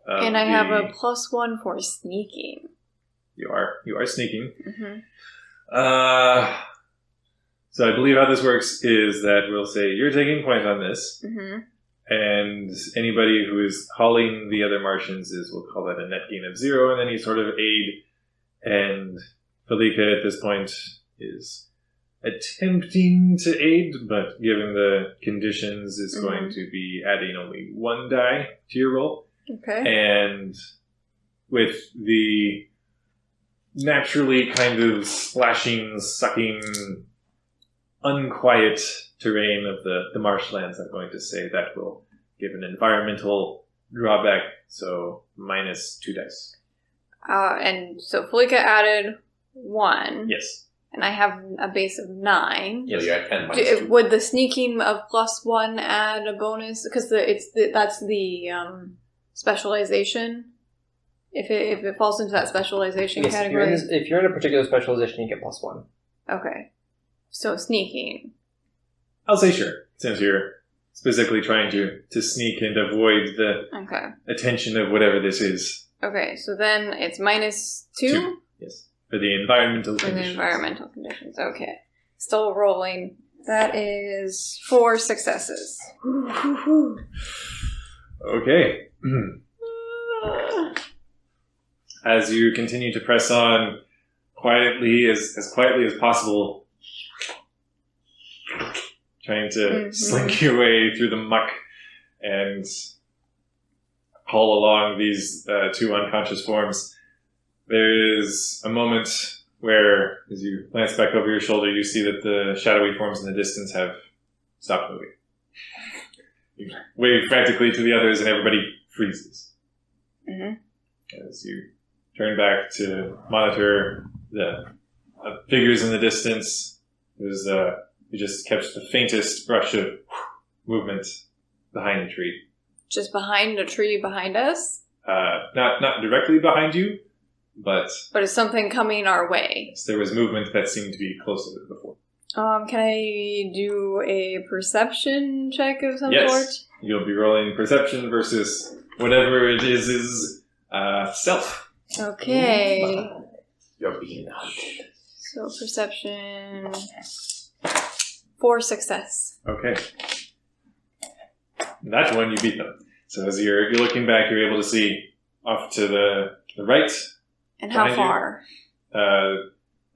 And I have a +1 for sneaking. You are sneaking. Mm-hmm. So I believe how this works is that we'll say you're taking point on this, Mm-hmm. and anybody who is hauling the other Martians we'll call that a net gain of 0, and any sort of aid. And Felika at this point is attempting to aid, but given the conditions is going to be adding only 1 die to your roll. Okay. And with the naturally kind of splashing, sucking, unquiet terrain of the marshlands, I'm going to say that will give an environmental drawback, so -2 dice. And so Felika added 1. Yes. And I have a base of 9. Yes. So you're at 10 minus 2. Would the sneaking of +1 add a bonus? Because that's the specialization. If it falls into that specialization Yes, category. if you're in a particular specialization, you get +1. Okay. So sneaking. I'll say sure, since you're specifically trying to sneak and avoid the Okay. attention of whatever this is. Okay, so then it's -2 Yes. For the environmental for the conditions. environmental conditions. Okay. Still rolling. That is 4 successes. Okay. As you continue to press on quietly, as quietly as possible, trying to slink your way through the muck and haul along these 2 unconscious forms, there is a moment where, as you glance back over your shoulder, you see that the shadowy forms in the distance have stopped moving. You wave frantically to the others and everybody freezes. As you turn back to monitor the figures in the distance, you just catch the faintest brush of movement behind the tree. Just behind a tree behind us? not directly behind you, but is something coming our way? there was movement that seemed to be close to it before. Can I do a perception check of some Yes. sort? You'll be rolling perception versus whatever it is stealth. Okay. You're being hunted. So perception... 4 success. Okay. That one, you beat them. So as you're looking back, you're able to see off to the right. And how Behind you? far?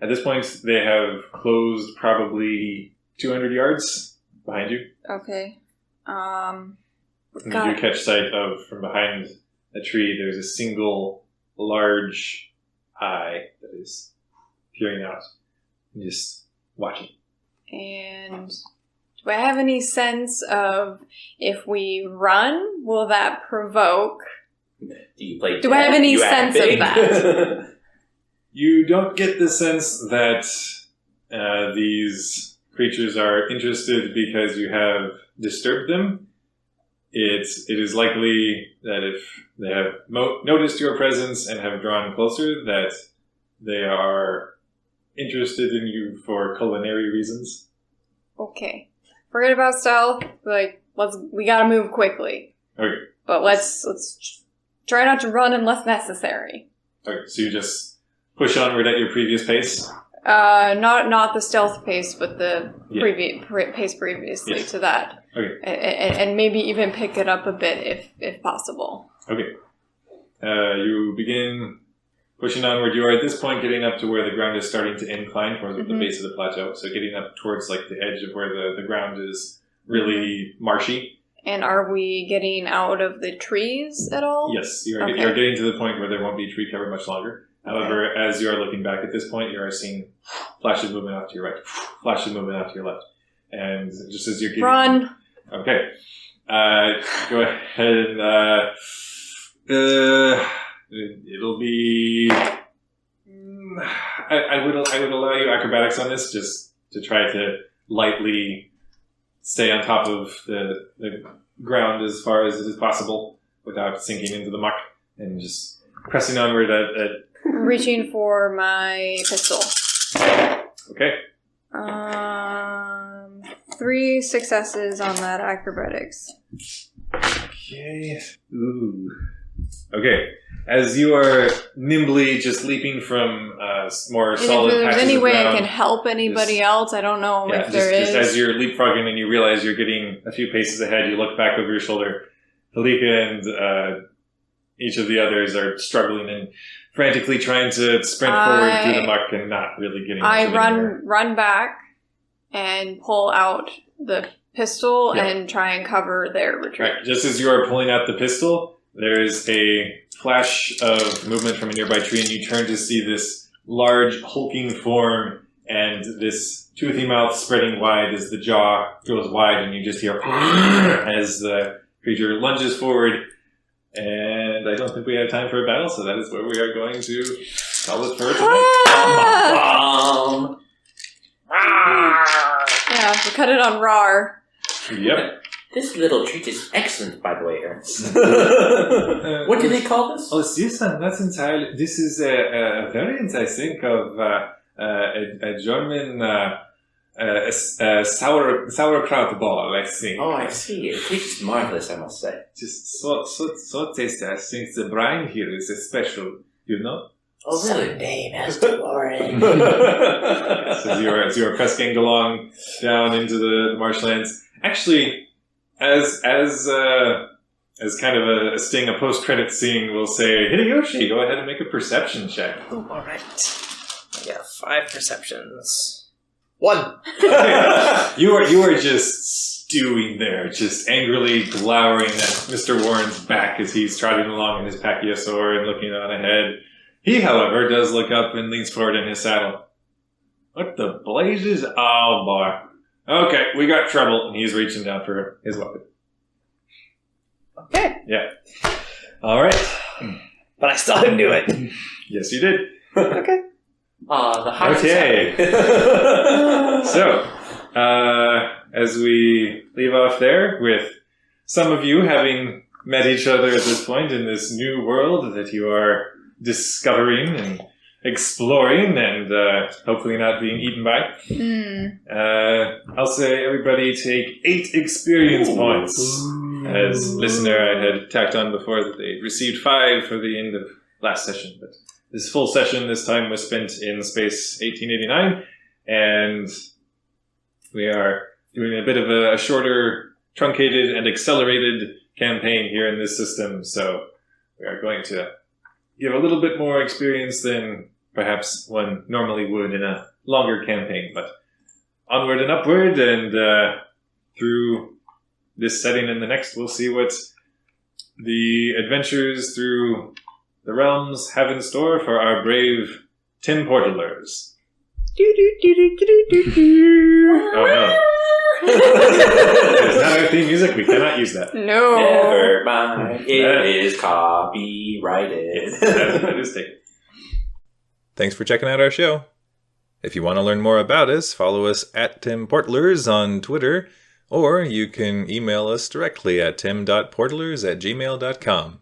At this point, they have closed probably 200 yards behind you. Okay. And you do catch sight of, from behind a tree, there's a single large eye that is peering out and just watching. And do I have any sense of if we run, will that provoke? Do I have any sense of that? You don't get the sense that these creatures are interested because you have disturbed them. It is likely that if they have noticed your presence and have drawn closer, that they are interested in you for culinary reasons. Okay. Forget about stealth. We gotta move quickly. Okay. But let's try not to run unless necessary. Okay, so you just push onward at your previous pace? Not the stealth pace, but the pace previously Yes. to that. Okay. And maybe even pick it up a bit if possible. Okay. You begin pushing onward. You are at this point getting up to where the ground is starting to incline towards the base of the plateau. So getting up towards like the edge of where the ground is really marshy. And are we getting out of the trees at all? Yes, you're Okay. getting to the point where there won't be tree cover much longer. However, as you are looking back at this point, you are seeing flashes moving off to your right, flashes moving off to your left. And just as you're getting... Run! Okay. Go ahead and... it'll be... I would allow you acrobatics on this just to try to lightly stay on top of the ground as far as it is possible without sinking into the muck and just pressing onward at Reaching for my pistol. Okay. 3 successes on that acrobatics. Okay. Ooh. Okay. As you are nimbly just leaping from more And solid if there's patches any of way ground, I can help anybody else, I don't know yeah, if there is. just as you're leapfrogging and you realize you're getting a few paces ahead, you look back over your shoulder. Felipe and each of the others are struggling and frantically trying to sprint forward through the muck and not really getting I much of anywhere. run back and pull out the pistol and try and cover their retreat. Right. Just as you are pulling out the pistol, there is a flash of movement from a nearby tree, and you turn to see this large, hulking form and this toothy mouth spreading wide as the jaw goes wide, and you just hear as the creature lunges forward. And I don't think we have time for a battle, so that is where we are going to call it for tonight. Yeah, we cut it on RAR. Yep. This little treat is excellent, by the way, Ernst. What do they call this? Oh, this one, not entirely. This is a variant, I think, of a German sauerkraut ball, I think. Oh, I see. It tastes marvelous, I must say. Just so tasty. I think the brine here is special, you know? Oh, really? Someday, Master Warren. As you are pressing along down into the marshlands. Actually, as kind of a sting, a post-credit scene will say, Hideyoshi, go ahead and make a perception check. Ooh, all right. I got 5 perceptions. 1. You are just stewing there, just angrily glowering at Mr. Warren's back as he's trotting along in his pachyosaur and looking on ahead. He, however, does look up and leans forward in his saddle. What the blazes? Oh, boy. Okay, we got trouble. And he's reaching down for his weapon. Okay. Yeah. All right. But I still didn't do it. Yes, you did. Okay. The high Okay. So, as we leave off there, with some of you having met each other at this point in this new world that you are discovering and exploring and hopefully not being eaten by. I'll say everybody take 8 experience points. As listener, I had tacked on before that they received 5 for the end of last session, but this full session this time was spent in space 1889, and we are doing a bit of a shorter, truncated, and accelerated campaign here in this system, so we are going to give a little bit more experience than perhaps one normally would in a longer campaign, but onward and upward, and through this setting and the next, we'll see what the adventures through the realms have in store for our brave Tim Portalers. Oh no. It's not our theme music, we cannot use that. No. Never mind. It is copyrighted. That is taken. Thanks for checking out our show. If you want to learn more about us, follow us at Tim Portlers on Twitter, or you can email us directly at tim.portlers@gmail.com.